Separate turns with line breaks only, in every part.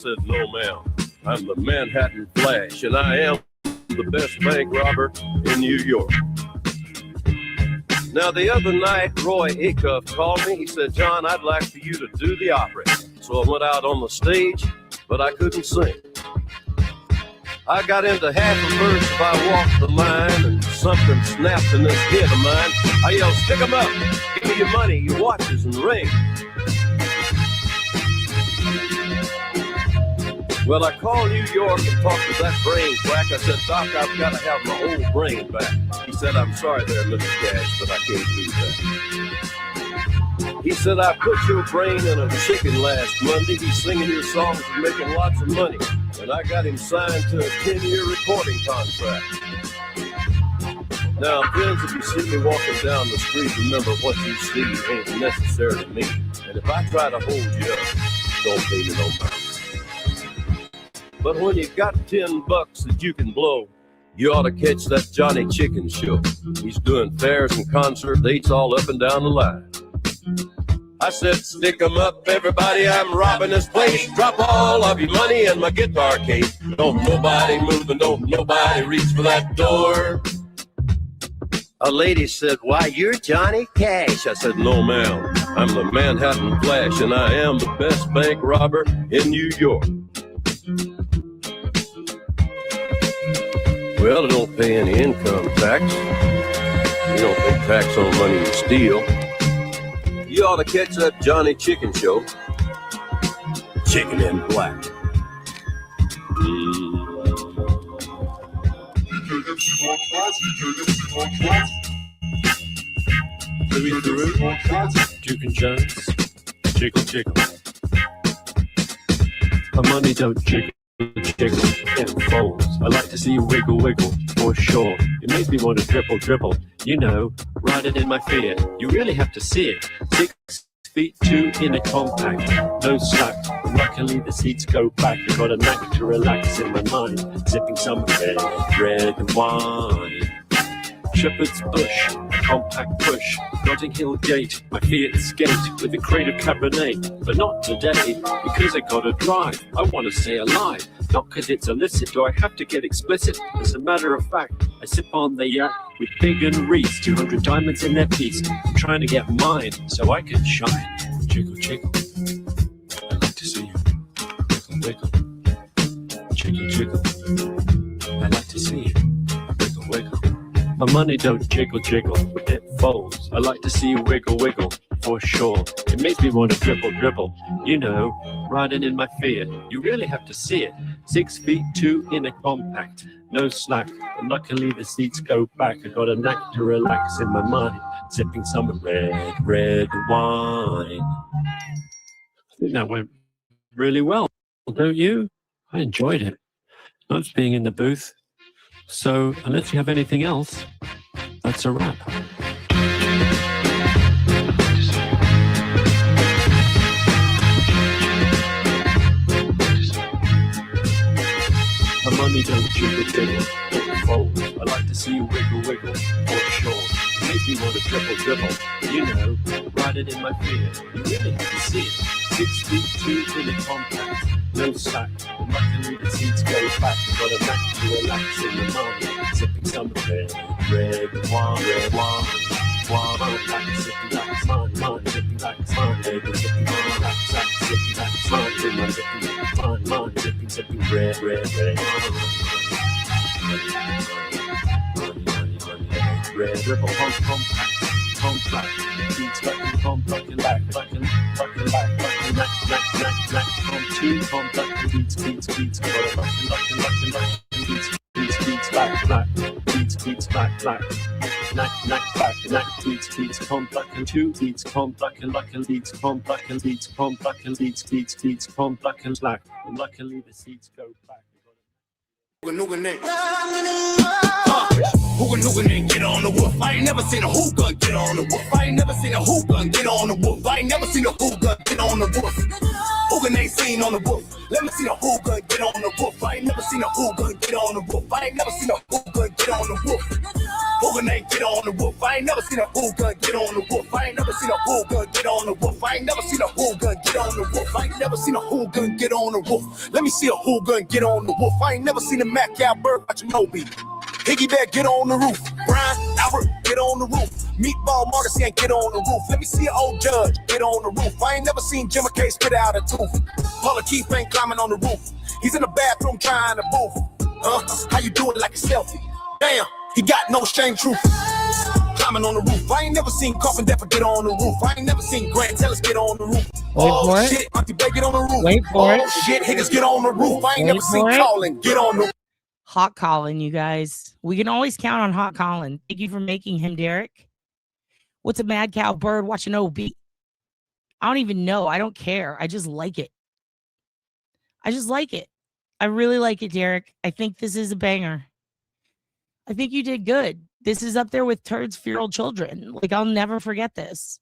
said, no, ma'am. I'm the Manhattan Flash, and I am the best bank robber in New York. Now, the other night, Roy Acuff called me. He said, John, I'd like for you to do the opera. So I went out on the stage, but I couldn't sing. I got into half a verse if I walked the line, and something snapped in this head of mine. I yelled, stick 'em up, give me your money, your watches and rings. Well, I called New York and talked to that brain quack. I said, Doc, I've got to have my whole brain back. He said, I'm sorry there, Mr. Cash, but I can't do that. He said, I put your brain in a chicken last Monday. He's singing your songs and making lots of money. And I got him signed to a 10-year recording contract. Now, friends, if you see me walking down the street, remember what you see ain't necessarily me. And if I try to hold you up, don't pay me no mind. But when you got $10 that you can blow, you ought to catch that Johnny Chicken show. He's doing fairs and concert dates all up and down the line. I said, stick 'em up, everybody, I'm robbing this place. Drop all of your money in my guitar case. Don't nobody move and don't nobody reach for that door. A lady said, why, you're Johnny Cash. I said, no, ma'am, I'm the Manhattan Flash, and I am the best bank robber in New York. Well, I don't pay any income tax. You don't pay tax on money you steal. You ought to catch that Johnny Chicken show. Chicken in black.
Louis Theroux, Duke and Jones, jiggle jiggle. My money don't jiggle jiggle, it folds. I like to see you wiggle wiggle, for sure. It makes me want to dribble dribble. You know, riding in my Fiat, you really have to see it. 6'2" in a compact, no slack. Luckily the seats go back. I got a knack to relax in my mind, sipping some red wine. Shepherd's Bush, compact push, Notting Hill Gate, my Fiat skate with a crate of Cabernet, but not today, because I gotta drive, I wanna stay alive, not cause it's illicit, do I have to get explicit? As a matter of fact, I sip on the yacht with Big and Reese, 200 diamonds in their piece, I'm trying to get mine, so I can shine. Jiggle, jiggle, I like to see you, wiggle, wiggle, jiggle, jiggle, I like to see you, wiggle, wiggle. My money don't jiggle jiggle, it folds. I like to see you wiggle wiggle, for sure. It makes me want to dribble dribble. You know, riding in my Fiat, you really have to see it. 6'2" in a compact, no slack. And luckily the seats go back. I got a knack to relax in my mind, sipping some red wine. I think that went really well, don't you? I enjoyed it. Nice being in the booth. So, unless you have anything else, that's a wrap. My money don't jiggle jiggle, it folds. I like to see you wiggle wiggle, for sure. It makes me want to dribble dribble. You know, riding in my Fiat, you really have to see it. 6'2" in a compact, no slack. And luckily the seats go back. I got a knack to relax in the morning, sipping some red wine, black, sipping black, mine, sipping black, baby, sipping black, sipping black, mine, sipping red wine. Red ripple, compact, beats back, compact, back, two, compact, beats, beats, beats, back, beats, compact, and two beats, compact, and luckily beats, compact, and beats, compact, and beats, compact, and black, and luckily the seats go back.
Hooga get on the woof. I ain't never seen a hookah get on the woof. I ain't never seen a hookah get on the woof. I ain't never seen a hookah get on the woof. Hooga ain't seen on the woof. Let me see a hookah get on the woof. I ain't never seen a hookah get on the woof. I ain't never seen a hookah get on the woof. Hooga ain't get on on the roof. I ain't never seen a hooligan get on the roof. I ain't never seen a hooligan get on the roof. I ain't never seen a hooligan get on the roof. I ain't never seen a hooligan get on the roof. Let me see a hooligan get on the roof. I ain't never seen a Mac Albert watch Moby. Higgy Bear, get on the roof. Brian Albert, get on the roof. Meatball Marcus, get on the roof. Let me see an old judge, get on the roof. I ain't never seen Jim McKay spit out a tooth. Paula Keith ain't climbing on the roof. He's in the bathroom trying to boof. How you do it like a selfie? Damn, he got no shame, truth. Climbing on the roof. I ain't never seen Coffin Depper get on the roof. I ain't never seen Grant Tellis get on the roof.
Wait for
shit, Auntie Bay get on the roof.
Wait for it.
Shit, Higgins get on the roof. I ain't never seen Colin get on the roof.
Hot Colin, you guys. We can always count on Hot Colin. Thank you for making him, Derek. What's a mad cow bird watching OB? I don't even know. I don't care. I just like it. I just like it. I really like it, Derek. I think this is a banger. I think you did good. This is up there with Turds Feral Children. Like, I'll never forget this.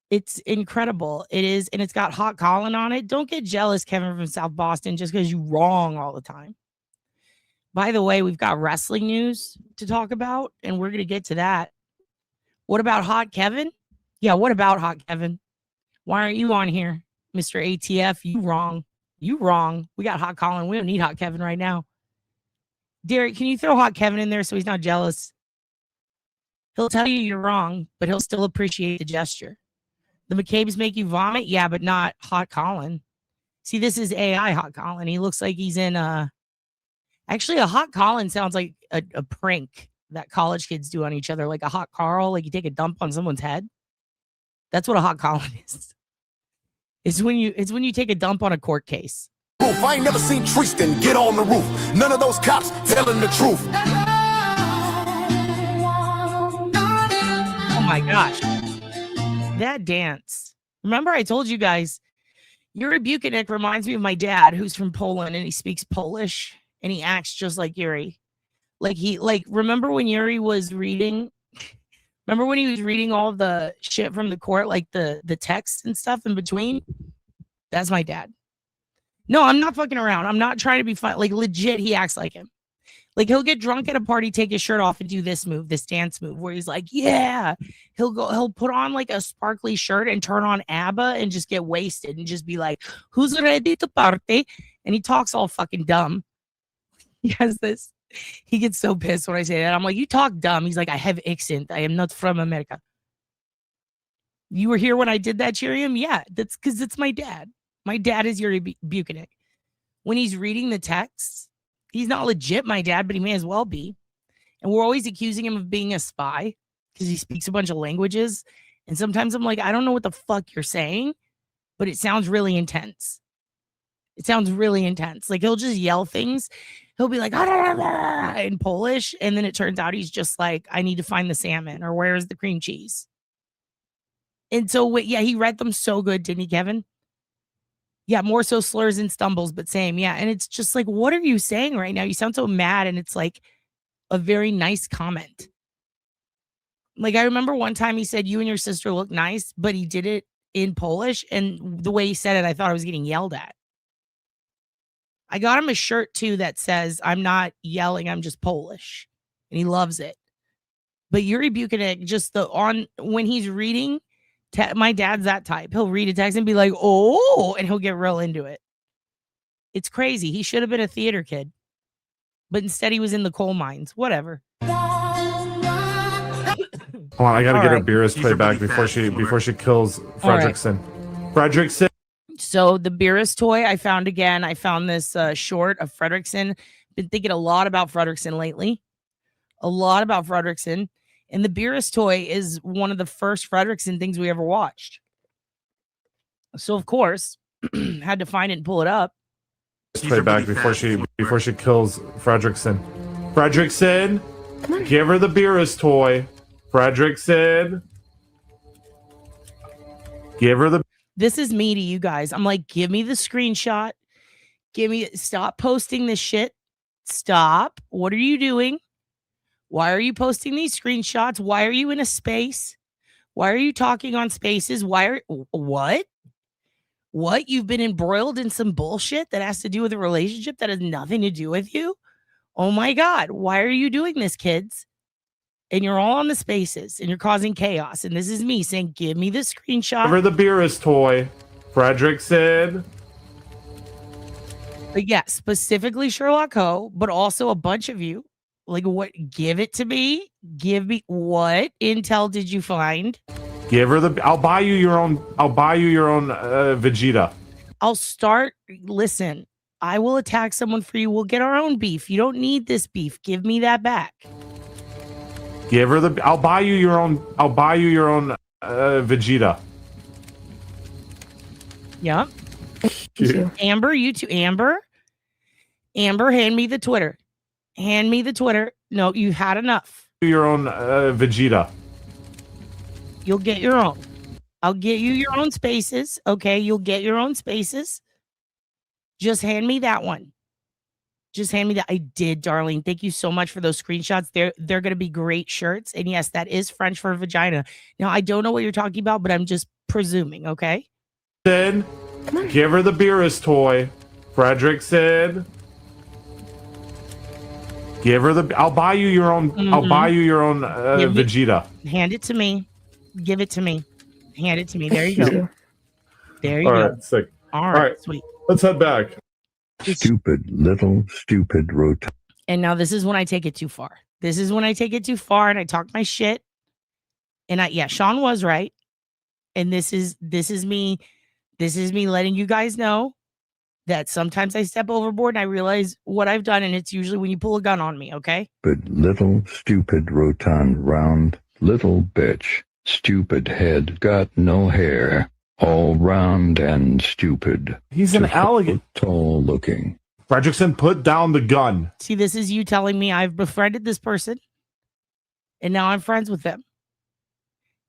It's incredible. It is, and it's got Hot Colin on it. Don't get jealous, Kevin from South Boston, just because you're wrong all the time. By the way, we've got wrestling news to talk about, and we're going to get to that. What about Hot Kevin? Yeah, what about Hot Kevin? Why aren't you on here, Mr. ATF? You wrong. You wrong. We got Hot Colin. We don't need Hot Kevin right now. Derek, can you throw Hot Kevin in there so he's not jealous? He'll tell you you're wrong, but he'll still appreciate the gesture. The McCabe's make you vomit? Yeah, but not Hot Colin. See, this is AI Hot Colin. He looks like he's in actually, a Hot Colin sounds like a prank that college kids do on each other, like a Hot Carl, like you take a dump on someone's head. That's what a Hot Colin is. It's when you take a dump on a court case.
I ain't never seen Tristan get on the roof. None of those cops telling the truth.
Oh my gosh. That dance. Remember I told you guys, Yuri Buchanek reminds me of my dad, who's from Poland, and he speaks Polish. And he acts just like Yuri. Remember when Yuri was reading? Remember when he was reading all the shit from the court, like the texts and stuff in between? That's my dad. No, I'm not fucking around. I'm not trying to be fun. Like, legit, he acts like him. Like, he'll get drunk at a party, take his shirt off, and do this move, this dance move, where he's like, yeah. He'll put on like a sparkly shirt and turn on ABBA and just get wasted and just be like, who's ready to party? And he talks all fucking dumb. He has this. He gets so pissed when I say that. I'm like, you talk dumb. He's like, I have accent. I am not from America. You were here when I did that, Chirium? Yeah, that's because it's my dad. My dad is Yuri Buchanek. When he's reading the text, he's not legit my dad, but he may as well be. And we're always accusing him of being a spy because he speaks a bunch of languages. And sometimes I'm like, I don't know what the fuck you're saying, but it sounds really intense. It sounds really intense. Like, he'll just yell things. He'll be like, in Polish. And then it turns out he's just like, I need to find the salmon, or where's the cream cheese? And so, yeah, he read them so good, didn't he, Kevin? Yeah, more so slurs and stumbles, but same. Yeah. And it's just like, what are you saying right now? You sound so mad. And it's like a very nice comment. Like, I remember one time he said, you and your sister look nice, but he did it in Polish. And the way he said it, I thought I was getting yelled at. I got him a shirt too that says, I'm not yelling, I'm just Polish. And he loves it. But Yuri Buchanek, just when he's reading, my dad's that type. He'll read a text and be like, oh, and he'll get real into it. It's crazy. He should have been a theater kid. But instead he was in the coal mines. Whatever.
Hold on, I gotta get her Beerus toy back before she kills Fredrickson. Fredrickson.
So the Beerus toy I found again. I found this short of Fredrickson. Been thinking a lot about Fredrickson lately. A lot about Fredrickson. And the Beerus toy is one of the first Fredrickson things we ever watched. So of course, had to find it and pull it up.
Toy back before she kills Fredrickson. Fredrickson, give her the Beerus toy. Fredrickson, give her the.
This is me to you guys. I'm like, give me the screenshot. Stop posting this shit. Stop. What are you doing? Why are you posting these screenshots? Why are you in a space? Why are you talking on spaces? What? What? You've been embroiled in some bullshit that has to do with a relationship that has nothing to do with you? Oh my God. Why are you doing this, kids? and you're all on the spaces and you're causing chaos. And this is me saying, give me the screenshot.
Whatever the beerus toy, Frederick said.
But yeah, specifically Sherlock Ho, but also a bunch of you. Like, what? Give it to me. Give me what intel did you find?
Give her the. I'll buy you your own. I'll buy you your own Vegeta.
I'll start. Listen, I will attack someone for you. We'll get our own beef. You don't need this beef. Give me that back.
Give her the. I'll buy you your own. I'll buy you your own Vegeta.
Yeah. Amber, you too. Amber, hand me the Twitter. Hand me the Twitter. No, you had enough.
Your own Vegeta.
You'll get your own. I'll get you your own spaces. Okay, you'll get your own spaces. Just hand me that one. Just hand me that. I did, Darlene. Thank you so much for those screenshots. They're going to be great shirts. And yes, that is French for vagina. Now, I don't know what you're talking about, but I'm just presuming, okay?
Then give her the beerus toy. Frederick said. Give her the. I'll buy you your own. I'll buy you your own Vegeta.
Hand it to me. Give it to me. Hand it to me. There you go. There you
All
go.
right, sick.
All right, sweet.
Let's head back.
Stupid rotund.
And now this is when I take it too far. This is when I take it too far and I talk my shit. And Sean was right. And this is me letting you guys know that sometimes I step overboard and I realize what I've done, and it's usually when you pull a gun on me, okay?
But stupid rotund round little bitch. Stupid head got no hair. All round and stupid.
He's an alligator.
Tall looking.
Fredrickson, put down the gun.
See, this is you telling me I've befriended this person and now I'm friends with them.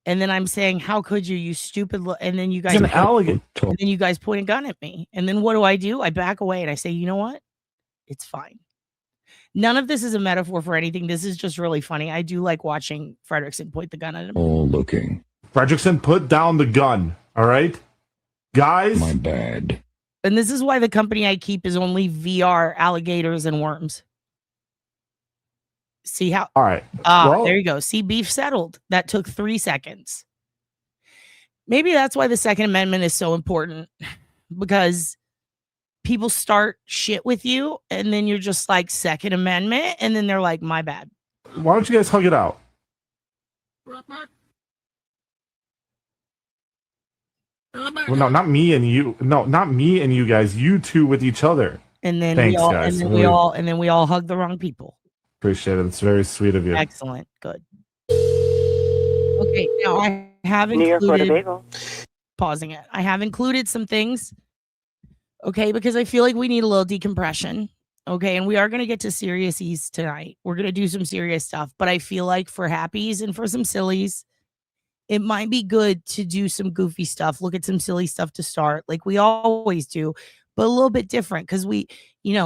And then I'm saying, how could you, you stupid and then you guys,
He's an alligator.
And then you guys point a gun at me. And then what do? I back away and I say, you know what? It's fine. None of this is a metaphor for anything. This is just really funny. I do like watching Fredrickson point the gun at him.
Tall looking.
Fredrickson, put down the gun. All right, guys.
My bad.
And this is why the company I keep is only VR alligators and worms. See how?
All right.
There you go. See, beef settled. That took 3 seconds. Maybe that's why the Second Amendment is so important, because people start shit with you and then you're just like, Second Amendment. And then they're like, my bad.
Why don't you guys hug it out? Well, no, not me and you. No, not me and you guys. You two with each other.
And then
thanks, guys.
And then we all hug the wrong people.
Appreciate it. It's very sweet of you.
Excellent. Good. Okay, now I have included pausing it. I have included some things. Okay, because I feel like we need a little decompression. Okay, and we are going to get to seriousies tonight. We're going to do some serious stuff, but I feel like for happies and for some sillies, it might be good to do some goofy stuff. Look at some silly stuff to start, like we always do, but a little bit different, because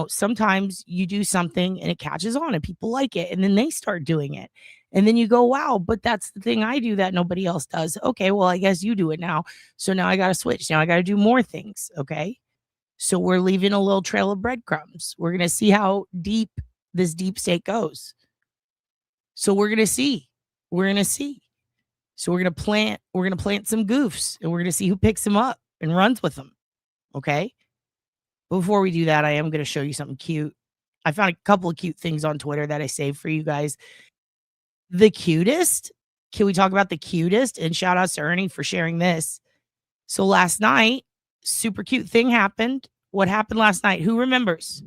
sometimes you do something and it catches on and people like it, and then they start doing it. And then you go, wow, but that's the thing I do that nobody else does. Okay, well, I guess you do it now. So now I got to switch. Now I got to do more things. Okay. So we're leaving a little trail of breadcrumbs. We're going to see how deep this deep state goes. So we're going to see. So we're going to plant some goofs, and we're going to see who picks them up and runs with them. Okay. Before we do that, I am going to show you something cute. I found a couple of cute things on Twitter that I saved for you guys. The cutest. Can we talk about the cutest? And shout out to Ernie for sharing this. So last night, super cute thing happened. What happened last night? Who remembers?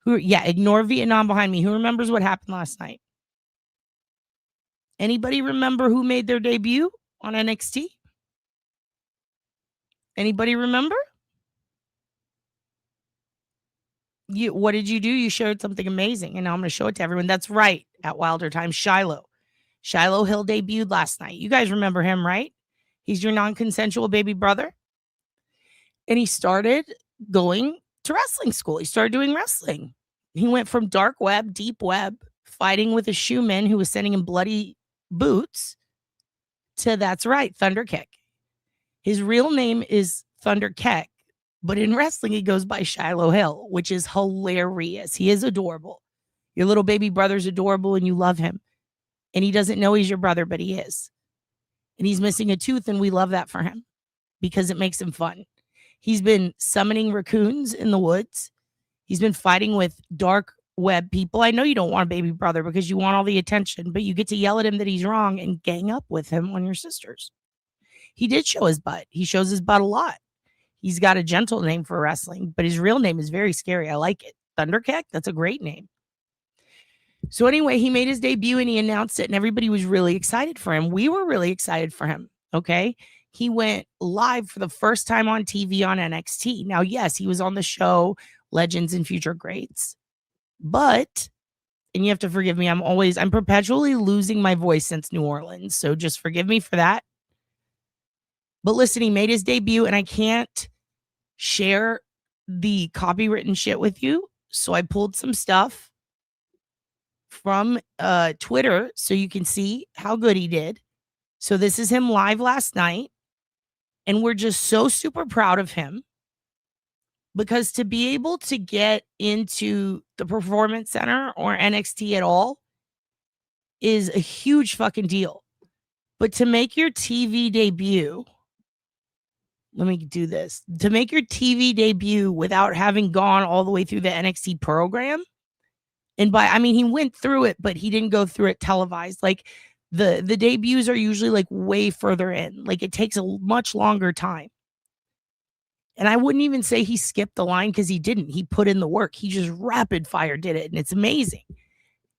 Ignore Vietnam behind me. Who remembers what happened last night? Anybody remember who made their debut on NXT? Anybody remember? What did you do? You showed something amazing, and now I'm going to show it to everyone. That's right. At Wilder Times, Shiloh Hill debuted last night. You guys remember him, right? He's your non-consensual baby brother. And he started going to wrestling school. He started doing wrestling. He went from dark web, deep web, fighting with a shoeman who was sending him bloody boots, to, that's right, Thunder Kick. His real name is Thunder Kick, but in wrestling, he goes by Shiloh Hill, which is hilarious. He is adorable. Your little baby brother's adorable and you love him. And he doesn't know he's your brother, but he is. And he's missing a tooth, and we love that for him because it makes him fun. He's been summoning raccoons in the woods. He's been fighting with dark web people. I know you don't want a baby brother because you want all the attention, but you get to yell at him that he's wrong and gang up with him on your sisters. He did show his butt. He shows his butt a lot. He's got a gentle name for wrestling, but his real name is very scary. I like it. Thunderkick, that's a great name. So anyway, he made his debut and he announced it, and everybody was really excited for him. We were really excited for him, okay? He went live for the first time on TV on NXT. Now, yes, he was on the show Legends and Future Greats, but, and you have to forgive me, I'm perpetually losing my voice since New Orleans, so just forgive me for that. But listen, he made his debut, and I can't share the copywritten shit with you, so I pulled some stuff from Twitter so you can see how good he did. So this is him live last night, and we're just so super proud of him because to be able to get into the Performance Center or NXT at all is a huge fucking deal. But to make your TV debut, let me do this. To make your TV debut without having gone all the way through the NXT program, and he went through it, but he didn't go through it televised. Like the debuts are usually like way further in. Like it takes a much longer time. And I wouldn't even say he skipped the line because he didn't. He put in the work. He just rapid fire did it. And it's amazing.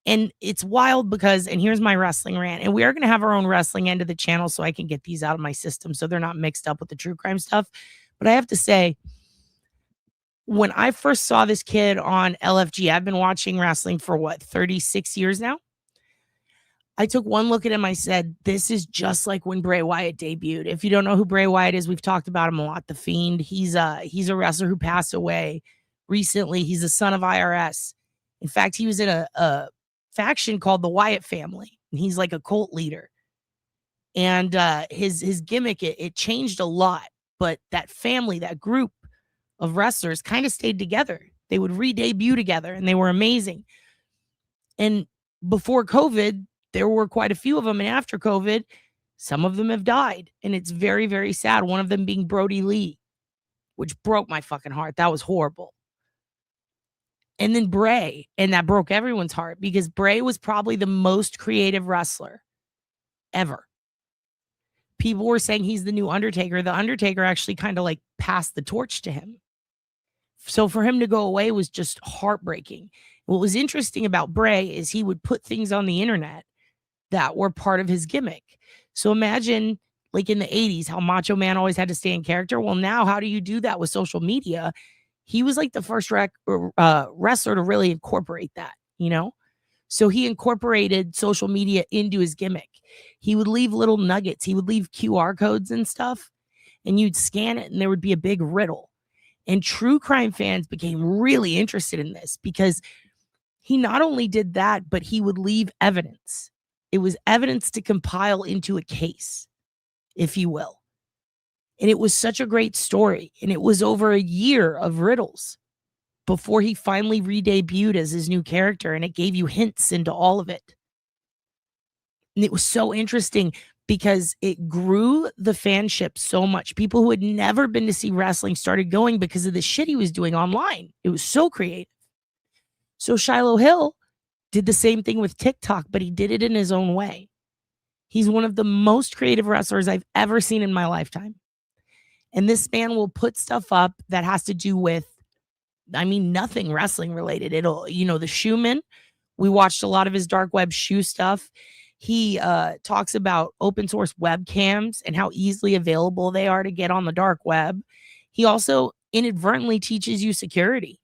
And it's wild because, and here's my wrestling rant. And we are going to have our own wrestling end of the channel so I can get these out of my system so they're not mixed up with the true crime stuff. But I have to say, when I first saw this kid on LFG, I've been watching wrestling for 36 years now. I took one look at him. I said, this is just like when Bray Wyatt debuted. If you don't know who Bray Wyatt is, we've talked about him a lot. The Fiend. He's a wrestler who passed away recently. He's the son of IRS. In fact, he was in a faction called the Wyatt family. And he's like a cult leader. And his gimmick, it changed a lot. But that family, that group of wrestlers kind of stayed together. They would re-debut together and they were amazing. And before COVID, there were quite a few of them. And after COVID, some of them have died. And it's very, very sad. One of them being Brody Lee, which broke my fucking heart. That was horrible. And then Bray, and that broke everyone's heart because Bray was probably the most creative wrestler ever. People were saying he's the new Undertaker. The Undertaker actually kind of like passed the torch to him. So for him to go away was just heartbreaking. What was interesting about Bray is he would put things on the internet that were part of his gimmick. So imagine like in the 80s, how Macho Man always had to stay in character. Well, now how do you do that with social media? He was like the first wrestler to really incorporate that, you know? So he incorporated social media into his gimmick. He would leave little nuggets. He would leave QR codes and stuff, and you'd scan it and there would be a big riddle. And true crime fans became really interested in this because he not only did that, but he would leave evidence. It was evidence to compile into a case, if you will. And it was such a great story. And it was over a year of riddles before he finally re-debuted as his new character. And it gave you hints into all of it. And it was so interesting because it grew the fanship so much. People who had never been to see wrestling started going because of the shit he was doing online. It was so creative. So Shiloh Hill did the same thing with TikTok, but he did it in his own way. He's one of the most creative wrestlers I've ever seen in my lifetime. And this man will put stuff up that has to do with, nothing wrestling related. It'll, the Shoeman. We watched a lot of his dark web shoe stuff. He talks about open source webcams and how easily available they are to get on the dark web. He also inadvertently teaches you security.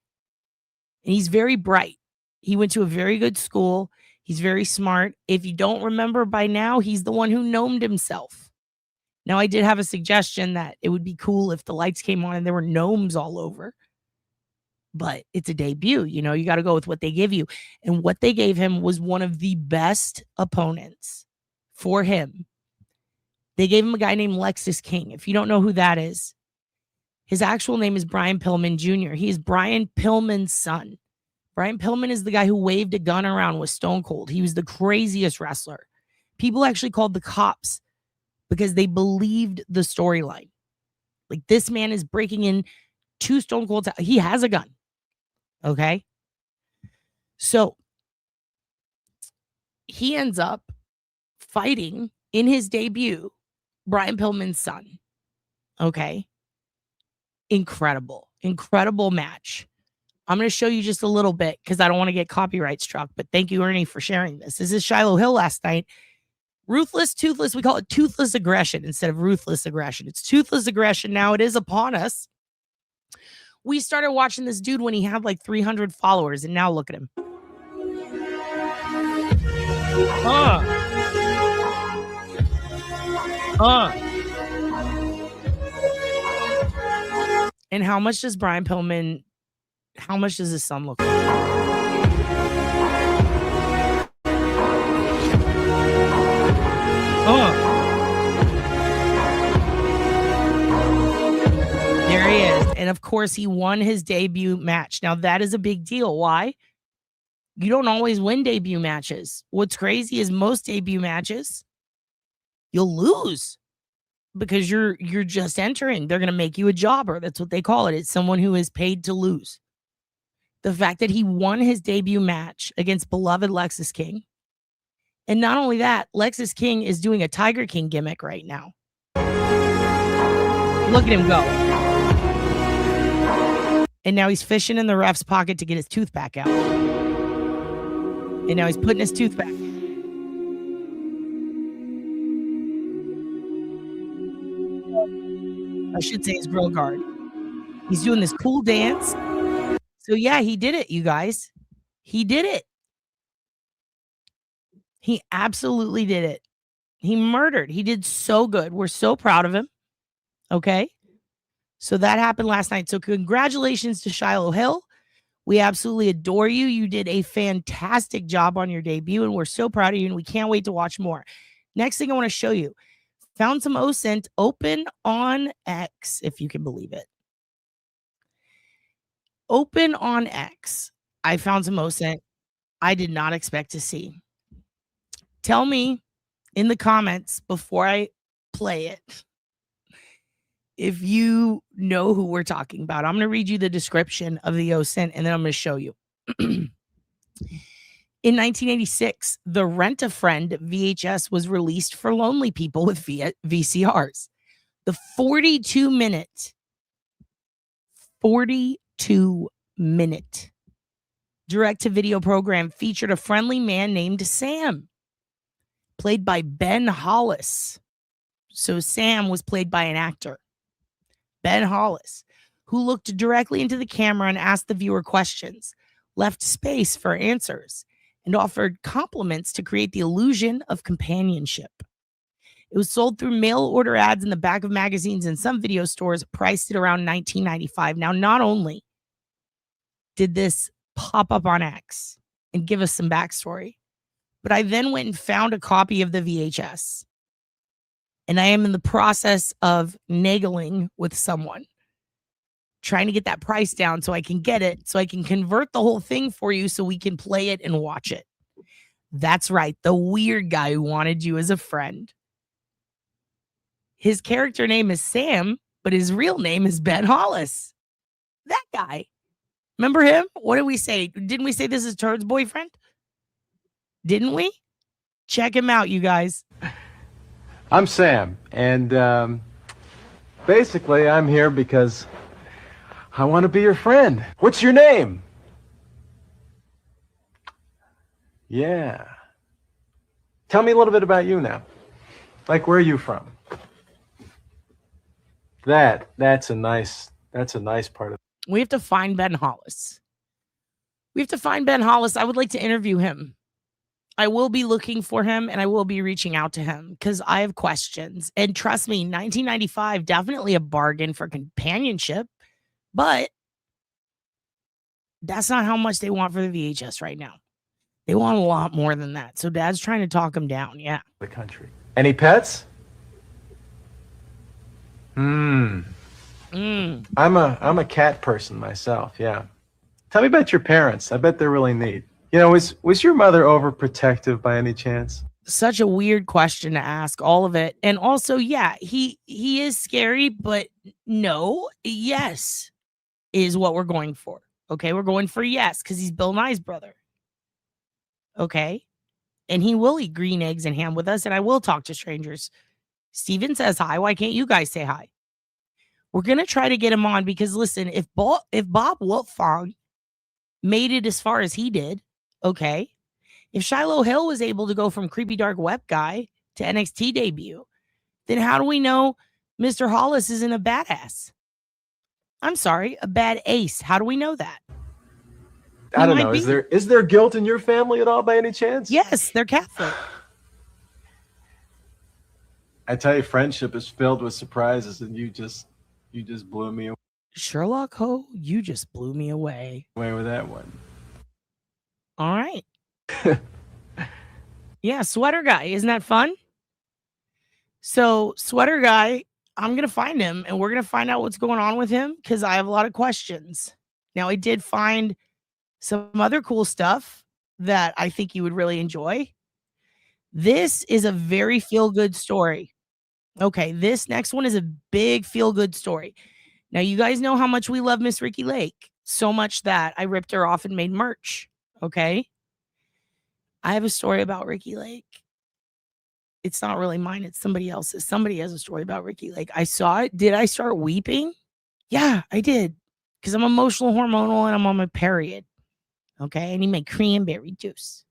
And he's very bright. He went to a very good school. He's very smart. If you don't remember by now, he's the one who gnomed himself. Now, I did have a suggestion that it would be cool if the lights came on and there were gnomes all over. But it's a debut. You got to go with what they give you. And what they gave him was one of the best opponents for him. They gave him a guy named Lexus King. If you don't know who that is, his actual name is Brian Pillman Jr. He is Brian Pillman's son. Brian Pillman is the guy who waved a gun around with Stone Cold. He was the craziest wrestler. People actually called the cops because they believed the storyline. Like, this man is breaking in to Stone Cold's house. He has a gun. Okay. So he ends up fighting in his debut Brian Pillman's son. Okay. Incredible match. I'm going to show you just a little bit because I don't want to get copyright struck, but thank you, Ernie, for sharing this. This is Shiloh Hill last night. Ruthless, toothless. We call it toothless aggression instead of ruthless aggression. It's toothless aggression. Now it is upon us. We started watching this dude when he had like 300 followers, and now look at him. And how much does Brian Pillman, how much does his son look like? There he is. And of course, he won his debut match. Now, that is a big deal. Why? You don't always win debut matches. What's crazy is most debut matches, you'll lose because you're just entering. They're going to make you a jobber. That's what they call it. It's someone who is paid to lose. The fact that he won his debut match against beloved Lexus King. And not only that, Lexus King is doing a Tiger King gimmick right now. Look at him go. And now he's fishing in the ref's pocket to get his tooth back out. And now he's putting his tooth back. I should say his grill guard. He's doing this cool dance. So yeah, he did it, you guys. He did it. He absolutely did it. He murdered. He did so good. We're so proud of him. Okay. So that happened last night. So congratulations to Shiloh Hill. We absolutely adore you. You did a fantastic job on your debut, and we're so proud of you, and we can't wait to watch more. Next thing I want to show you. Found some OSINT open on X, if you can believe it. Open on X. I found some OSINT I did not expect to see. Tell me in the comments before I play it if you know who we're talking about. I'm going to read you the description of the OSINT, and then I'm going to show you. In 1986, the Rent-A-Friend VHS was released for lonely people with VCRs. The 42-minute direct-to-video program featured a friendly man named Sam, played by Ben Hollis. So Sam was played by an actor, Ben Hollis, who looked directly into the camera and asked the viewer questions, left space for answers, and offered compliments to create the illusion of companionship. It was sold through mail order ads in the back of magazines and some video stores, priced at around $19.95. Now, not only did this pop up on X and give us some backstory, but I then went and found a copy of the VHS. And I am in the process of nagling with someone, trying to get that price down so I can get it, so I can convert the whole thing for you so we can play it and watch it. That's right, the weird guy who wanted you as a friend. His character name is Sam, but his real name is Ben Hollis. That guy. Remember him? What did we say? Didn't we say this is Toad's boyfriend? Didn't we? Check him out, you guys.
I'm Sam, and basically I'm here because I want to be your friend. What's your name? Yeah. Tell me a little bit about you now. Like, where are you from? That's a nice part of it.
We have to find Ben Hollis. I would like to interview him. I will be looking for him, and I will be reaching out to him because I have questions. And trust me, $19.95, definitely a bargain for companionship, but that's not how much they want for the VHS right now. They want a lot more than that. So Dad's trying to talk him down. Yeah.
The country. Any pets? I'm a cat person myself. Yeah. Tell me about your parents. I bet they're really neat. You know, was your mother overprotective by any chance?
such a weird question to ask, all of it. And also, yeah, he is scary, but no, yes is what we're going for. Okay, we're going for yes because he's Bill Nye's brother. Okay, and he will eat green eggs and ham with us, and I will talk to strangers. Steven says hi. Why can't you guys say hi? We're gonna try to get him on because listen, if Bob Wolfong made it as far as he did, okay. If Shiloh Hill was able to go from creepy dark web guy to NXT debut, then how do we know Mr. Hollis isn't a badass? I'm sorry, a bad ace. How do we know that?
I don't know. Is there guilt in your family at all by any chance?
Yes, they're Catholic.
I tell you, friendship is filled with surprises, and you just blew me
Sherlock Ho, you just blew me away.
away with that one.
All right. Yeah, Sweater Guy. Isn't that fun? So, Sweater Guy, I'm going to find him and we're going to find out what's going on with him because I have a lot of questions. Now, I did find some other cool stuff that I think you would really enjoy. This is a very feel-good story. Okay, this next one is a big feel-good story. Now, you guys know how much we love Miss Ricky Lake. So much that I ripped her off and made merch. Okay? I have a story about Ricky Lake. It's not really mine. It's somebody else's. Somebody has a story about Ricky Lake. I saw it. Did I start weeping? Yeah, I did. Because I'm emotional, hormonal, and I'm on my period. Okay? I need my cranberry juice.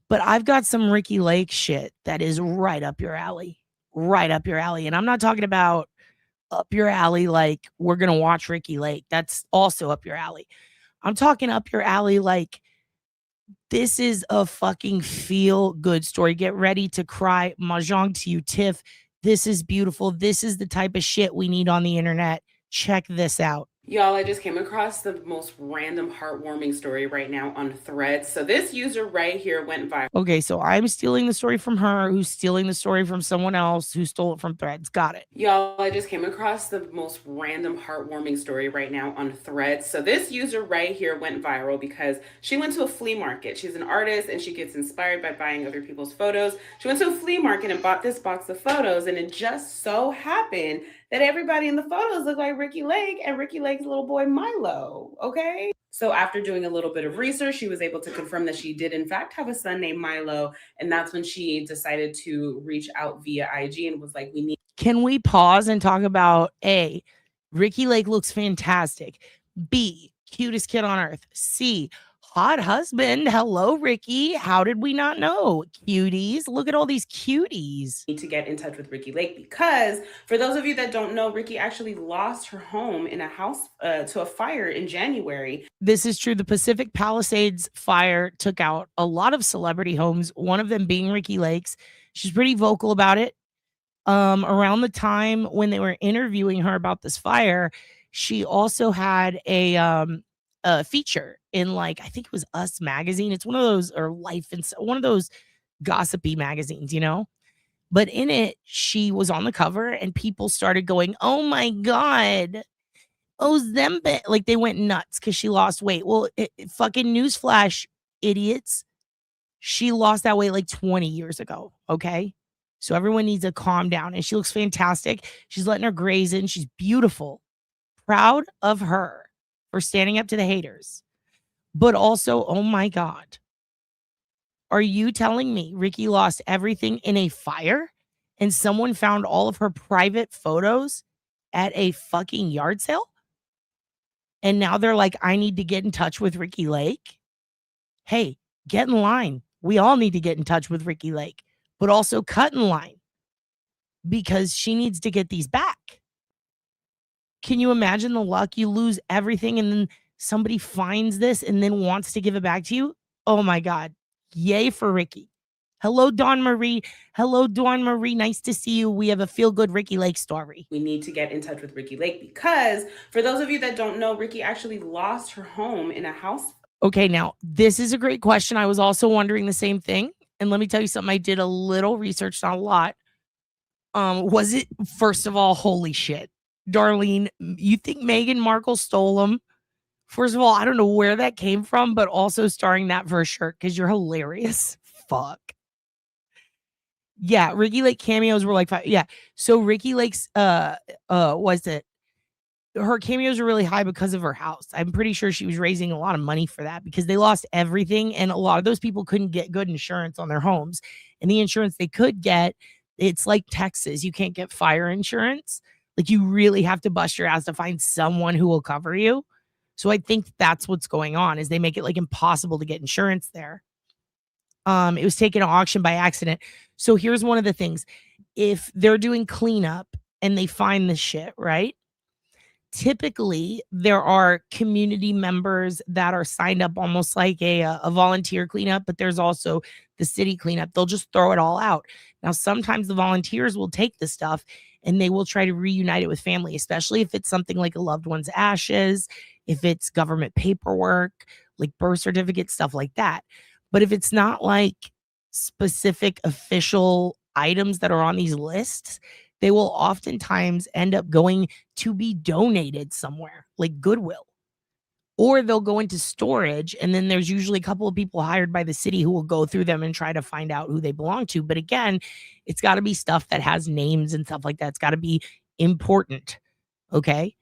But I've got some Ricky Lake shit that is right up your alley. Right up your alley. And I'm not talking about up your alley like we're going to watch Ricky Lake. That's also up your alley. I'm talking up your alley like this is a fucking feel good story. Get ready to cry. Mahjong to you, Tiff. This is beautiful. This is the type of shit we need on the internet. Check this out.
Y'all, I just came across the most random heartwarming story right now on Threads. So this user right here went viral.
Okay, so I'm stealing the story from her, who's stealing the story from someone else who stole it from Threads. Got it.
Y'all, I just came across the most random heartwarming story right now on Threads. So this user right here went viral because she went to a flea market. She's an artist and she gets inspired by buying other people's photos. She went to a flea market and bought this box of photos, and it just so happened that everybody in the photos looked like Ricky Lake and Ricky Lake's little boy Milo, okay? So after doing a little bit of research, she was able to confirm that she did in fact have a son named Milo, and that's when she decided to reach out via IG and was like, we need.
Can we pause and talk about A, Ricky Lake looks fantastic. B, cutest kid on earth. C, hot husband. Hello, Ricky. How did we not know? Cuties. Look at all these cuties.
Need to get in touch with Ricky Lake because for those of you that don't know, Ricky actually lost her home in a house to a fire in January.
This is true. The Pacific Palisades fire took out a lot of celebrity homes, one of them being Ricky Lake's. She's pretty vocal about it. Around the time when they were interviewing her about this fire, she also had a feature in, like, I think it was Us magazine. It's one of those, or Life, and one of those gossipy magazines, you know. But in it, she was on the cover, and people started going, "Oh my god, oh Zembe!" Like they went nuts because she lost weight. Well, fucking newsflash, idiots. She lost that weight like 20 years ago. Okay. So everyone needs to calm down. And she looks fantastic. She's letting her graze in. She's beautiful. Proud of her for standing up to the haters. But also, oh my God. Are you telling me Ricky lost everything in a fire and someone found all of her private photos at a fucking yard sale? And now they're like, I need to get in touch with Ricky Lake. Hey, get in line. We all need to get in touch with Ricky Lake, but also cut in line because she needs to get these back. Can you imagine the luck? You lose everything and then somebody finds this and then wants to give it back to you? Oh my God. Yay for Ricky. Hello, Dawn Marie. Hello, Dawn Marie. Nice to see you. We have a feel-good Ricky Lake story.
We need to get in touch with Ricky Lake because for those of you that don't know, Ricky actually lost her home in a house.
Okay, now this is a great question. I was also wondering the same thing. And let me tell you something. I did a little research, not a lot. Was it, first of all, holy shit. Darlene, you think Meghan Markle stole them? First of all, I don't know where that came from, but also starring that for a shirt because you're hilarious. fuck? Yeah, Ricky Lake cameos were like five. Yeah. So Ricky Lake's was it her cameos are really high because of her house. I'm pretty sure she was raising a lot of money for that because they lost everything. And a lot of those people couldn't get good insurance on their homes. And the insurance they could get, it's like Texas. You can't get fire insurance. Like you really have to bust your ass to find someone who will cover you. So I think that's what's going on is they make it like impossible to get insurance there. It was taken to auction by accident. So here's one of the things. If they're doing cleanup and they find this shit, right? Typically, there are community members that are signed up almost like a volunteer cleanup, but there's also the city cleanup. They'll just throw it all out. Now, sometimes the volunteers will take the stuff and they will try to reunite it with family, especially if it's something like a loved one's ashes, if it's government paperwork, like birth certificates, stuff like that. But if it's not like specific official items that are on these lists, they will oftentimes end up going to be donated somewhere, like Goodwill. Or they'll go into storage, and then there's usually a couple of people hired by the city who will go through them and try to find out who they belong to. But again, it's got to be stuff that has names and stuff like that. It's got to be important. Okay.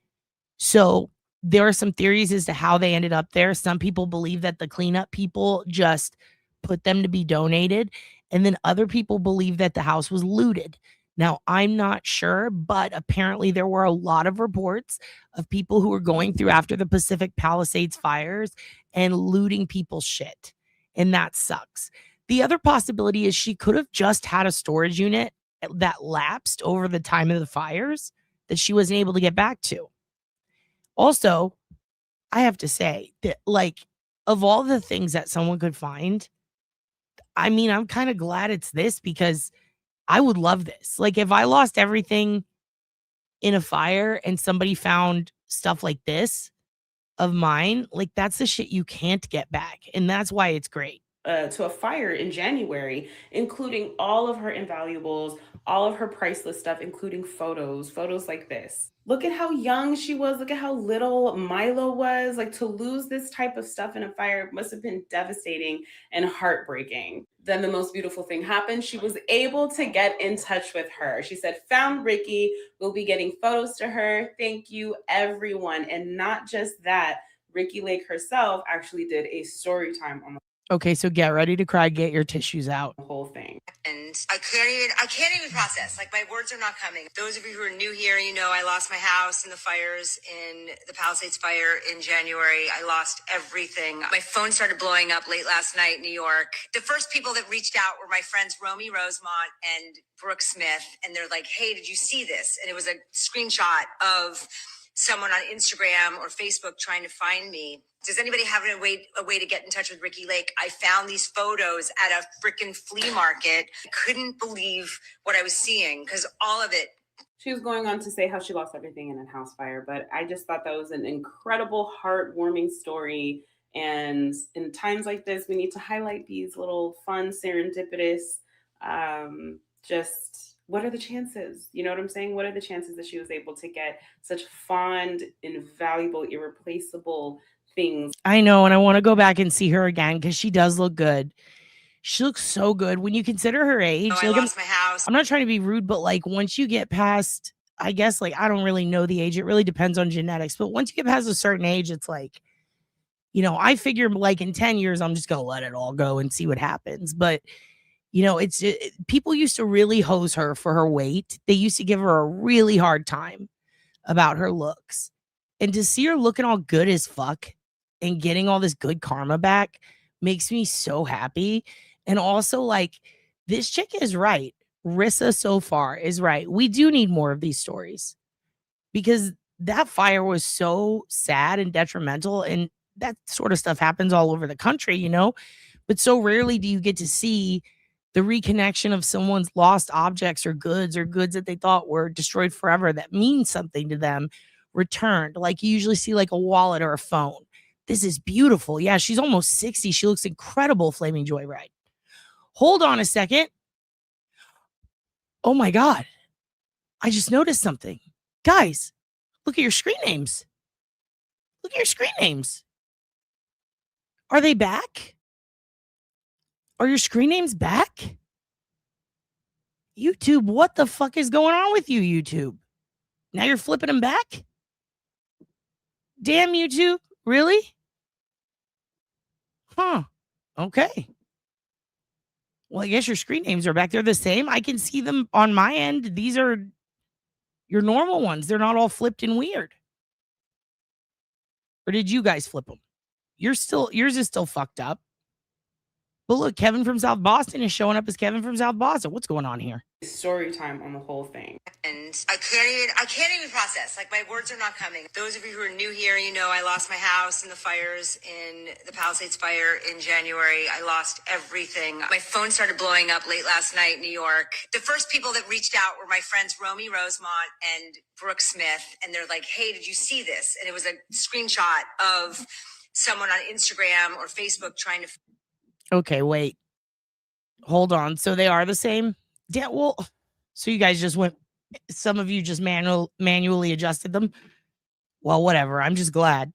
So there are some theories as to how they ended up there. Some people believe that the cleanup people just put them to be donated. And then other people believe that the house was looted. Now, I'm not sure, but apparently there were a lot of reports of people who were going through after the Pacific Palisades fires and looting people's shit. And that sucks. The other possibility is she could have just had a storage unit that lapsed over the time of the fires that she wasn't able to get back to. Also, I have to say that, like, of all the things that someone could find, I mean, I'm kind of glad it's this because I would love this. Like, if I lost everything in a fire and somebody found stuff like this of mine, like, that's the shit you can't get back. And that's why it's great.
To a fire in January, including all of her invaluables, all of her priceless stuff, including photos like this. Look at how young she was. Look at how little Milo was. Like, to lose this type of stuff in a fire must have been devastating and heartbreaking. Then the most beautiful thing happened. She was able to get in touch with her. She said, found Ricky. We'll be getting photos to her. Thank you, everyone. And not just that, Ricky Lake herself actually did a story time on the
Okay, so get ready to cry. Get your tissues out.
whole thing.
And I can't even process. Like, my words are not coming. Those of you who are new here, you know, I lost my house in the fires, in the Palisades fire in January. I lost everything. My phone started blowing up late last night in New York. The first people that reached out were my friends Romy Rosemont and Brooke Smith. And they're like, hey, did you see this? And it was a screenshot of someone on Instagram or Facebook trying to find me. Does anybody have a way to get in touch with Ricky Lake? I found these photos at a freaking flea market. I couldn't believe what I was seeing because all of it.
She was going on to say how she lost everything in a house fire, but I just thought that was an incredible, heartwarming story. And in times like this, we need to highlight these little fun, serendipitous, just what are the chances? You know what I'm saying? What are the chances that she was able to get such fond, invaluable, irreplaceable things?
I know, and I want to go back and see her again because she does look good. She looks so good when you consider her age.
I lost my house.
I'm not trying to be rude, but like once you get past, I guess, like, I don't really know the age. It really depends on genetics. But once you get past a certain age, it's like, you know, I figure like in 10 years, I'm just going to let it all go and see what happens. But, you know, people used to really hose her for her weight. They used to give her a really hard time about her looks. And to see her looking all good as fuck and getting all this good karma back makes me so happy. And also, like, this chick is right. Rissa so far is right. We do need more of these stories because that fire was so sad and detrimental, and that sort of stuff happens all over the country, you know, but so rarely do you get to see the reconnection of someone's lost objects or goods that they thought were destroyed forever that means something to them returned. Like, you usually see like a wallet or a phone. This is beautiful. Yeah, she's almost 60. She looks incredible, Flaming Joyride. Hold on a second. Oh my God. I just noticed something. Guys, look at your screen names. Look at your screen names. Are they back? Are your screen names back? YouTube, what the fuck is going on with you, YouTube? Now you're flipping them back? Damn, YouTube. Really? Huh. Okay. Well, I guess your screen names are back. They're the same. I can see them on my end. These are your normal ones. They're not all flipped and weird. Or did you guys flip them? Yours is still fucked up. But look, Kevin from South Boston is showing up as Kevin from South Boston. What's going on here?
Story time on the whole thing.
And I can't even process. Like, my words are not coming. Those of you who are new here, you know, I lost my house in the fires in the Palisades fire in January. I lost everything. My phone started blowing up late last night in New York. The first people that reached out were my friends Romy Rosemont and Brooke Smith. And they're like, hey, did you see this? And it was a screenshot of someone on Instagram or Facebook trying to...
Okay, wait. Hold on. So they are the same? Yeah, well, so you guys just went, some of you just manually adjusted them? Well, whatever. I'm just glad.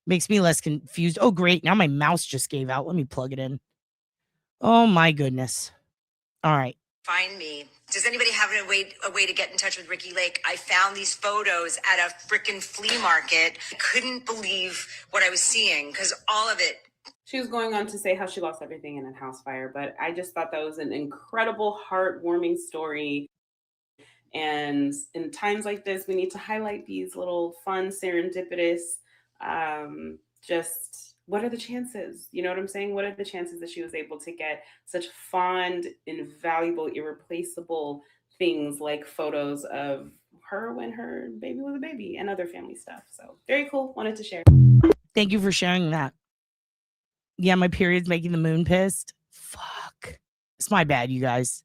Makes me less confused. Oh, great. Now my mouse just gave out. Let me plug it in. Oh, my goodness. All right.
Find me. Does anybody have a way to get in touch with Ricky Lake? I found these photos at a freaking flea market. I couldn't believe what I was seeing because all of it.
She was going on to say how she lost everything in a house fire, but I just thought that was an incredible, heartwarming story. And in times like this, we need to highlight these little fun, serendipitous, just what are the chances? You know what I'm saying? What are the chances that she was able to get such fond, invaluable, irreplaceable things like photos of her when her baby was a baby and other family stuff? So very cool. Wanted to share.
Thank you for sharing that. Yeah, my period's making the moon pissed. Fuck. It's my bad, you guys.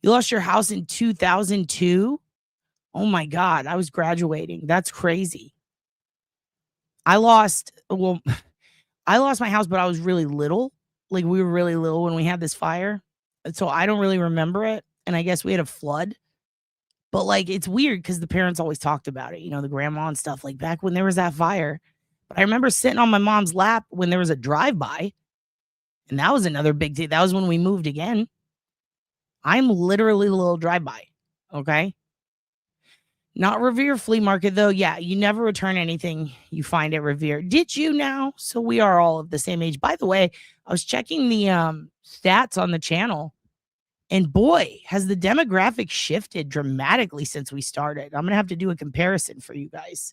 You lost your house in 2002? Oh my God, I was graduating. That's crazy. I lost my house, but I was really little. Like, we were really little when we had this fire. So I don't really remember it. And I guess we had a flood. But like, it's weird because the parents always talked about it, you know, the grandma and stuff, like back when there was that fire. But I remember sitting on my mom's lap when there was a drive-by. And that was another big thing. That was when we moved again. I'm literally a little drive-by. Okay. Not Revere Flea Market, though. Yeah, you never return anything you find at Revere. Did you now? So we are all of the same age. By the way, I was checking the stats on the channel. And boy, has the demographic shifted dramatically since we started. I'm going to have to do a comparison for you guys.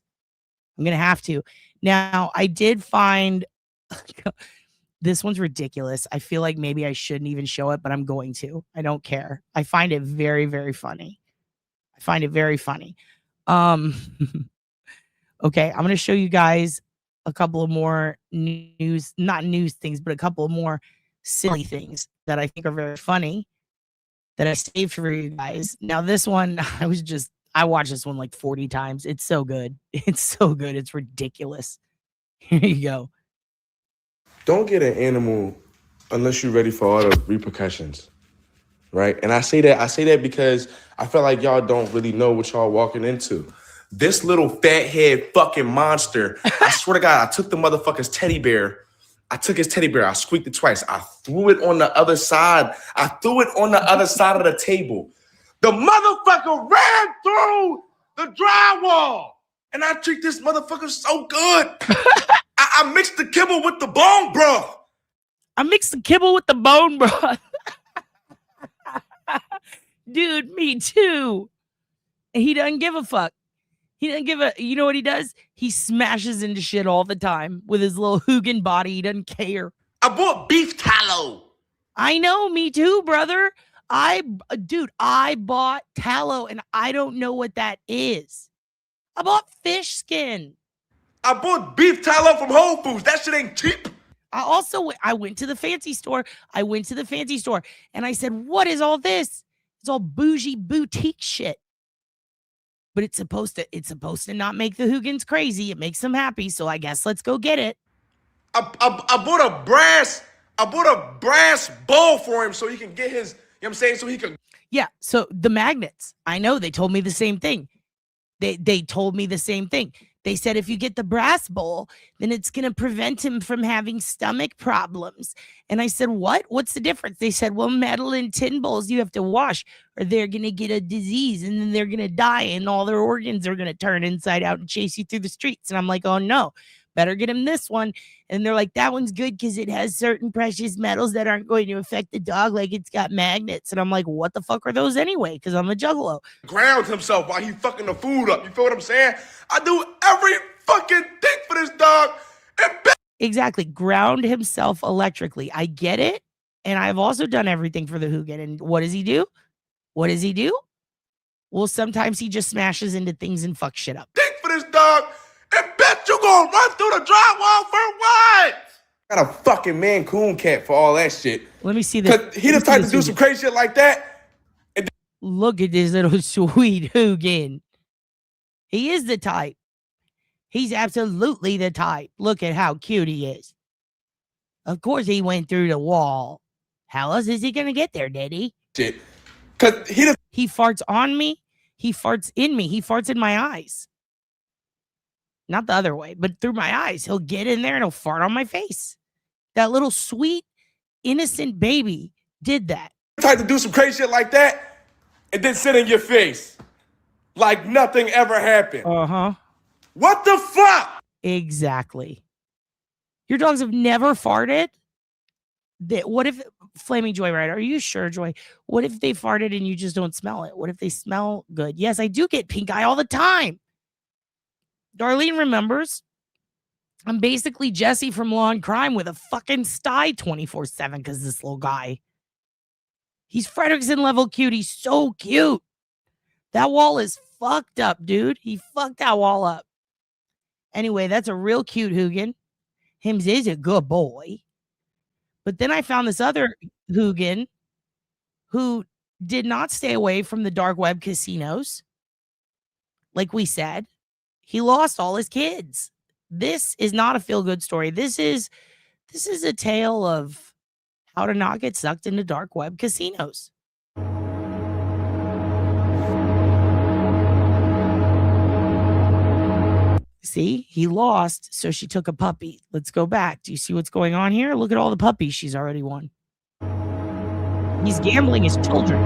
I'm going to have to. Now, I did find this one's ridiculous. I feel like maybe I shouldn't even show it, but I'm going to. I don't care. I find it very, very funny. I find it very funny. Okay, I'm going to show you guys a couple of more news, not news things, but a couple of more silly things that I think are very funny that I saved for you guys. Now, this one, I watched this one like 40 times. It's so good. It's so good. It's ridiculous. Here you go.
Don't get an animal unless you're ready for all the repercussions, right? And I say that because I feel like y'all don't really know what y'all walking into. This little fat head fucking monster, I swear to God, I took the motherfucker's teddy bear. I took his teddy bear. I squeaked it twice. I threw it on the other side. I threw it on the other side of the table. The motherfucker ran through the drywall. And I treat this motherfucker so good. I mixed the kibble with the bone broth.
I mixed the kibble with the bone broth. Dude, me too. He doesn't give a fuck. He doesn't give a, you know what he does? He smashes into shit all the time with his little Hugin body. He doesn't care.
I bought beef tallow.
I know, me too, brother. I bought tallow and I don't know what that is. I bought fish skin.
I bought beef tallow from Whole Foods. That shit ain't cheap.
I went to the fancy store. And I said, what is all this? It's all bougie boutique shit. But it's supposed to not make the Hugins crazy. It makes them happy. So I guess let's go get it.
I bought a brass bowl for him so he can get his, you know what I'm saying? So he can.
Yeah. So the magnets, I know they told me the same thing. They told me the same thing. They said if you get the brass bowl, then it's going to prevent him from having stomach problems. And I said, what? What's the difference? They said, well, metal and tin bowls you have to wash or they're going to get a disease and then they're going to die and all their organs are going to turn inside out and chase you through the streets. And I'm like, oh, no, better get him this one. And they're like, that one's good because it has certain precious metals that aren't going to affect the dog like it's got magnets. And I'm like, what the fuck are those anyway? Because I'm a juggalo.
Grounds himself while he fucking the food up. You feel what I'm saying? I do every fucking thing for this dog.
Exactly. Ground himself electrically. I get it. And I've also done everything for the Hugin. And what does he do? What does he do? Well, sometimes he just smashes into things and fucks shit up.
Think for this dog. And bet you gonna run through the drywall for what? Got a fucking Mancoon cat for all that shit.
Let me see this.
Cause he the type to do some crazy shit like that.
Look at this little sweet Hugin. He is the type. He's absolutely the type. Look at how cute he is. Of course he went through the wall. How else is he gonna get there, Daddy?
Shit. Cause
he farts on me. He farts in me. He farts in my eyes. Not the other way, but through my eyes. He'll get in there and he'll fart on my face. That little sweet, innocent baby did that.
Tried to do some crazy shit like that and then sit in your face like nothing ever happened.
Uh-huh.
What the fuck?
Exactly. Your dogs have never farted? What if, Flaming Joy, right? Are you sure, Joy? What if they farted and you just don't smell it? What if they smell good? Yes, I do get pink eye all the time. Darlene remembers. I'm basically Jesse from Law and Crime with a fucking sty 24/7 because this little guy. He's Fredrickson level cute. He's so cute. That wall is fucked up, dude. He fucked that wall up. Anyway, that's a real cute Hugin. Hims is a good boy. But then I found this other Hugin who did not stay away from the dark web casinos. Like we said, he lost all his kids. This is not a feel-good story. This is a tale of how to not get sucked into dark web casinos. See, he lost, so she took a puppy. Let's go back. Do you see what's going on here? Look at all the puppies she's already won. He's gambling his children.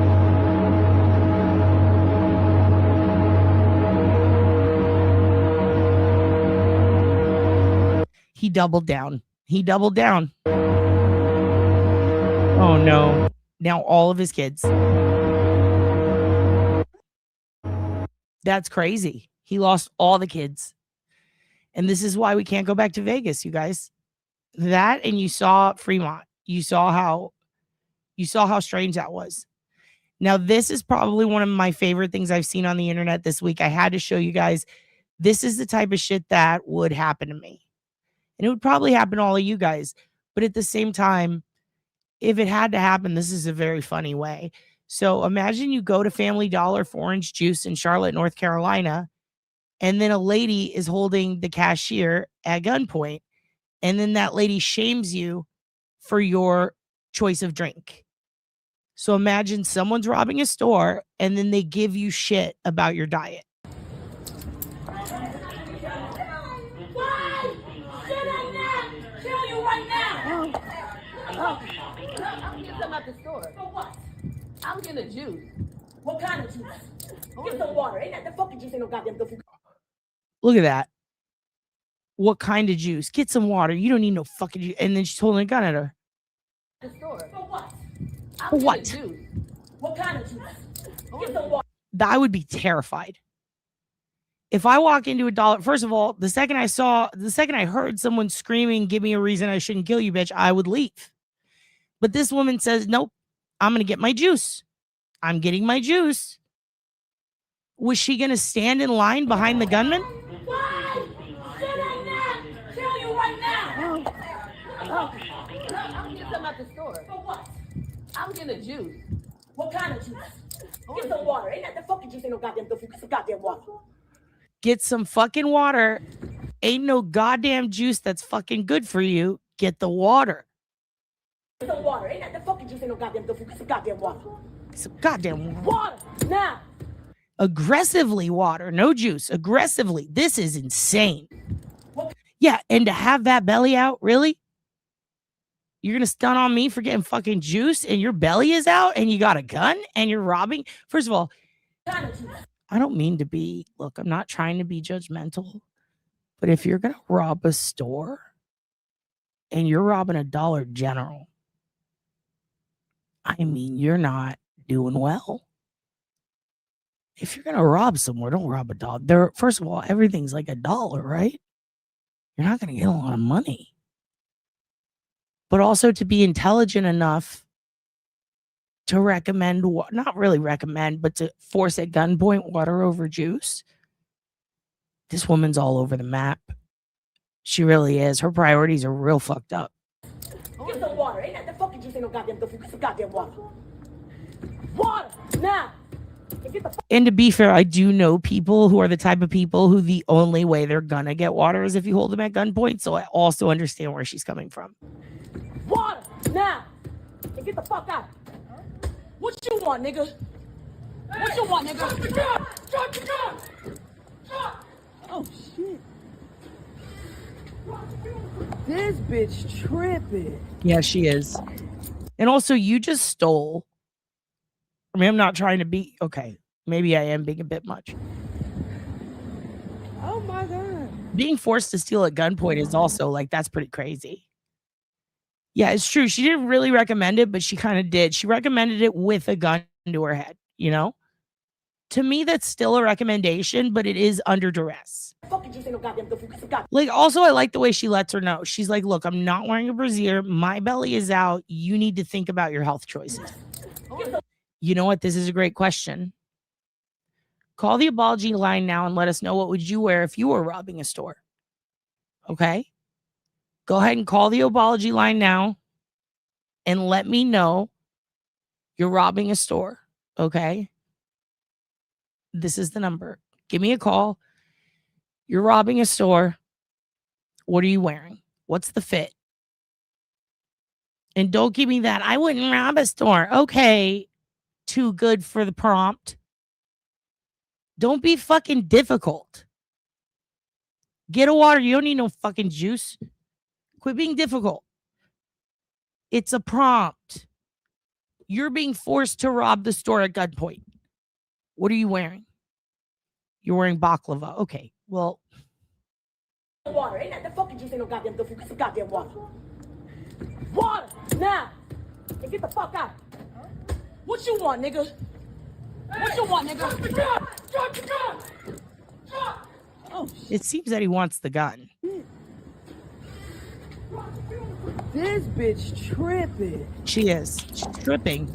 He doubled down. He doubled down. Oh, no. Now all of his kids. That's crazy. He lost all the kids. And this is why we can't go back to Vegas, you guys. That, and you saw Fremont. You saw how strange that was. Now, this is probably one of my favorite things I've seen on the internet this week. I had to show you guys. This is the type of shit that would happen to me. And it would probably happen to all of you guys. But at the same time, if it had to happen, this is a very funny way. So imagine you go to Family Dollar for orange juice in Charlotte, North Carolina, and then a lady is holding the cashier at gunpoint, and then that lady shames you for your choice of drink. So imagine someone's robbing a store, and then they give you shit about your diet.
I'm at the store. For what? I'm getting a juice. What kind of juice? Get some water. Ain't that the fucking juice? Ain't no goddamn juice.
Look at that. What kind of juice? Get some water. You don't need no fucking juice. And then she's holding a gun at her.
The store. For what?
For what?
Juice. What kind of juice? Get some water.
I would be terrified. If I walk into a dollar, first of all, the second I heard someone screaming, give me a reason I shouldn't kill you, bitch, I would leave. But this woman says, nope, I'm going to get my juice. I'm getting my juice. Was she going to stand in line behind the gunman?
Why? Sit down now. Tell you right now. I'm getting some at the store. For what? I'm getting a juice. What kind of juice? Get some water. Ain't that the fucking juice? Ain't no goddamn juice. Get some goddamn water.
Get some fucking water. Ain't no goddamn juice that's fucking good for you. Get the water.
Get some water. Ain't that the fucking juice? Ain't no goddamn juice. Get some goddamn water.
Some goddamn water.
Water now.
Aggressively water, no juice, aggressively. This is insane. Yeah, and to have that belly out, really? You're going to stun on me for getting fucking juice and your belly is out and you got a gun and you're robbing? First of all, I don't mean to be, look, I'm not trying to be judgmental, but if you're going to rob a store and you're robbing a Dollar General, I mean, you're not doing well. If you're going to rob somewhere, don't rob a dog. There, first of all, everything's like $1, right? You're not going to get a lot of money. But also to be intelligent enough to recommend, not really recommend, but to force at gunpoint water over juice. This woman's all over the map. She really is. Her priorities are real fucked up.
Get some water. Ain't that the fucking juice? Ain't no goddamn dope. Get some goddamn water. Water now.
And to be fair, I do know people who are the type of people who the only way they're gonna get water is if you hold them at gunpoint. So I also understand where she's coming from.
Water now. And get the fuck out. What you want, nigga? What you want, nigga? Drop the gun! Drop the gun! Drop! Oh shit. This bitch tripping.
Yeah, she is. And also, you just stole. I mean, I'm not trying to be, okay, maybe I am being a bit much.
Oh my God.
Being forced to steal at gunpoint is also like, that's pretty crazy. Yeah, it's true. She didn't really recommend it, but she kind of did. She recommended it with a gun to her head, you know? To me, that's still a recommendation, but it is under duress. Like, also, I like the way she lets her know. She's like, look, I'm not wearing a brassiere. My belly is out. You need to think about your health choices. You know what? This is a great question. Call the apology line now and let us know what would you wear if you were robbing a store. Okay? Go ahead and call the apology line now and let me know you're robbing a store. Okay? This is the number. Give me a call. You're robbing a store. What are you wearing? What's the fit? And don't give me that. I wouldn't rob a store. Okay. Too good for the prompt. Don't be fucking difficult. Get a water. You don't need no fucking juice. Quit being difficult. It's a prompt. You're being forced to rob the store at gunpoint. What are you wearing? You're wearing baklava. Okay, well.
Water. Ain't that the fucking juice? Ain't no goddamn dope. Get some goddamn water. Water now. And get the fuck out. What you want, nigga? What you want, nigga? Drop the gun! Drop the gun! Drop!
Oh, it seems that he wants the gun.
This bitch tripping.
She is. She's tripping.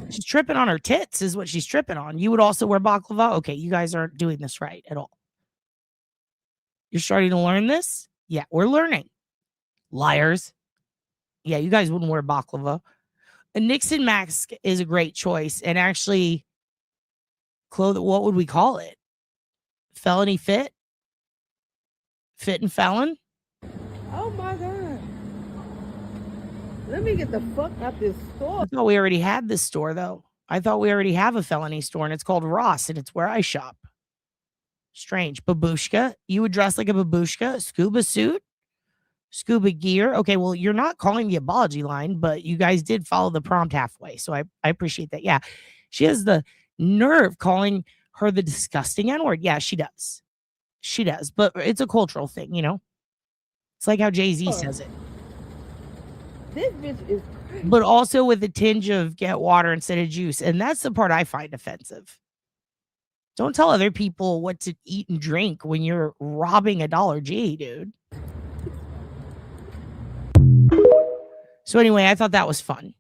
She's tripping on her tits is what she's tripping on. You would also wear baklava? Okay, you guys aren't doing this right at all. You're starting to learn this? Yeah, we're learning. Liars. Yeah, you guys wouldn't wear baklava. A Nixon mask is a great choice. And actually, what would we call it? Felony fit? Fit and felon?
Oh my God. Let me get the fuck out this store.
I thought we already had this store, though. I thought we already have a felony store, and it's called Ross, and it's where I shop. Strange. Babushka? You would dress like a babushka? Scuba suit? Scuba gear? Okay, well, you're not calling the apology line, but you guys did follow the prompt halfway, so I appreciate that. Yeah, she has the nerve calling her the disgusting N-word. Yeah, she does. She does, but it's a cultural thing, you know? It's like how Jay-Z says it.
This bitch is crazy.
But also with a tinge of get water instead of juice, and that's the part I find offensive. Don't tell other people what to eat and drink when you're robbing a Dollar G, dude. So anyway, I thought that was fun.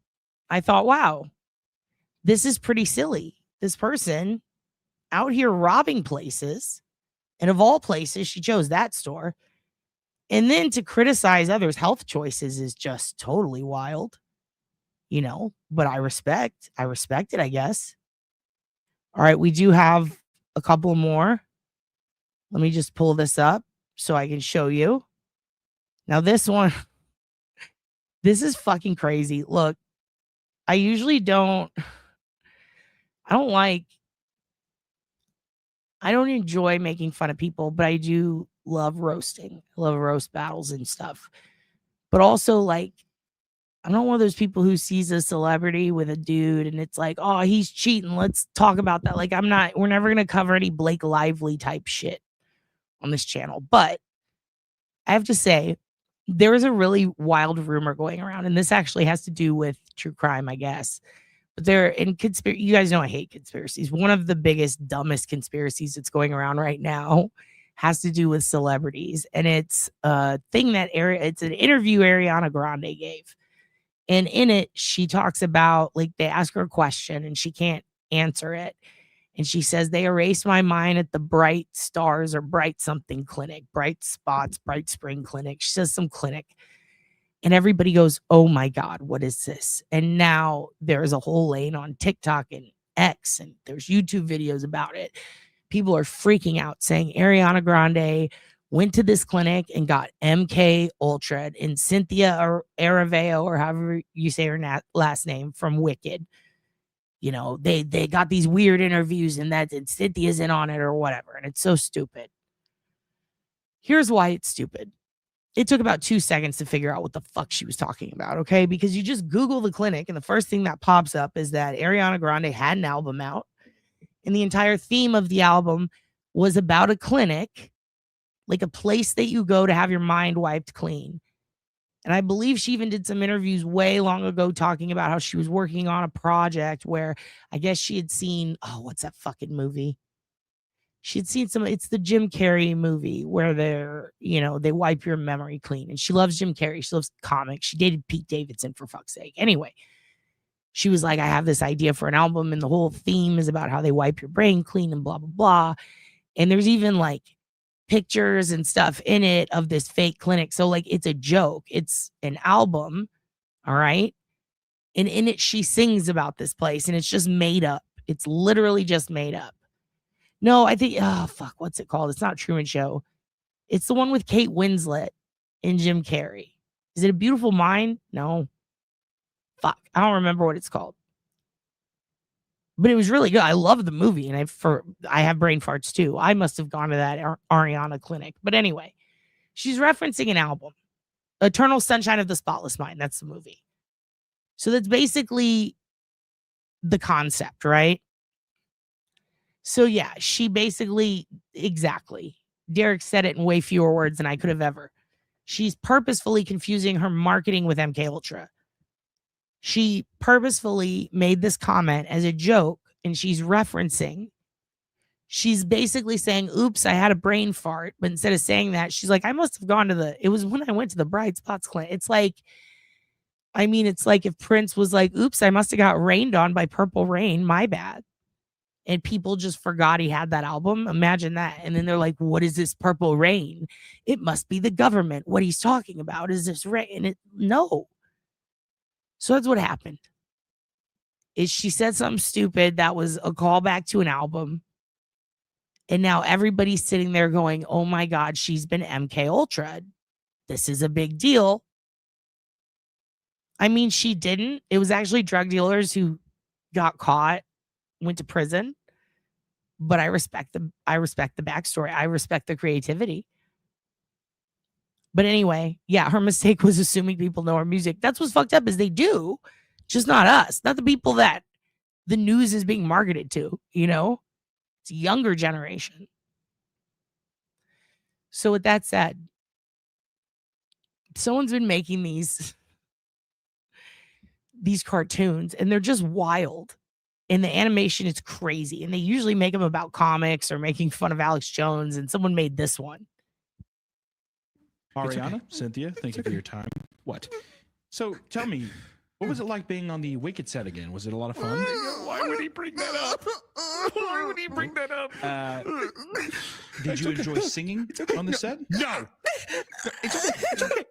I thought, wow, this is pretty silly. This person out here robbing places, and of all places, she chose that store. And then to criticize others' health choices is just totally wild, you know, but I respect it, I guess. All right, we do have a couple more. Let me just pull this up so I can show you. Now this one, this is fucking crazy. Look, I don't like I don't enjoy making fun of people, but I do love roasting. I love roast battles and stuff. But also, like, I'm not one of those people who sees a celebrity with a dude and it's like, oh, he's cheating. Let's talk about that. Like, we're never going to cover any Blake Lively type shit on this channel. But I have to say, there is a really wild rumor going around, and this actually has to do with true crime, I guess. But you guys know I hate conspiracies. One of the biggest, dumbest conspiracies that's going around right now has to do with celebrities. And it's a thing it's an interview Ariana Grande gave. And in it, she talks about, like, they ask her a question and she can't answer it. And she says, they erased my mind at the Bright Stars or Bright something clinic, Bright Spots, Bright Spring clinic. She says some clinic. And everybody goes, oh my God, what is this? And now there's a whole lane on TikTok and X, and there's YouTube videos about it. People are freaking out saying Ariana Grande went to this clinic and got MK Ultra, and Cynthia Araveo, or however you say her last name, from Wicked. You know, they got these weird interviews and Cynthia's in on it or whatever. And it's so stupid. Here's why it's stupid. It took about 2 seconds to figure out what the fuck she was talking about, okay? Because you just Google the clinic and the first thing that pops up is that Ariana Grande had an album out. And the entire theme of the album was about a clinic, like a place that you go to have your mind wiped clean. And I believe she even did some interviews way long ago talking about how she was working on a project where I guess she had seen, what's that fucking movie? She had seen it's the Jim Carrey movie where they wipe your memory clean. And she loves Jim Carrey. She loves comics. She dated Pete Davidson, for fuck's sake. Anyway, she was like, I have this idea for an album and the whole theme is about how they wipe your brain clean and blah, blah, blah. And there's even like pictures and stuff in it of this fake clinic. So like, it's a joke. It's an album. All right. And in it, she sings about this place and it's just made up. It's literally just made up. No, I think, what's it called? It's not Truman Show. It's the one with Kate Winslet and Jim Carrey. Is it A Beautiful Mind? No. Fuck. I don't remember what it's called. But it was really good. I love the movie, and I have brain farts too. I must have gone to that Ariana clinic. But anyway, she's referencing an album, Eternal Sunshine of the Spotless Mind. That's the movie. So that's basically the concept, right? So yeah, she basically, exactly. Derek said it in way fewer words than I could have ever. She's purposefully confusing her marketing with MK Ultra. She purposefully made this comment as a joke, and she's basically saying, oops, I had a brain fart. But instead of saying that, she's like, I must have gone it was when I went to the Bright Spots clinic. It's like if Prince was like, oops, I must have got rained on by Purple Rain. My bad. And people just forgot he had that album. Imagine that. And then they're like, what is this Purple Rain? It must be the government. What he's talking about is this rain. And no. So that's what happened. Is she said something stupid that was a callback to an album. And now everybody's sitting there going, oh my God, she's been MK Ultra. This is a big deal. I mean, she didn't. It was actually drug dealers who got caught, went to prison. But I respect the backstory. I respect the creativity. But anyway, yeah, her mistake was assuming people know her music. That's what's fucked up is they do, just not us, not the people that the news is being marketed to, you know? It's a younger generation. So with that said, someone's been making these cartoons and they're just wild. And the animation is crazy. And they usually make them about comics or making fun of Alex Jones. And someone made this one.
Ariana, Cynthia, thank you for your time. What? So tell me, what was it like being on the Wicked set again? Was it a lot of fun?
Why would he bring that up? Why would he bring that up?
Did you enjoy singing on the set?
No.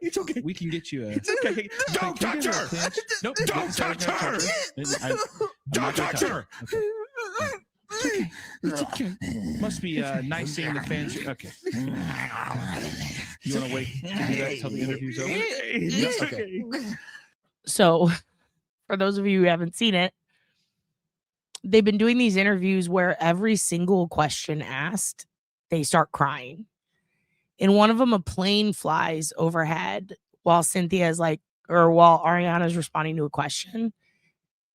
It's okay.
We can get you a...
It's okay. Don't touch her.
Nope.
Don't touch her. Don't touch her.
Okay. It's okay. Must be nice seeing the fans. Okay. You want to wait to do that until the interview's over?
It's okay.
So, for those of you who haven't seen it, they've been doing these interviews where every single question asked, they start crying. In one of them, a plane flies overhead while Cynthia's like, or while Ariana's responding to a question.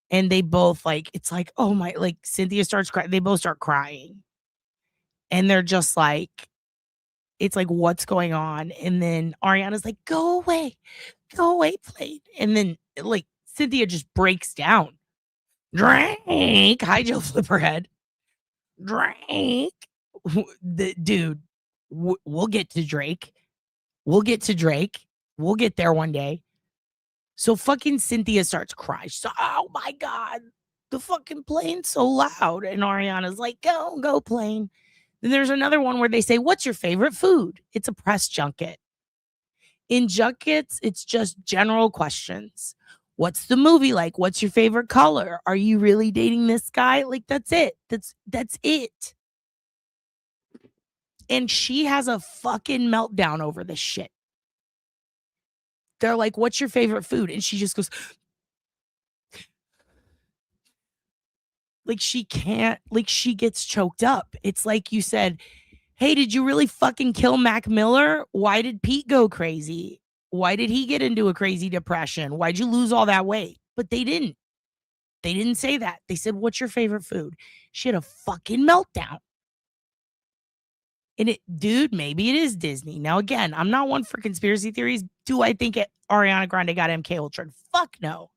And they both like, it's like, oh my, like Cynthia starts crying. They both start crying. And they're just like, it's like, what's going on? And then Ariana's like, go away, plane. And then like Cynthia just breaks down. Drink. Hi, Joe Flipperhead. Drink. Dude, we'll get to Drake. We'll get to Drake. We'll get there one day. So fucking Cynthia starts crying. She's like, oh my God, the fucking plane's so loud. And Ariana's like, go plane. Then there's another one where they say, what's your favorite food? It's a press junket. In junkets, it's just general questions. What's the movie like? What's your favorite color? Are you really dating this guy? Like, that's it. That's it. And she has a fucking meltdown over this shit. They're like, what's your favorite food? And she just goes, like, she can't, like, she gets choked up. It's like you said, hey, did you really fucking kill Mac Miller? Why did Pete go crazy? Why did he get into a crazy depression? Why'd you lose all that weight? But they didn't. They didn't say that. They said, what's your favorite food? She had a fucking meltdown. And dude, maybe it is Disney. Now, again, I'm not one for conspiracy theories. Do I think Ariana Grande got MK Ultra? Fuck no.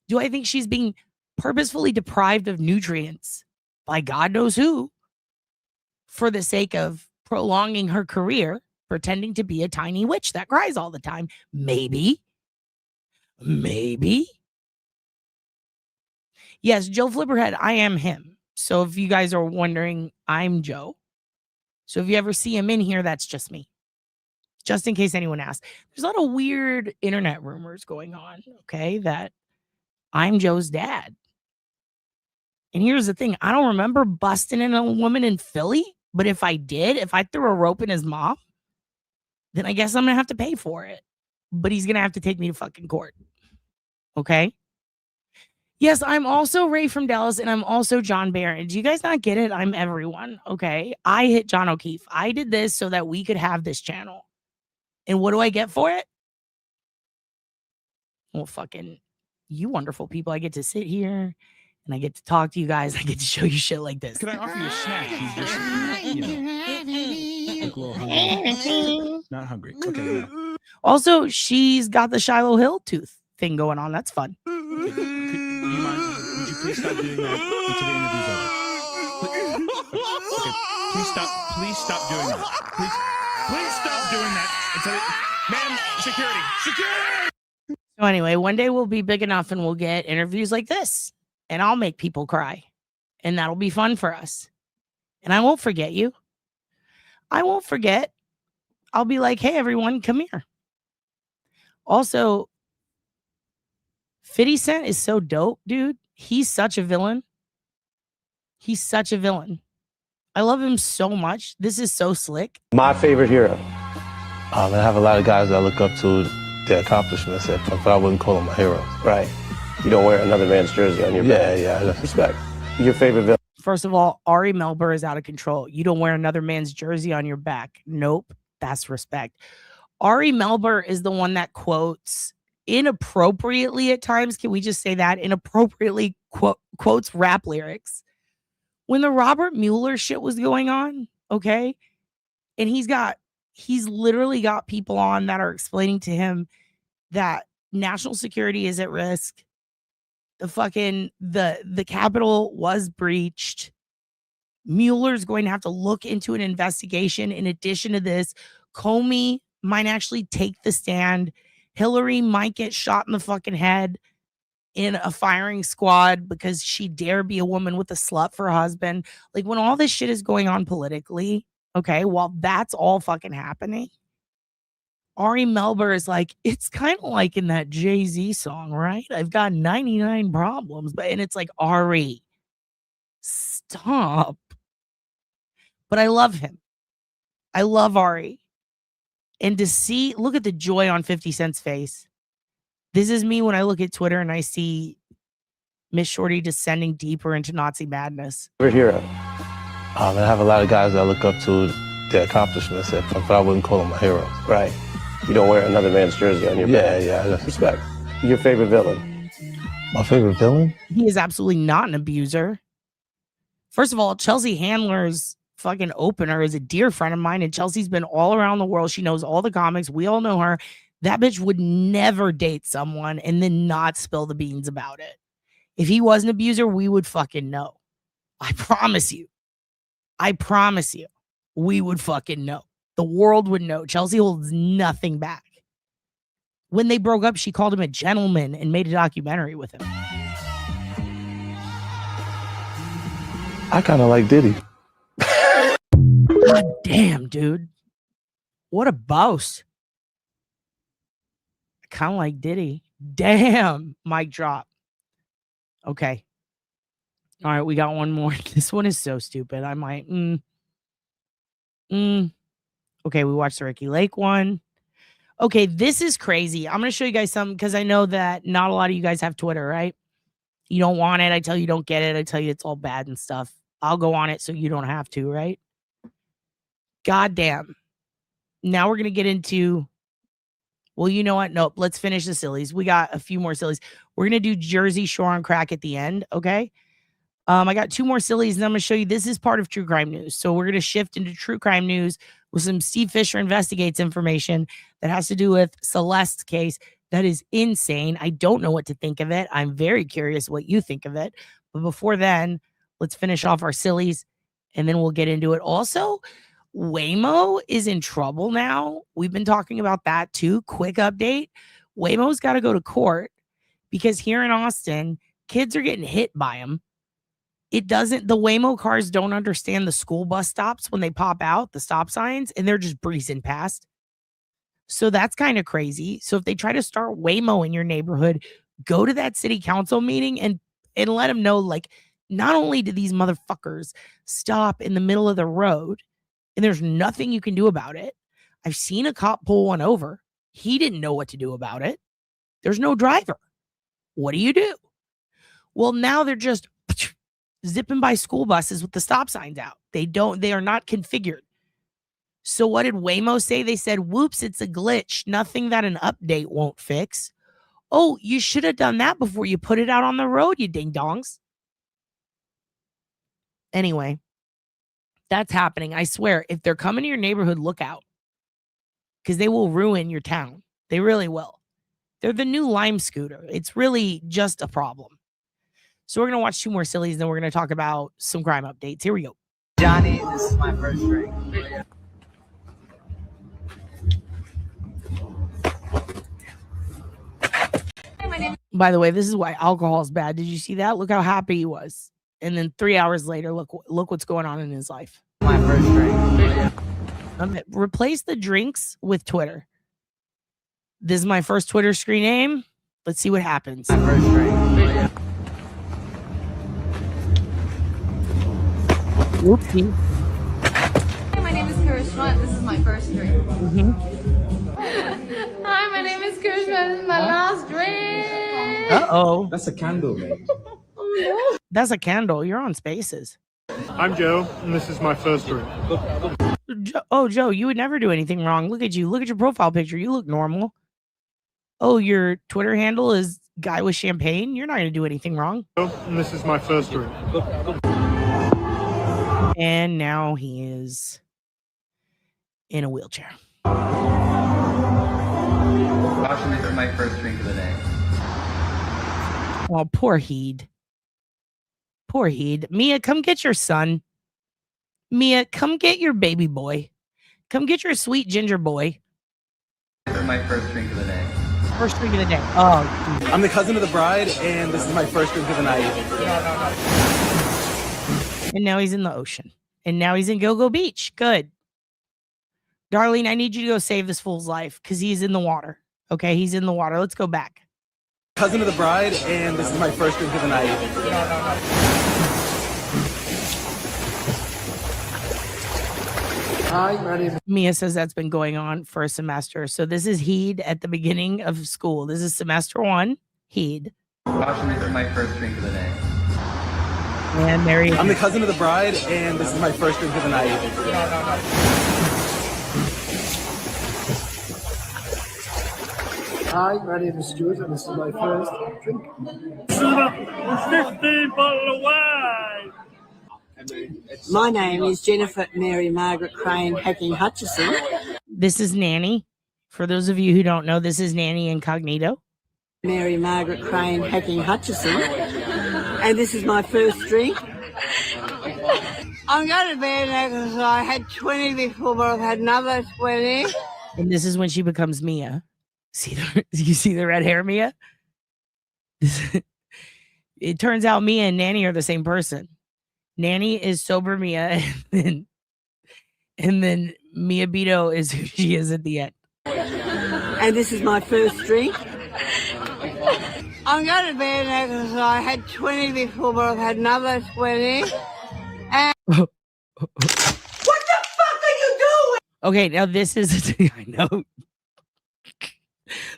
Do I think she's being purposefully deprived of nutrients by God knows who for the sake of prolonging her career, pretending to be a tiny witch that cries all the time? Maybe. Yes, Joe Flipperhead, I am him. So if you guys are wondering, I'm Joe. So if you ever see him in here, that's just me. Just in case anyone asks. There's a lot of weird internet rumors going on, okay, that I'm Joe's dad. And here's the thing. I don't remember busting in a woman in Philly, but if I did, if I threw a rope in his mom, then I guess I'm going to have to pay for it. But he's going to have to take me to fucking court. Okay? Yes, I'm also Ray from Dallas, and I'm also John Barron. Do you guys not get it? I'm everyone, okay? I hit John O'Keefe. I did this so that we could have this channel. And what do I get for it? Well, fucking, you wonderful people. I get to sit here, and I get to talk to you guys. I get to show you shit like this.
Can I offer you a snack? You just, you know, look a little hungry. Not hungry. Okay, no.
Also, she's got the Shiloh Hill tooth thing going on. That's fun.
Would you please stop doing that until the interview's over? Okay, please stop doing that. Please stop doing that until ma'am, security.
So anyway, one day we'll be big enough and we'll get interviews like this, and I'll make people cry, and that'll be fun for us. And I won't forget you. I won't forget. I'll be like, hey, everyone, come here. Also, 50 Cent is so dope, dude. He's such a villain. I love him so much. This is so slick.
My favorite hero. I have a lot of guys that I look up to their accomplishments, but I wouldn't call them my heroes. Right. You don't wear another man's jersey on your back. Yeah. Respect. Your favorite villain.
First of all, Ari Melber is out of control. You don't wear another man's jersey on your back. Nope. That's respect. Ari Melber is the one that quotes inappropriately at times. Can we just say that? Inappropriately quotes rap lyrics. When the Robert Mueller shit was going on, okay? And he's literally got people on that are explaining to him that national security is at risk. The Capitol was breached. Mueller's going to have to look into an investigation. In addition to this, Comey might actually take the stand. Hillary might get shot in the fucking head in a firing squad because she dare be a woman with a slut for a husband. Like, when all this shit is going on politically, okay, while that's all fucking happening, Ari Melber is like, it's kind of like in that Jay-Z song, right? I've got 99 problems, and it's like, Ari, stop. But I love him. I love Ari. And to see, look at the joy on 50 Cent's face. This is me when I look at Twitter and I see Miss Shorty descending deeper into Nazi madness.
We're here. I have a lot of guys that I look up to their accomplishments, but I wouldn't call them my heroes. Right. You don't wear another man's jersey on your back. Yeah, that's respect. Your favorite villain? My favorite villain?
He is absolutely not an abuser. First of all, Chelsea Handler's fucking opener is a dear friend of mine, and Chelsea's been all around the world. She knows all the comics. We all know her. That bitch would never date someone and then not spill the beans about it. If he was an abuser, we would fucking know. I promise you. I promise you. We would fucking know. The world would know. Chelsea holds nothing back. When they broke up, she called him a gentleman and made a documentary with him.
I kind of like Diddy.
God damn, dude. What a boss. I kind of like Diddy. Damn. Mic drop. Okay. All right, we got one more. This one is so stupid. I might. Okay, we watched the Ricky Lake one. Okay, this is crazy. I'm going to show you guys something because I know that not a lot of you guys have Twitter, right? You don't want it. I tell you don't get it. I tell you it's all bad and stuff. I'll go on it so you don't have to, right? God damn. Now we're going to get into, well, you know what? Nope. Let's finish the sillies. We got a few more sillies. We're going to do Jersey Shore on crack at the end, okay? I got two more sillies, and I'm going to show you this is part of true crime news. So we're going to shift into true crime news with some Steve Fisher investigates information that has to do with Celeste's case. That is insane. I don't know what to think of it. I'm very curious what you think of it. But before then, let's finish off our sillies, and then we'll get into it. Also, Waymo is in trouble now. We've been talking about that too. Quick update. Waymo's got to go to court because here in Austin, kids are getting hit by them. The Waymo cars don't understand the school bus stops when they pop out, the stop signs, and they're just breezing past. So that's kind of crazy. So if they try to start Waymo in your neighborhood, go to that city council meeting and let them know, like, not only do these motherfuckers stop in the middle of the road and there's nothing you can do about it. I've seen a cop pull one over. He didn't know what to do about it. There's no driver. What do? Well, now they're just zipping by school buses with the stop signs out. They are not configured. So what did Waymo say? They said, whoops, it's a glitch. Nothing that an update won't fix. Oh, you should have done that before you put it out on the road, you ding-dongs. Anyway, that's happening. I swear, if they're coming to your neighborhood, look out. Because they will ruin your town. They really will. They're the new Lime scooter. It's really just a problem. So we're going to watch two more sillies, and then we're going to talk about some crime updates. Here we go.
Johnny, this is my first drink.
By the way, this is why alcohol is bad. Did you see that? Look how happy he was. And then 3 hours later, look what's going on in his life.
My first drink.
Replace the drinks with Twitter. This is my first Twitter screen name. Let's see what happens.
My first drink.
Whoopsie.
Hi, my name is Karishma. This is my first drink. Hi, my name is Karishma. This is my last drink.
Uh-oh.
That's a candle, man.
Oh, no.
That's a candle. You're on Spaces.
I'm Joe, and this is my first drink.
Joe, you would never do anything wrong. Look at you. Look at your profile picture. You look normal. Oh, your Twitter handle is guy with champagne. You're not going to do anything wrong.
And this is my first drink.
And now he is in a wheelchair.
Caution, this is my first drink of the day.
Oh, poor Heed. Poor Heed. Mia, come get your son. Mia, come get your baby boy. Come get your sweet ginger boy.
This is my first drink of the day.
First drink of the day. Oh,
I'm the cousin of the bride, and this is my first drink of the night.
And now he's in the ocean. And now he's in Go-Go Beach. Good. Darlene, I need you to go save this fool's life because he's in the water. Okay, he's in the water. Let's go back.
Cousin of the bride, and this is my first drink of the night.
Hi, my name is
Mia says that's been going on for a semester. So this is Heed at the beginning of school. This is semester 1, Heed.
Caution, this is my first drink of the day.
And there you go.
I'm the cousin of the bride, and this is my first drink of the night.
Hi, my name is Stuart, and this is my first drink.
15 bottle of wine.
My name is Jennifer Mary Margaret Crane Hacking Hutchison.
This is Nanny. For those of you who don't know, this is Nanny Incognito.
Mary Margaret Crane Hacking Hutchison. And this is my first drink. I'm going to bed now because I had 20 before, but I've had another 20.
And this is when she becomes Mia. You see the red hair, Mia? It turns out Mia and Nanny are the same person. Nanny is sober Mia, and then Mia Beto is who she is at the end.
And this is my first drink. I'm going to bed now because I had 20 before, but I've had another 20. And what the fuck are you doing?
Okay, now this is I know.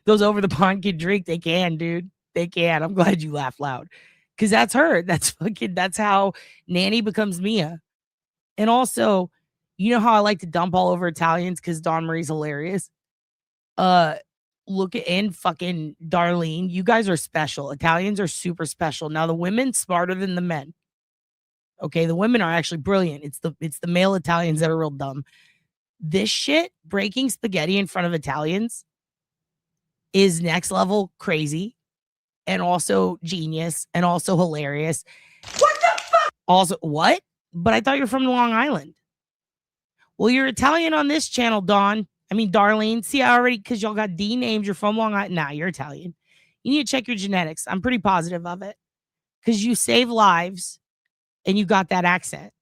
Those over the pond can drink. They can, dude. They can. I'm glad you laugh loud. Because that's her. That's how Nanny becomes Mia. And also, you know how I like to dump all over Italians because Dawn Marie's hilarious. Look at and fucking Darlene. You guys are special. Italians are super special. Now the women smarter than the men. Okay, the women are actually brilliant. It's the male Italians that are real dumb. This shit, breaking spaghetti in front of Italians, is next level crazy and also genius and also hilarious.
What the fuck?
Also, what? But I thought you were from Long Island. Well, you're Italian on this channel, Darlene. See, I already, because y'all got D names, you're from Long Island. Nah, you're Italian. You need to check your genetics. I'm pretty positive of it. Because you save lives and you got that accent.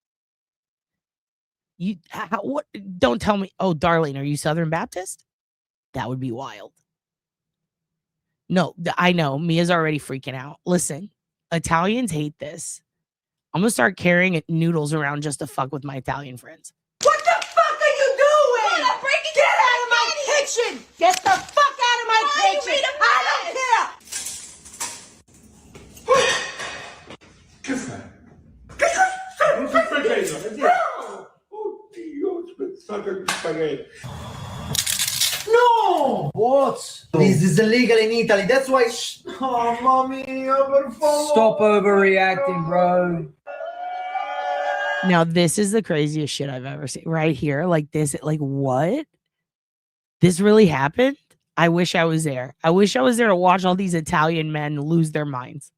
What? Don't tell me. Oh, Darlene, are you Southern Baptist? That would be wild. No, I know. Mia's already freaking out. Listen, Italians hate this. I'm going to start carrying noodles around just to fuck with my Italian friends.
What the fuck are you doing? Get out of my kitchen! Get the fuck out of my kitchen! I don't care!
Che fai? Che cosa? Non si facendo? Oddio, spezzate gli spaghetti.
No! What? This is illegal in Italy. That's why. Oh, mommy, per favor. Stop overreacting, bro.
Now, this is the craziest shit I've ever seen. Right here. Like this. Like, what? This really happened? I wish I was there. I wish I was there to watch all these Italian men lose their minds.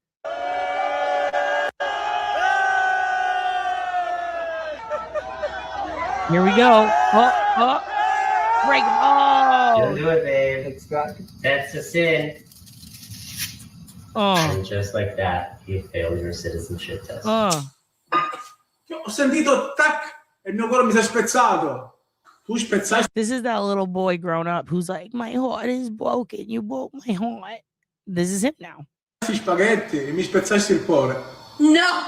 Here we go. Oh. Break. Oh.
Don't do it, babe. That's a sin.
Oh.
And just like that, you failed your citizenship test.
Ho sentito tac e il mio cuore mi si è spezzato. Tu spezzai.
This is that little boy grown up who's like, my heart is broken. You broke my heart. This is him now.
Spaghetti e mi spezzassi il cuore.
No!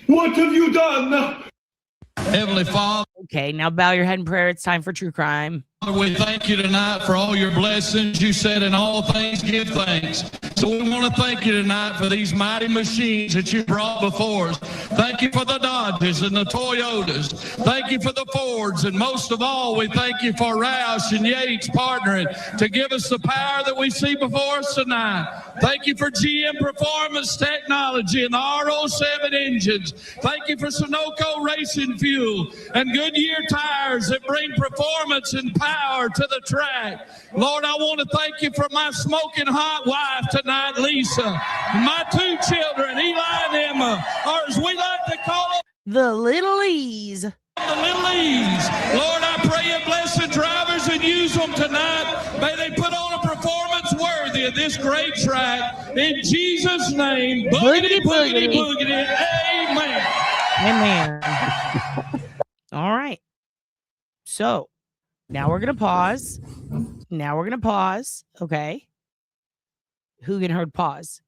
What have you done?
Heavenly Father.
Okay, now bow your head in prayer. It's time for true crime.
Father, we thank you tonight for all your blessings. You said in all things give thanks. So we want to thank you tonight for these mighty machines that you brought before us. Thank you for the Dodges and the Toyotas. Thank you for the Fords. And most of all, we thank you for Roush and Yates partnering to give us the power that we see before us tonight. Thank you for GM Performance Technology and the R07 engines. Thank you for Sunoco Racing Fuel and Goodyear tires that bring performance and power to the track. Lord, I want to thank you for my smoking hot wife tonight, Lisa. My two children, Eli and Emma, or as we like to call them,
the Little E's.
The Little E's. Lord, I pray you bless the drivers and use them tonight. May they put on a performance worthy of this great track. In Jesus' name, boogity, boogity, boogity. Amen.
Amen. All right. So now we're going to pause. Okay. Hugin heard pause.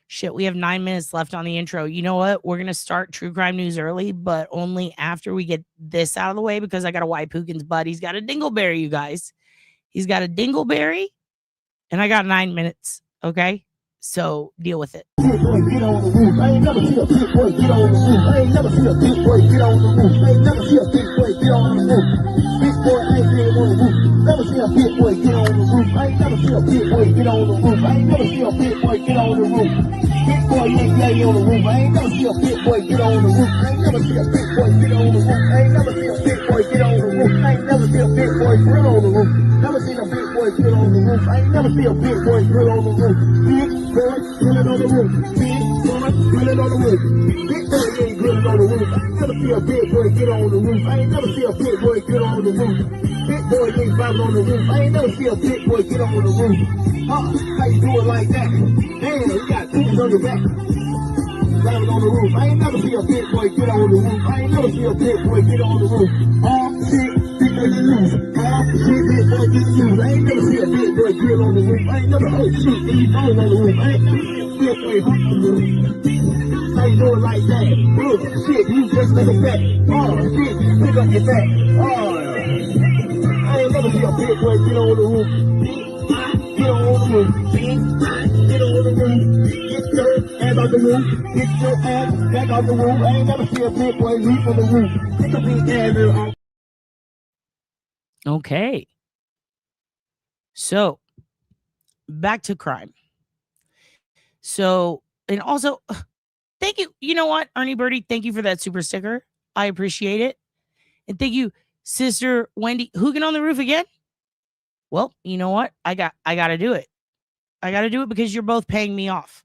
Shit, we have 9 minutes left on the intro. You know what? We're going to start true crime news early, but only after we get this out of the way because I got to wipe Hugin's butt. He's got a dingleberry, you guys. He's got a dingleberry And I got 9 minutes. Okay. So deal with it.
Get on the roof. I ain't never see a big boy get on the roof. I ain't never see a big boy get on the roof. I ain't never see a big boy get on the roof. Big boy ain't get on the roof. Never see a big boy get on the roof. I ain't never see a big boy get on the roof. I ain't never see a big boy get on the roof. Big boy ain't lay on the roof. I ain't never see a big boy get on the roof. I ain't never see a big boy get on the roof. I ain't never see a big boy get on the roof. I ain't never see a big boy drill on the roof. Never seen a big boy drill on the roof. I ain't never see a big boy drill on the roof. Big boy drilling on the roof. Big boy drilling on the roof. Big boy ain't drilling on the roof. I ain't never see a big boy get on the roof. I ain't never see a big boy get on the roof. Big boy ain't climbing on the roof. I ain't never see a big boy get on the roof. How you do it like that? Damn, you got tools on your back. Climbing on the roof. I ain't never see a big boy get on the roof. I ain't never see a big boy get on the roof. Shit, big boy get loose. Shit, big boy get loose. I ain't never see a big boy get on the roof. I ain't never shit, he's falling on the roof. I ain't never see a big boy hop on the roof. How you do it like that? Shit, you just like a back. Shit, pick up your back. I ain't never see a big boy get on the roof. Get on the roof. Get on the roof. Get your ass out the roof. Get your ass back out the roof. I ain't never see a big boy leap on the roof. Get the big ass out.
Okay. So back to crime. So, and also, thank you. You know what, Ernie Birdie, thank you for that super sticker. I appreciate it. And thank you, Sister Wendy. Who get on the roof again? Well, you know what? I got to do it. I got to do it because you're both paying me off.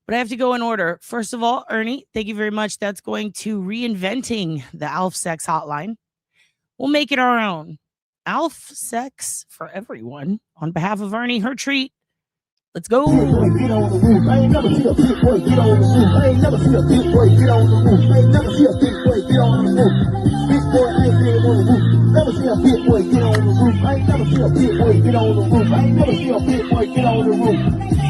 But I have to go in order. First of all, Ernie, thank you very much. That's going to Reinventing the Alf Sex Hotline. We'll make it our own. Alf Sex for everyone. On behalf of Ernie, her treat. Let's go.
Get on the roof. I ain't never see a big boy get on the roof. I ain't never see a big boy get on the roof. I ain't never see a big boy get on the roof. Big boy ain't get on the roof. Never see a big boy get on the roof. I ain't never see a big boy get on the roof. I ain't never see a big boy get on the roof.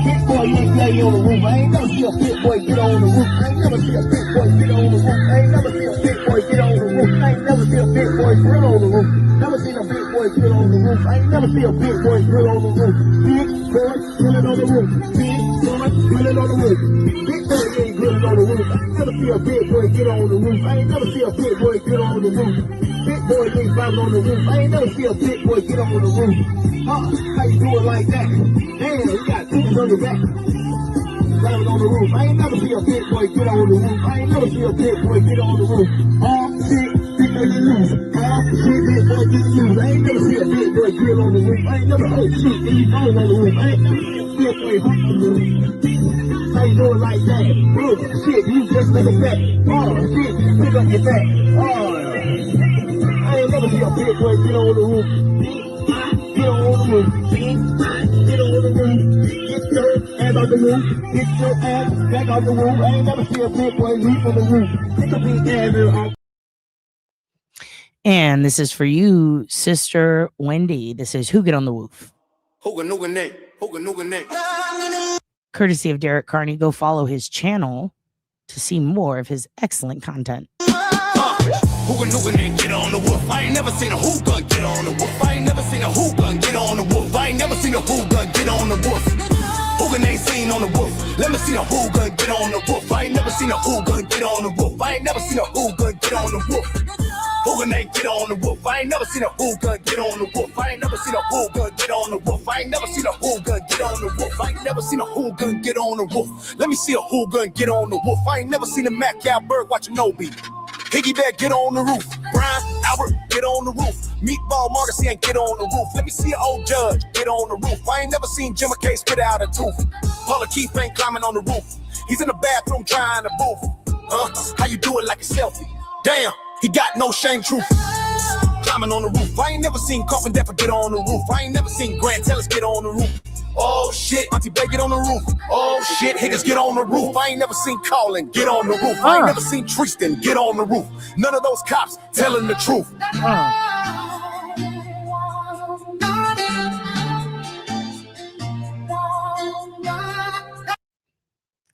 Big boy ain't lay on the roof. I ain't never see a big boy get on the roof. I ain't never see a big boy get on the roof. I ain't never see a big boy get on the roof. I ain't never see a big boy drill on the roof. Never seen a big boy drill on the roof. I ain't never see a big boy drill on the roof. Big boy drilling on the roof. Big boy drilling on the roof. Big boy ain't drilling on the roof. I ain't never see a big boy get on the roof. I ain't never see a big boy get on the roof. Big boy ain't climbing on the roof. I ain't never see a big boy get on the roof. How you do it like that? Damn, you got tools on your back. Climbing on the roof. I ain't never see a big boy get on the roof. I ain't never see a big boy get on the roof. Shit, big boy get loose. Shit, big boy get loose. I ain't never see a big boy get on the roof. I ain't never shit, he's falling on the roof. I ain't never see a big boy hop on the roof. How you do it like that? Shit, you just like a back. Shit, pick up your back. I ain't never see a big boy get on the roof. Get on the roof. Get on the roof. Get your ass out the roof. Get your ass back out the roof. I ain't never see a big boy leap on the roof. Get the big ass out.
And this is for you, Sister Wendy. This is Who Get on the Roof. Courtesy of Derek Carney. Go follow his channel to see more of his excellent content.
Get on the roof. I ain't never seen a who gun get on the roof. I ain't never seen a who gun get on the roof. I ain't never seen a who gun get on the roof. Hogan ain't seen on the roof. Let me see a who gun get on the roof. I ain't never seen a who gun get on the roof. I ain't never seen a who gun get on the roof. Hogan ain't get on the roof. I ain't never seen a who gun get on the roof. I ain't never seen a who gun get on the roof. I ain't never seen a who gun get on the roof. I ain't never seen a who gun get on the roof. Let me see a who gun get on the roof. I ain't never seen a Mac Bird watching no beat. Piggyback, get on the roof. Brian, Albert, get on the roof. Meatball, Marcus, ain't get on the roof. Let me see an old judge, get on the roof. I ain't never seen Jim McKay spit out a tooth. Paula Keith ain't climbing on the roof. He's in the bathroom trying to boof. How you do it like a selfie? Damn, he got no shame, truth. Climbing on the roof. I ain't never seen Coffin Dapper get on the roof. I ain't never seen Grant Tellis get on the roof. Oh shit, Auntie Bay get on the roof. Oh shit, Higgins get on the roof. I ain't never seen Colin get on the roof. I ain't never seen Tristan get on the roof. None of those cops telling the truth.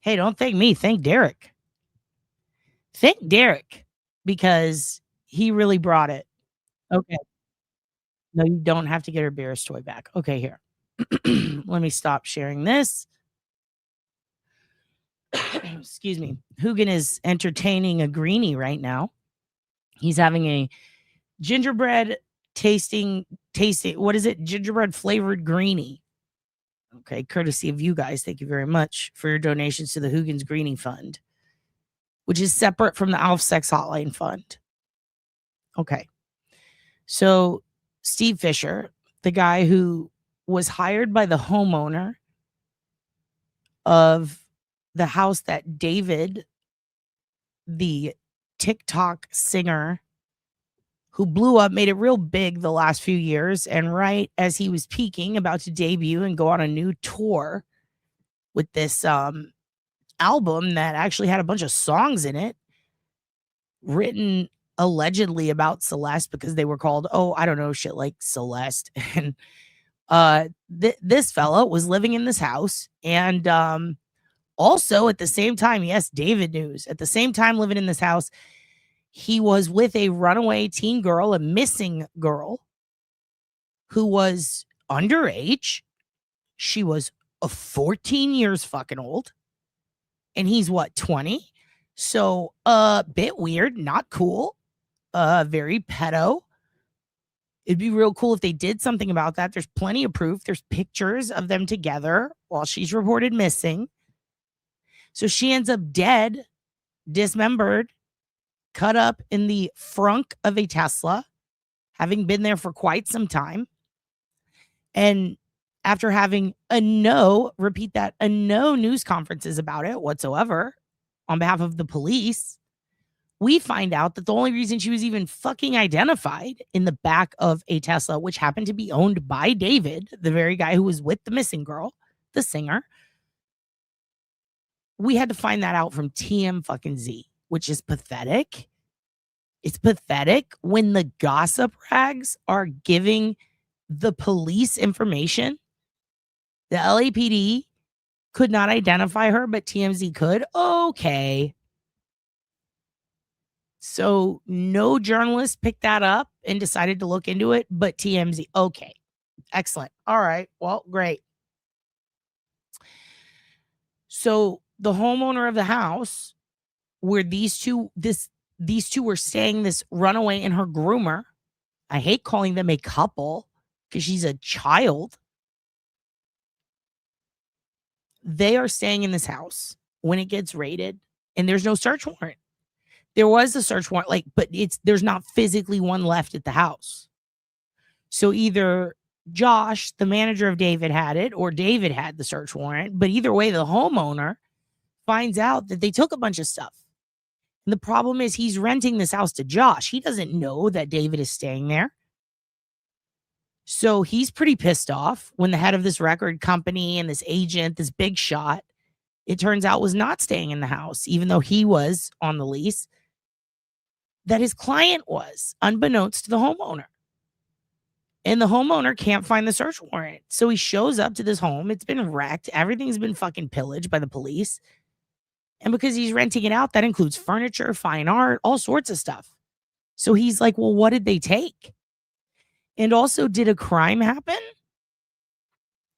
Hey, don't thank me. Thank Derek. Thank Derek because he really brought it. Okay. No, you don't have to get her Beerus toy back. Okay, here. Let me stop sharing this. Excuse me. Hugin is entertaining a greenie right now. He's having a gingerbread tasting. What is it? Gingerbread flavored greenie. Okay, courtesy of you guys. Thank you very much for your donations to the Hugin's Greenie Fund, which is separate from the Alf Sex Hotline Fund. Okay. So Steve Fisher, the guy who was hired by the homeowner of the house that David, the TikTok singer who blew up, made it real big the last few years. And right as he was peaking, about to debut and go on a new tour with this album that actually had a bunch of songs in it, written allegedly about Celeste, because they were called, I don't know, shit like Celeste. And this fella was living in this house. And also at the same time, yes, David news, at the same time living in this house, he was with a runaway teen girl, a missing girl who was underage. She was 14 years fucking old. And he's what, 20? So a bit weird, not cool, very pedo. It'd be real cool if they did something about that. There's plenty of proof. There's pictures of them together while she's reported missing. So she ends up dead, dismembered, cut up in the frunk of a Tesla, having been there for quite some time. And after having no news conferences about it whatsoever on behalf of the police, we find out that the only reason she was even fucking identified in the back of a Tesla, which happened to be owned by David, the very guy who was with the missing girl, the singer, we had to find that out from TM fucking Z, which is pathetic. It's pathetic when the gossip rags are giving the police information. The LAPD could not identify her, but TMZ could. Okay. So no journalist picked that up and decided to look into it, but TMZ. Okay. Excellent. All right. Well, great. So the homeowner of the house where these two were staying, this runaway and her groomer, I hate calling them a couple because she's a child. They are staying in this house when it gets raided, and there's no search warrant. There was a search warrant, but there's not physically one left at the house. So either Josh, the manager of David, had it, or David had the search warrant. But either way, the homeowner finds out that they took a bunch of stuff. And the problem is he's renting this house to Josh. He doesn't know that David is staying there. So he's pretty pissed off when the head of this record company and this agent, this big shot, it turns out was not staying in the house, even though he was on the lease, that his client was, unbeknownst to the homeowner. And the homeowner can't find the search warrant. So he shows up to this home. It's been wrecked. Everything's been fucking pillaged by the police. And because he's renting it out, that includes furniture, fine art, all sorts of stuff. So he's like, well, what did they take? And also, did a crime happen?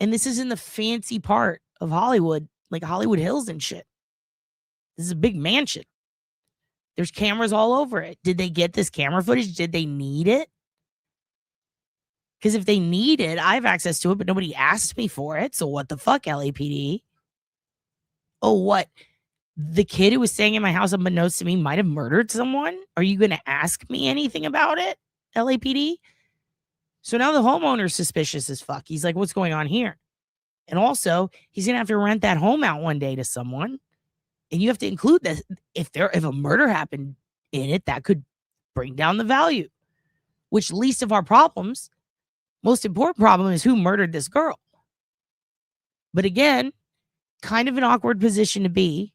And this is in the fancy part of Hollywood, like Hollywood Hills and shit. This is a big mansion. There's cameras all over it. Did they get this camera footage? Did they need it? Because if they need it, I have access to it, but nobody asked me for it. So what the fuck, LAPD? Oh, what? The kid who was staying in my house unbeknownst to me might have murdered someone? Are you going to ask me anything about it, LAPD? So now the homeowner's suspicious as fuck. He's like, what's going on here? And also, he's going to have to rent that home out one day to someone. And you have to include that if a murder happened in it, that could bring down the value. Which, least of our problems, most important problem is who murdered this girl. But again, kind of an awkward position to be.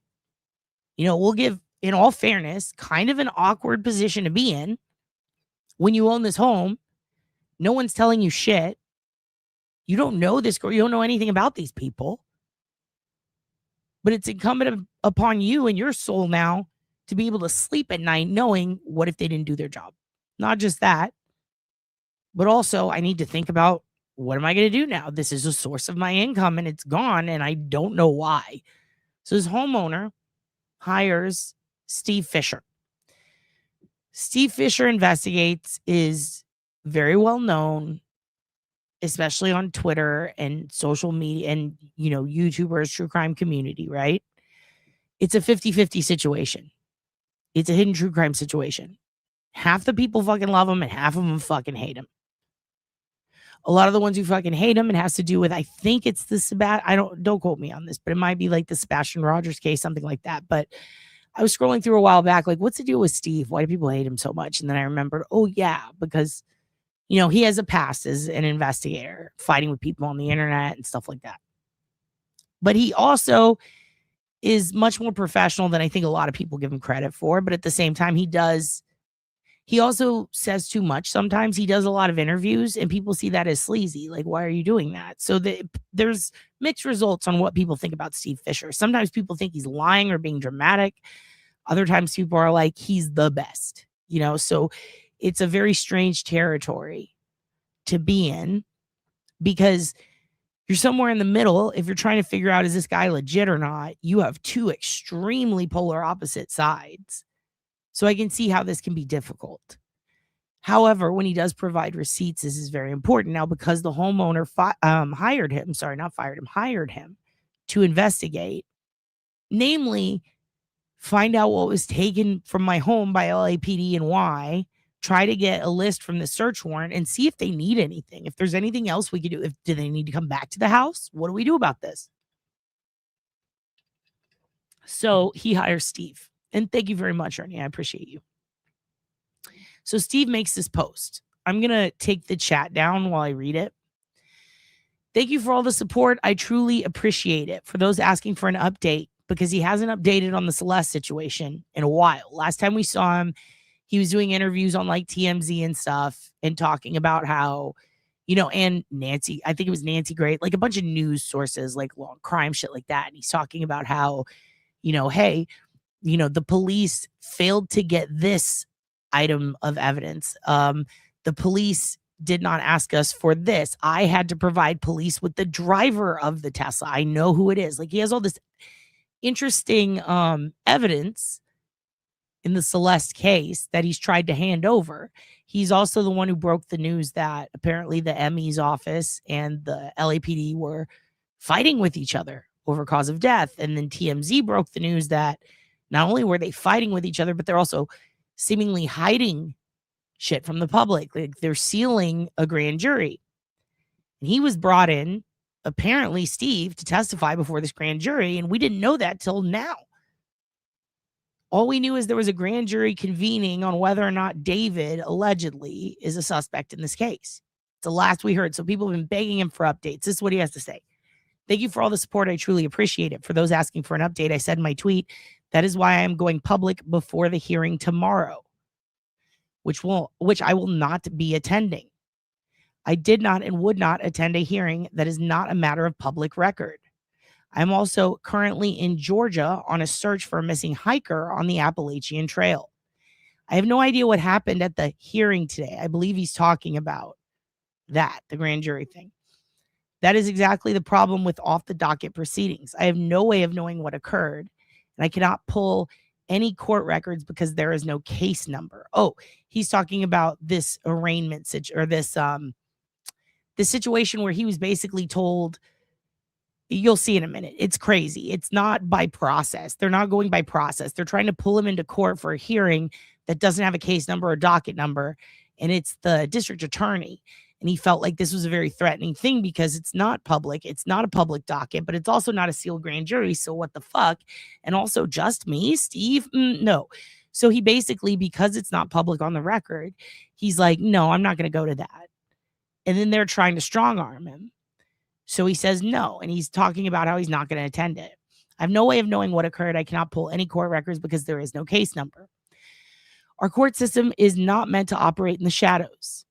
You know, we'll give, in all fairness, kind of an awkward position to be in when you own this home. No one's telling you shit. You don't know this girl. You don't know anything about these people. But it's incumbent upon you and your soul now to be able to sleep at night knowing what if they didn't do their job. Not just that, but also I need to think about what am I going to do now? This is a source of my income and it's gone and I don't know why. So his homeowner hires Steve Fisher. Steve Fisher Investigates is very well known, especially on Twitter and social media and, YouTubers, true crime community, right? It's a 50-50 situation. It's a hidden true crime situation. Half the people fucking love him and half of them fucking hate him. A lot of the ones who fucking hate him, it has to do with, I think it's the don't quote me on this, but it might be like the Sebastian Rogers case, something like that. But I was scrolling through a while back, like, what's the deal with Steve? Why do people hate him so much? And then I remembered, oh yeah, because, he has a past as an investigator, fighting with people on the internet and stuff like that. But he also is much more professional than I think a lot of people give him credit for. But at the same time, he also says too much. Sometimes he does a lot of interviews and people see that as sleazy. Like, why are you doing that? So there's mixed results on what people think about Steve Fisher. Sometimes people think he's lying or being dramatic. Other times people are like, he's the best, so it's a very strange territory to be in because you're somewhere in the middle. If you're trying to figure out, is this guy legit or not? You have two extremely polar opposite sides. So I can see how this can be difficult. However, when he does provide receipts, this is very important. Now, because the homeowner hired him to investigate, namely, find out what was taken from my home by LAPD and why, try to get a list from the search warrant and see if they need anything. If there's anything else we could do, do they need to come back to the house? What do we do about this? So he hires Steve. And thank you very much, Ernie. I appreciate you. So Steve makes this post. I'm going to take the chat down while I read it. Thank you for all the support. I truly appreciate it. For those asking for an update, because he hasn't updated on the Celeste situation in a while. Last time we saw him, he was doing interviews on like TMZ and stuff and talking about how, and Nancy, I think it was Nancy Gray, like a bunch of news sources, like law and crime, shit like that. And he's talking about how, hey, the police failed to get this item of evidence. The police did not ask us for this. I had to provide police with the driver of the Tesla. I know who it is. Like, he has all this interesting evidence in the Celeste case that he's tried to hand over. He's also the one who broke the news that apparently the ME's office and the LAPD were fighting with each other over cause of death. And then TMZ broke the news that not only were they fighting with each other, but they're also seemingly hiding shit from the public. Like, they're sealing a grand jury. And he was brought in, apparently, Steve, to testify before this grand jury. And we didn't know that till now. All we knew is there was a grand jury convening on whether or not David allegedly is a suspect in this case. It's the last we heard. So people have been begging him for updates. This is what he has to say. Thank you for all the support. I truly appreciate it. For those asking for an update, I said in my tweet, that is why I am going public before the hearing tomorrow, which I will not be attending. I did not and would not attend a hearing that is not a matter of public record. I'm also currently in Georgia on a search for a missing hiker on the Appalachian Trail. I have no idea what happened at the hearing today. I believe he's talking about that, the grand jury thing. That is exactly the problem with off the docket proceedings. I have no way of knowing what occurred, and I cannot pull any court records because there is no case number. Oh, he's talking about this arraignment this situation where he was basically told, you'll see in a minute, it's crazy. It's not by process. They're not going by process. They're trying to pull him into court for a hearing that doesn't have a case number or docket number, and it's the district attorney. And he felt like this was a very threatening thing because it's not public. It's not a public docket, but it's also not a sealed grand jury. So what the fuck? And also, just me, Steve? No. So he basically, because it's not public on the record, he's like, no, I'm not going to go to that. And then they're trying to strong arm him. So he says no. And he's talking about how he's not going to attend it. I have no way of knowing what occurred. I cannot pull any court records because there is no case number. Our court system is not meant to operate in the shadows.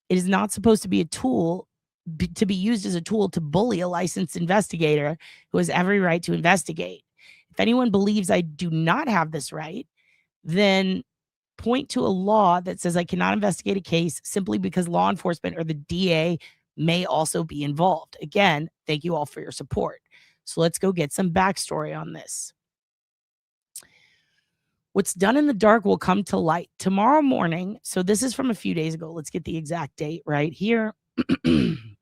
It is not supposed to be a tool to be used as a tool to bully a licensed investigator who has every right to investigate. If anyone believes I do not have this right, then point to a law that says I cannot investigate a case simply because law enforcement or the DA may also be involved. Again, thank you all for your support. So let's go get some backstory on this. What's done in the dark will come to light tomorrow morning. So this is from a few days ago. Let's get the exact date right here.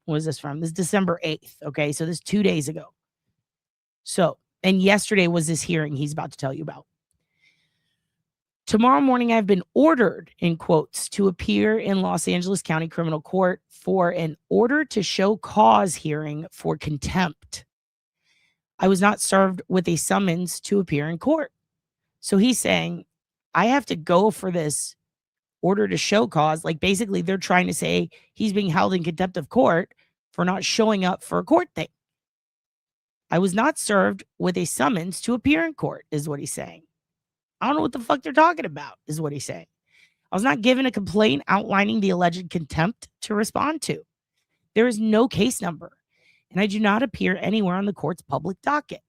What is this from? This is December 8th. Okay, so this is 2 days ago. So, and yesterday was this hearing he's about to tell you about. Tomorrow morning, I've been ordered, in quotes, to appear in Los Angeles County Criminal Court for an order to show cause hearing for contempt. I was not served with a summons to appear in court. So he's saying, I have to go for this order to show cause. Like basically they're trying to say he's being held in contempt of court for not showing up for a court thing. I was not served with a summons to appear in court, is what he's saying. I don't know what the fuck they're talking about, is what he's saying. I was not given a complaint outlining the alleged contempt to respond to. There is no case number, and I do not appear anywhere on the court's public docket.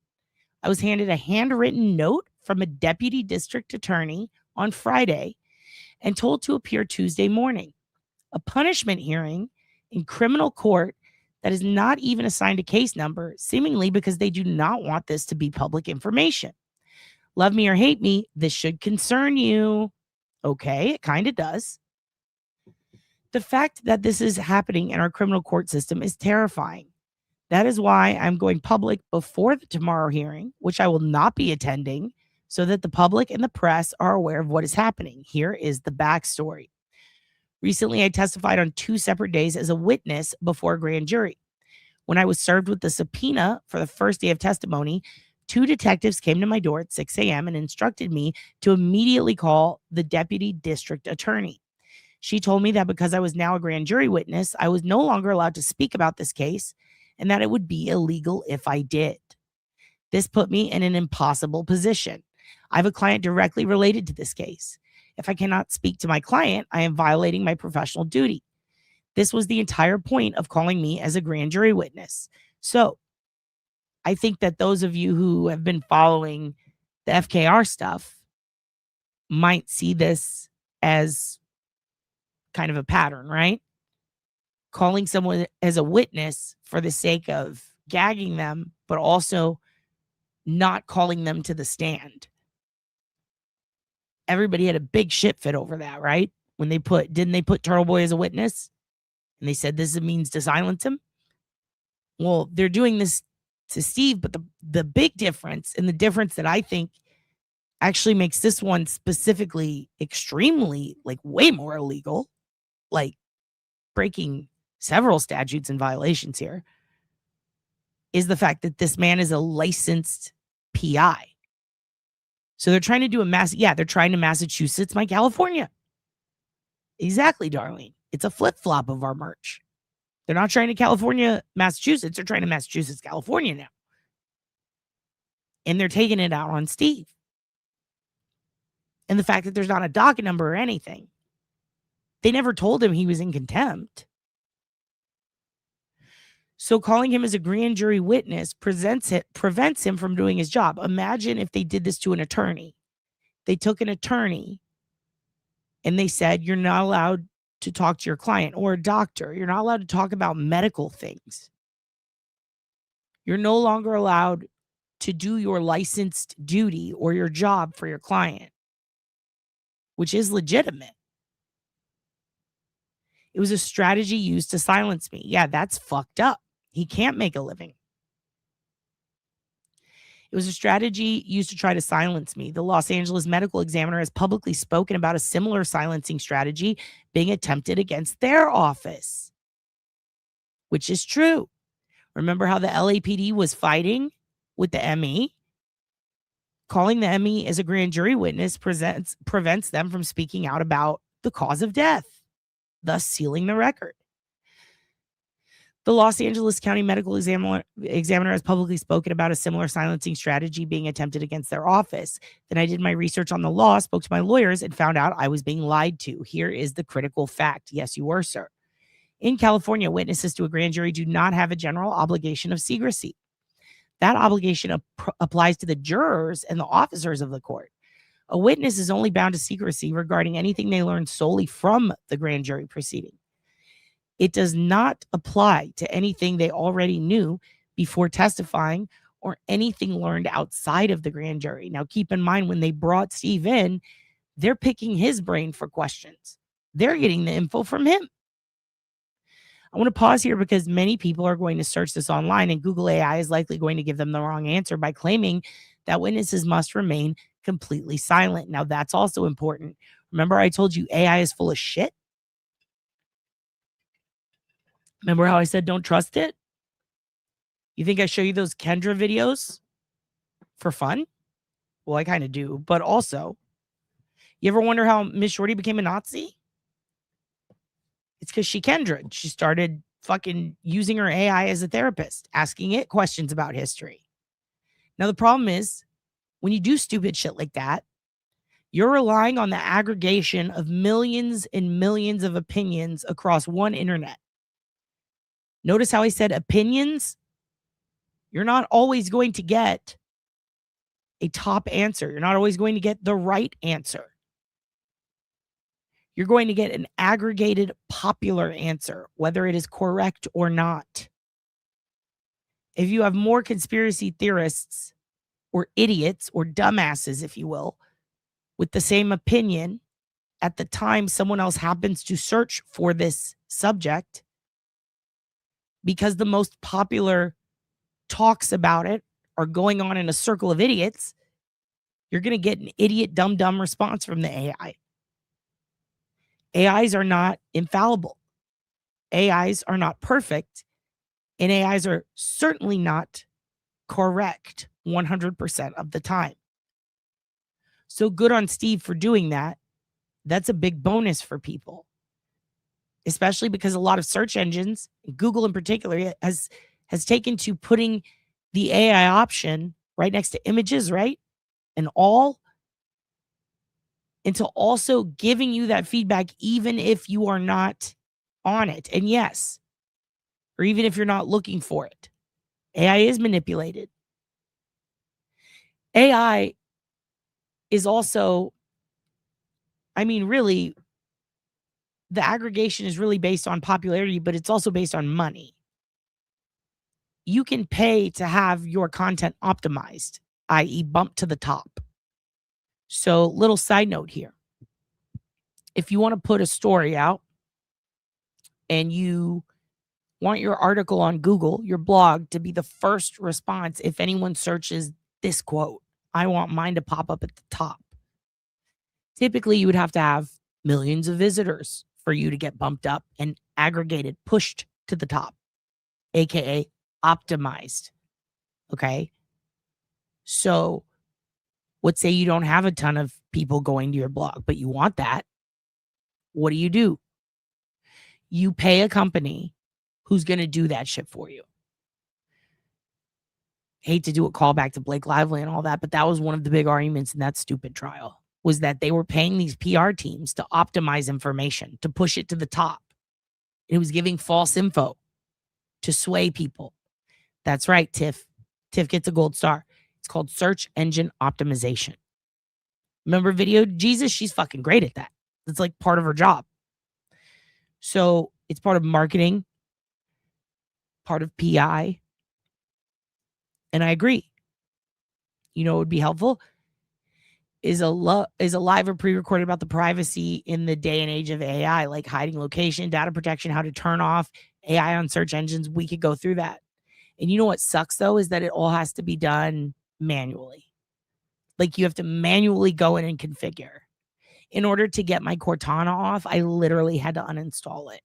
I was handed a handwritten note from a deputy district attorney on Friday and told to appear Tuesday morning. A punishment hearing in criminal court that is not even assigned a case number, seemingly because they do not want this to be public information. Love me or hate me, this should concern you. Okay, it kind of does. The fact that this is happening in our criminal court system is terrifying. That is why I'm going public before the tomorrow hearing, which I will not be attending, so that the public and the press are aware of what is happening. Here is the backstory. Recently, I testified on 2 separate days as a witness before a grand jury. When I was served with the subpoena for the first day of testimony, 2 detectives came to my door at 6 a.m. and instructed me to immediately call the deputy district attorney. She told me that because I was now a grand jury witness, I was no longer allowed to speak about this case and that it would be illegal if I did. This put me in an impossible position. I have a client directly related to this case. If I cannot speak to my client, I am violating my professional duty. This was the entire point of calling me as a grand jury witness. So I think that those of you who have been following the FKR stuff might see this as kind of a pattern, right? Calling someone as a witness for the sake of gagging them, but also not calling them to the stand. Everybody had a big shit fit over that, right? When didn't they put Turtle Boy as a witness? And they said this is a means to silence him. Well, they're doing this to Steve, but the big difference, and the difference that I think actually makes this one specifically extremely, like way more illegal, like breaking several statutes and violations here, is the fact that this man is a licensed PI. So they're trying to do they're trying to Massachusetts, my California. Exactly, Darlene. It's a flip-flop of our merch. They're not trying to California, Massachusetts. They're trying to Massachusetts, California now. And they're taking it out on Steve. And the fact that there's not a docket number or anything. They never told him he was in contempt. So calling him as a grand jury witness prevents him from doing his job. Imagine if they did this to an attorney. They took an attorney and they said, you're not allowed to talk to your client, or a doctor. You're not allowed to talk about medical things. You're no longer allowed to do your licensed duty or your job for your client, which is legitimate. It was a strategy used to silence me. Yeah, that's fucked up. He can't make a living. It was a strategy used to try to silence me. The Los Angeles Medical Examiner has publicly spoken about a similar silencing strategy being attempted against their office, which is true. Remember how the LAPD was fighting with the ME? Calling the ME as a grand jury witness prevents them from speaking out about the cause of death, thus sealing the record. The Los Angeles County Medical Examiner has publicly spoken about a similar silencing strategy being attempted against their office. Then I did my research on the law, spoke to my lawyers, and found out I was being lied to. Here is the critical fact. Yes, you were, sir. In California, witnesses to a grand jury do not have a general obligation of secrecy. That obligation applies to the jurors and the officers of the court. A witness is only bound to secrecy regarding anything they learn solely from the grand jury proceeding. It does not apply to anything they already knew before testifying or anything learned outside of the grand jury. Now, keep in mind, when they brought Steve in, they're picking his brain for questions. They're getting the info from him. I want to pause here because many people are going to search this online, and Google AI is likely going to give them the wrong answer by claiming that witnesses must remain completely silent. Now, that's also important. Remember, I told you AI is full of shit? Remember how I said don't trust it? You think I show you those Kendra videos for fun? Well, I kind of do. But also, you ever wonder how Miss Shorty became a Nazi? It's because she Kendra. She started fucking using her AI as a therapist, asking it questions about history. Now, the problem is, when you do stupid shit like that, you're relying on the aggregation of millions and millions of opinions across one internet. Notice how I said opinions? You're not always going to get a top answer. You're not always going to get the right answer. You're going to get an aggregated popular answer, whether it is correct or not. If you have more conspiracy theorists or idiots or dumbasses, if you will, with the same opinion at the time someone else happens to search for this subject, because the most popular talks about it are going on in a circle of idiots, you're going to get an idiot, dumb response from the AI. AIs are not infallible. AIs are not perfect. And AIs are certainly not correct 100% of the time. So good on Steve for doing that. That's a big bonus for people. Especially because a lot of search engines, Google in particular, has taken to putting the AI option right next to images, right? And all, into also giving you that feedback even if you are not on it. And yes, or even if you're not looking for it. AI is manipulated. AI is also, I mean, really, the aggregation is really based on popularity, but it's also based on money. You can pay to have your content optimized, i.e. bumped to the top. So, little side note here. If you want to put a story out and you want your article on Google, your blog, to be the first response if anyone searches this quote, I want mine to pop up at the top. Typically, you would have to have millions of visitors for you to get bumped up and aggregated, pushed to the top, aka optimized. Okay. So let's say you don't have a ton of people going to your blog, but you want that. What do? You pay a company who's going to do that shit for you. Hate to do a callback to Blake Lively and all that, but that was one of the big arguments in that stupid trial, was that they were paying these PR teams to optimize information, to push it to the top. It was giving false info to sway people. That's right, Tiff. Tiff gets a gold star. It's called search engine optimization. Remember Video Jesus? She's fucking great at that. It's like part of her job. So it's part of marketing, part of PI. And I agree. You know what would be helpful? Is a live or pre-recorded about the privacy in the day and age of AI, like hiding location, data protection, how to turn off AI on search engines. We could go through that. And you know what sucks, though, is that it all has to be done manually. Like, you have to manually go in and configure. In order to get my Cortana off, I literally had to uninstall it.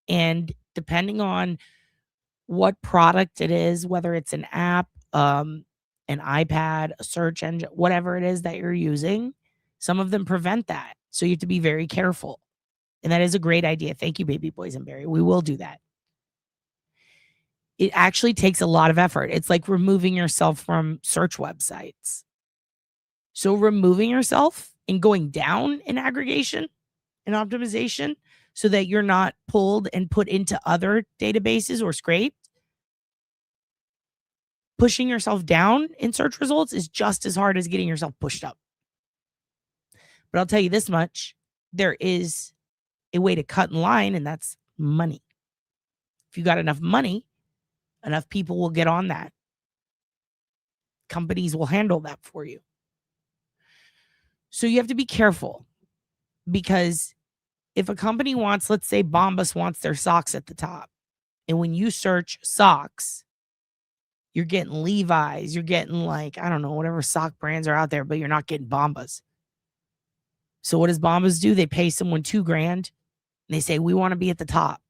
And depending on what product it is, whether it's an app, an iPad, a search engine, whatever it is that you're using, some of them prevent that. So you have to be very careful. And that is a great idea. Thank you, Baby Boysenberry. We will do that. It actually takes a lot of effort. It's like removing yourself from search websites. So removing yourself and going down in aggregation and optimization so that you're not pulled and put into other databases or scraped. Pushing yourself down in search results is just as hard as getting yourself pushed up. But I'll tell you this much. There is a way to cut in line, and that's money. If you got enough money, enough people will get on that. Companies will handle that for you. So you have to be careful, because if a company wants, let's say Bombas wants their socks at the top, and when you search socks, you're getting Levi's, you're getting like, I don't know, whatever sock brands are out there, but you're not getting Bombas. So what does Bombas do? They pay someone $2,000 and they say, we want to be at the top.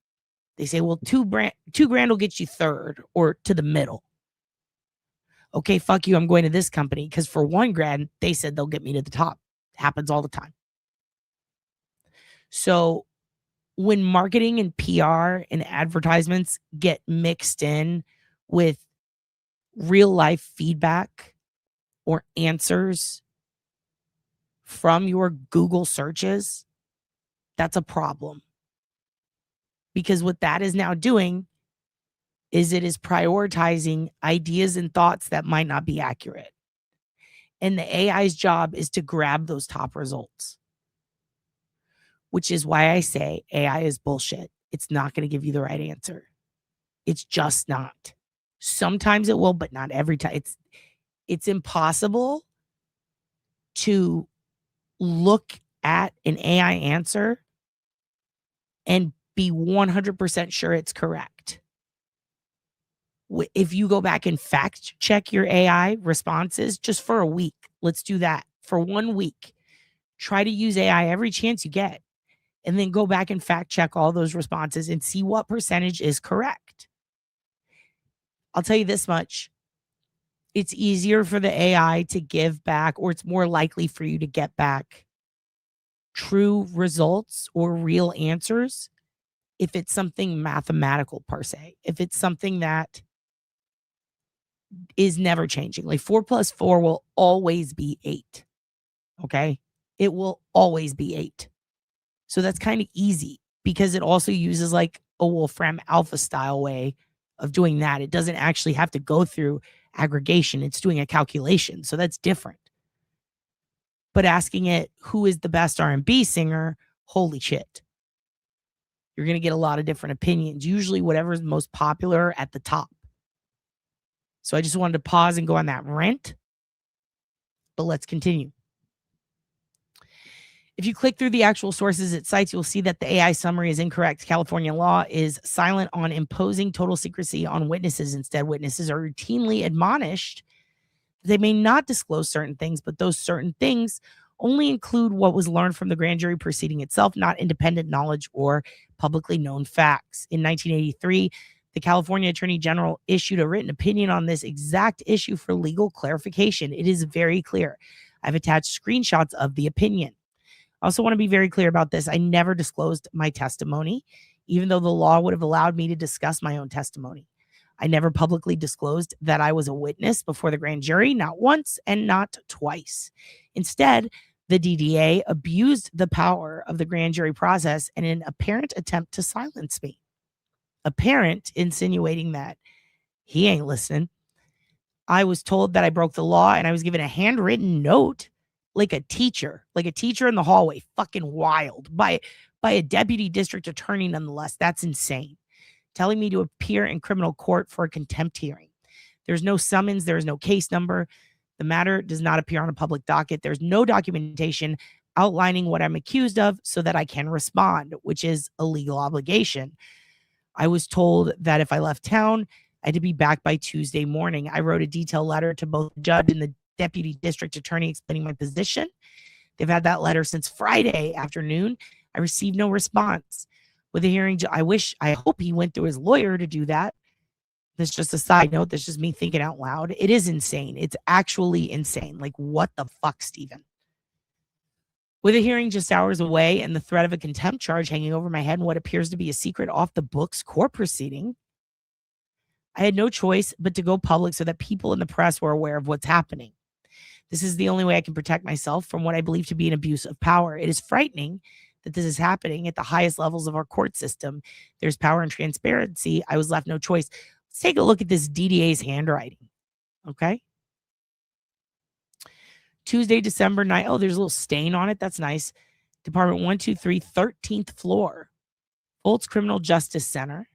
They say, well, $2,000 will get you third or to the middle. Okay, fuck you. I'm going to this company because for $1,000, they said they'll get me to the top. Happens all the time. So when marketing and PR and advertisements get mixed in with real life feedback or answers from your Google searches, that's a problem. Because what that is now doing is it is prioritizing ideas and thoughts that might not be accurate. And the AI's job is to grab those top results, which is why I say AI is bullshit. It's not going to give you the right answer. It's just not. Sometimes it will, but not every time. It's impossible to look at an AI answer and be 100% sure it's correct. If you go back and fact check your AI responses just for a week, let's do that for 1 week. Try to use AI every chance you get, and then go back and fact check all those responses and see what percentage is correct. I'll tell you this much. It's easier for the AI to give back, or it's more likely for you to get back true results or real answers if it's something mathematical per se. If it's something that is never changing. Like 4 + 4 will always be 8. Okay? It will always be 8. So that's kind of easy because it also uses like a Wolfram Alpha style way of doing that. It doesn't actually have to go through aggregation. It's doing a calculation. So that's different. But asking it, who is the best R&B singer? Holy shit. You're going to get a lot of different opinions. Usually whatever is most popular at the top. So I just wanted to pause and go on that rant. But let's continue. If you click through the actual sources it cites, you'll see that the AI summary is incorrect. California law is silent on imposing total secrecy on witnesses. Instead, witnesses are routinely admonished that they may not disclose certain things, but those certain things only include what was learned from the grand jury proceeding itself, not independent knowledge or publicly known facts. In 1983, the California Attorney General issued a written opinion on this exact issue for legal clarification. It is very clear. I've attached screenshots of the opinion. I also want to be very clear about this. I never disclosed my testimony, even though the law would have allowed me to discuss my own testimony. I never publicly disclosed that I was a witness before the grand jury, not once and not twice. Instead, the DDA abused the power of the grand jury process in an apparent attempt to silence me. Apparent, insinuating that he ain't listening. I was told that I broke the law, and I was given a handwritten note like a teacher in the hallway. Fucking wild. By a deputy district attorney, nonetheless. That's insane. Telling me to appear in criminal court for a contempt hearing. There's no summons. There is no case number. The matter does not appear on a public docket. There's no documentation outlining what I'm accused of so that I can respond, which is a legal obligation. I was told that if I left town, I had to be back by Tuesday morning. I wrote a detailed letter to both the judge and the deputy district attorney explaining my position. They've had that letter since Friday afternoon. I received no response. With the hearing, I hope he went through his lawyer to do that. That's just a side note. That's just me thinking out loud. It is insane. It's actually insane. Like, what the fuck, Stephen? With a hearing just hours away and the threat of a contempt charge hanging over my head and what appears to be a secret off-the-books court proceeding, I had no choice but to go public so that people in the press were aware of what's happening. This is the only way I can protect myself from what I believe to be an abuse of power. It is frightening that this is happening at the highest levels of our court system. There's power and transparency. I was left no choice. Let's take a look at this DDA's handwriting. Okay. Tuesday, December 9th. Oh, there's a little stain on it. That's nice. Department 123, 13th floor. Fultz Criminal Justice Center.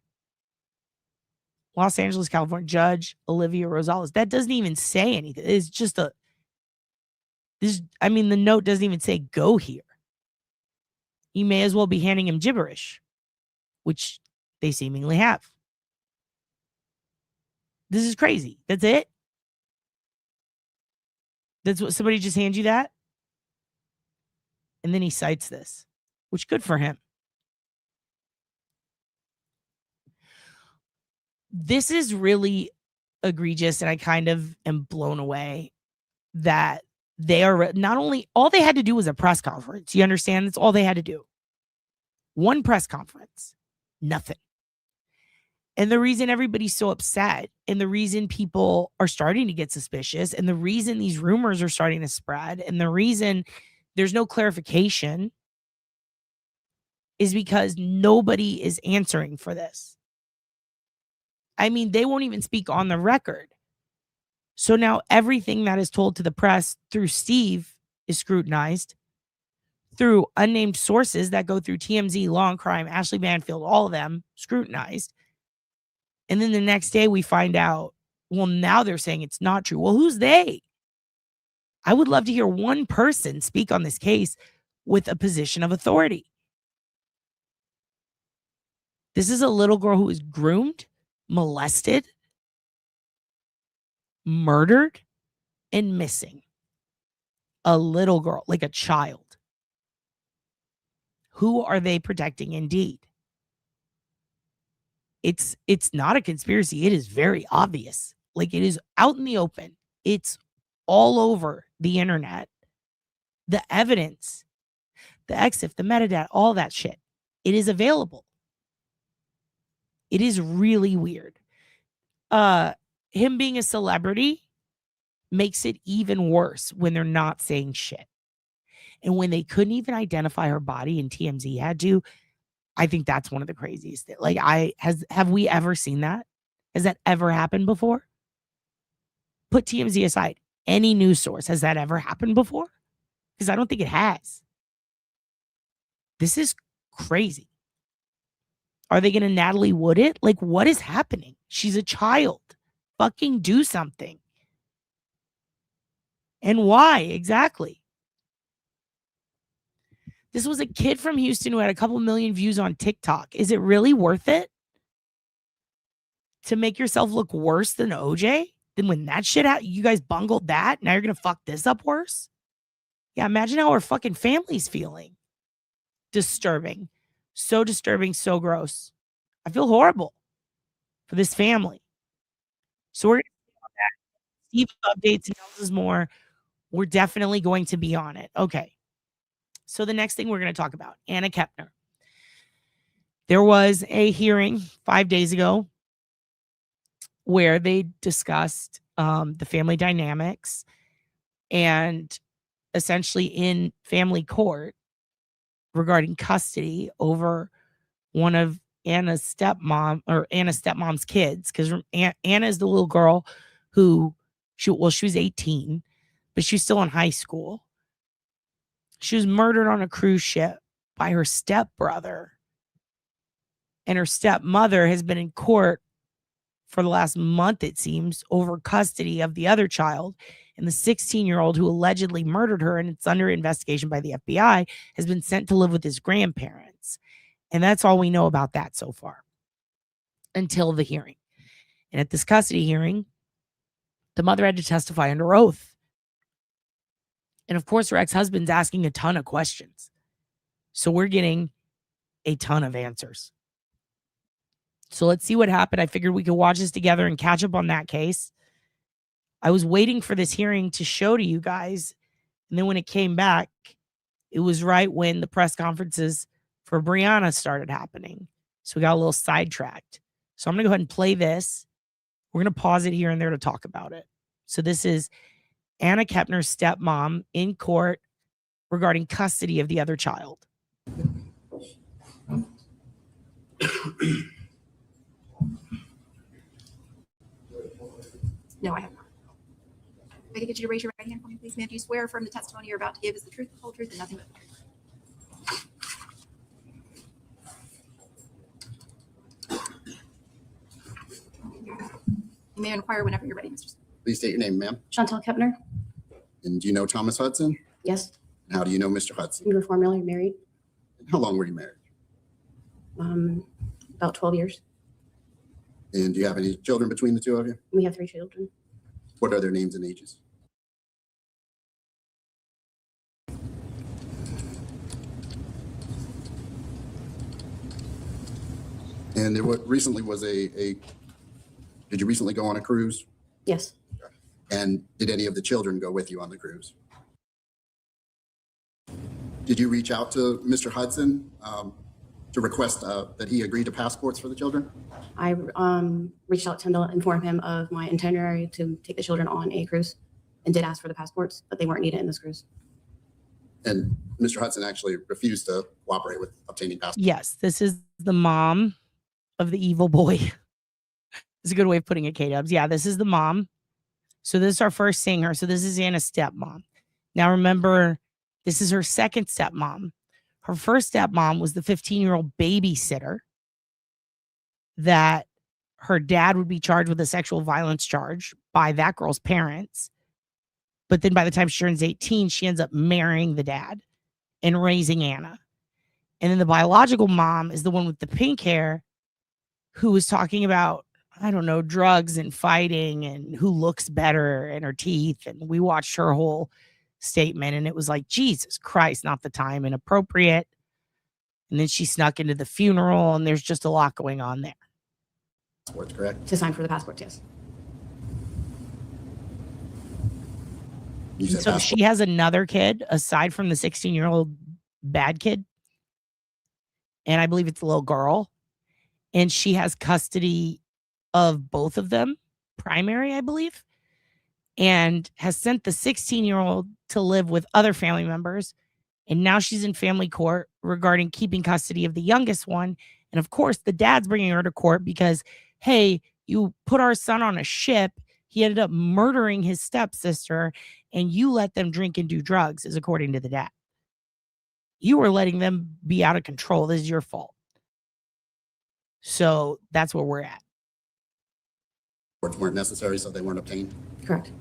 Los Angeles, California, Judge Olivia Rosales. That doesn't even say anything. It's just the note doesn't even say go here. You may as well be handing him gibberish, which they seemingly have. This is crazy. That's it? That's what somebody just hands you that? And then he cites this, which good for him. This is really egregious, and I kind of am blown away that they are not only, all they had to do was a press conference. You understand? That's all they had to do. One press conference. Nothing. And the reason everybody's so upset, and the reason people are starting to get suspicious, and the reason these rumors are starting to spread, and the reason there's no clarification is because nobody is answering for this. I mean, they won't even speak on the record. So now everything that is told to the press through Steve is scrutinized, through unnamed sources that go through TMZ, Law and Crime, Ashley Banfield, all of them scrutinized. And then the next day we find out, well, now they're saying it's not true. Well, who's they? I would love to hear one person speak on this case with a position of authority. This is a little girl who was groomed, molested, murdered, and missing. A little girl, like a child. Who are they protecting indeed? It's not a conspiracy. It is very obvious. Like, it is out in the open. It's all over the internet. The evidence, the EXIF, the metadata, all that shit. It is available. It is really weird. Him being a celebrity makes it even worse when they're not saying shit. And when they couldn't even identify her body and TMZ had to, I think that's one of the craziest. Like, have we ever seen that? Has that ever happened before? Put TMZ aside. Any news source, has that ever happened before? Because I don't think it has. This is crazy. Are they going to Natalie Wood it? Like, what is happening? She's a child. Fucking do something. And why exactly? This was a kid from Houston who had a couple million views on TikTok. Is it really worth it to make yourself look worse than OJ? Then when that shit out, you guys bungled that. Now you're going to fuck this up worse? Yeah, imagine how our fucking family's feeling. Disturbing. So disturbing, so gross. I feel horrible for this family. So we're going to see on that. Steve updates and tells us more. We're definitely going to be on it. Okay. So the next thing we're going to talk about, Anna Kepner. There was a hearing 5 days ago where they discussed the family dynamics, and essentially in family court regarding custody over one of Anna's stepmom's kids, because Anna is the little girl who she was 18, but she's still in high school. She was murdered on a cruise ship by her stepbrother. And her stepmother has been in court for the last month, it seems, over custody of the other child. And the 16-year-old who allegedly murdered her, and it's under investigation by the FBI, has been sent to live with his grandparents. And that's all we know about that so far until the hearing. And at this custody hearing, the mother had to testify under oath. And of course, her ex-husband's asking a ton of questions. So we're getting a ton of answers. So let's see what happened. I figured we could watch this together and catch up on that case. I was waiting for this hearing to show to you guys. And then when it came back, it was right when the press conferences for Brianna started happening. So we got a little sidetracked. So I'm going to go ahead and play this. We're going to pause it here and there to talk about it. So this is Anna Kepner's stepmom in court regarding custody of the other child.
No, I have not. If I could get you to raise your right hand for me, please, ma'am. Do you swear or affirm the testimony you're about to give is the truth, the whole truth, and nothing but the truth? You may inquire whenever you're ready, Mr. Smith.
Please state your name, ma'am.
Chantel Kepner.
And do you know Thomas Hudson?
Yes.
And how do you know Mr. Hudson?
We were formerly married.
And how long were you married?
About 12 years.
And do you have any children between the two of you?
We have 3 children.
What are their names and ages? And there recently was did you recently go on a cruise?
Yes.
And did any of the children go with you on the cruise? Did you reach out to Mr. Hudson to request that he agree to passports for the children?
I reached out to him to inform him of my itinerary to take the children on a cruise and did ask for the passports, but they weren't needed in this cruise.
And Mr. Hudson actually refused to cooperate with obtaining passports.
Yes, this is the mom of the evil boy. It's a good way of putting it, K-Dubs. Yeah, this is the mom. So this is our first seeing her. So this is Anna's stepmom. Now remember, this is her second stepmom. Her first stepmom was the 15-year-old babysitter that her dad would be charged with a sexual violence charge by that girl's parents. But then by the time she turns 18, she ends up marrying the dad and raising Anna. And then the biological mom is the one with the pink hair who was talking about, I don't know, drugs and fighting and who looks better and her teeth. And we watched her whole statement and it was like, Jesus Christ, not the time, inappropriate. And then she snuck into the funeral and there's just a lot going on there.
Passports, correct?
To sign for the passports, yes.
You said
So
passport.
she has another kid aside from the 16-year-old bad kid. And I believe it's a little girl. And she has custody of both of them, primary, I believe, and has sent the 16-year-old to live with other family members. And now she's in family court regarding keeping custody of the youngest one. And of course, the dad's bringing her to court because, hey, you put our son on a ship. He ended up murdering his stepsister and you let them drink and do drugs, is according to the dad. You were letting them be out of control. This is your fault. So that's where we're at.
Passports weren't necessary, so they weren't obtained.
Correct.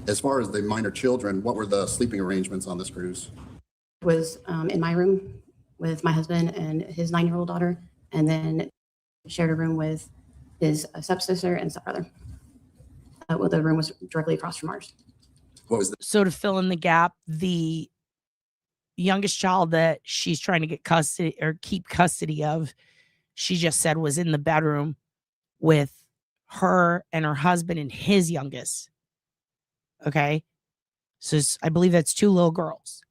As far as the minor children, what were the sleeping arrangements on this cruise?
Was in my room with my husband and his 9-year-old daughter, and then shared a room with his stepsister and stepbrother. Well, the room was directly across from ours.
What was
So to fill in the gap, the youngest child that she's trying to get custody or keep custody of, she just said was in the bedroom with her and her husband and his youngest. Okay. So I believe that's 2 little girls.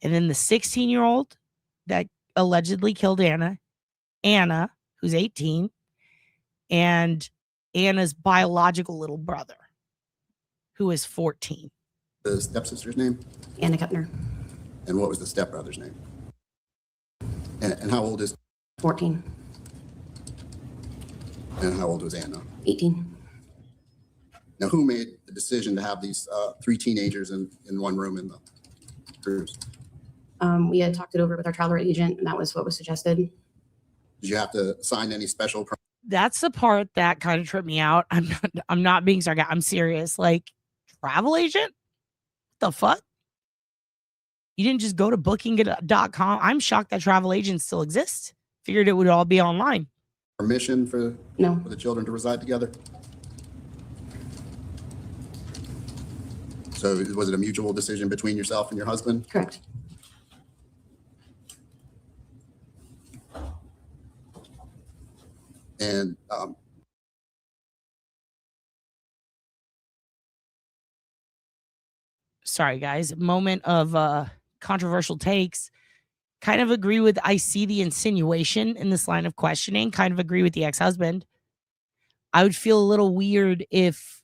And then the 16-year-old that allegedly killed Anna, who's 18, and Anna's biological little brother, who is 14.
the stepsister's name?
Anna Kepner.
And what was the stepbrother's name? And how old is?
14.
And how old was Anna?
18.
Now, who made the decision to have these 3 teenagers in one room in the cruise?
We had talked it over with our travel agent, and that was what was suggested.
Did you have to sign any special?
That's the part that kind of tripped me out. I'm not being sarcastic. I'm serious. Like, travel agent? What the fuck? You didn't just go to booking.com. I'm shocked that travel agents still exist. Figured it would all be online.
Permission for the children to reside together? So was it a mutual decision between yourself and your husband?
Correct.
And
sorry, guys. Moment of controversial takes. Kind of agree with, I see the insinuation in this line of questioning. Kind of agree with the ex-husband. I would feel a little weird if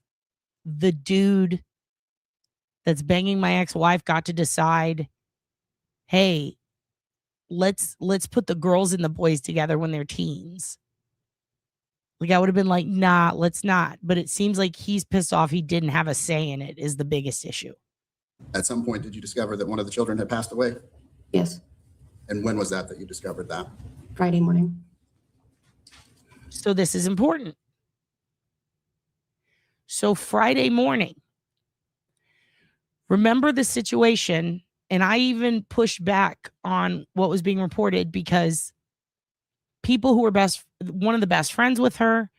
the dude that's banging my ex-wife got to decide, hey, let's put the girls and the boys together when they're teens. Like, I would have been like, nah, let's not. But it seems like he's pissed off he didn't have a say in it is the biggest issue.
at some point, did you discover that one of the children had passed away?
Yes.
And when was that you discovered that?
Friday morning.
So this is important. So Friday morning, remember the situation, and I even pushed back on what was being reported because people who were one of the best friends with her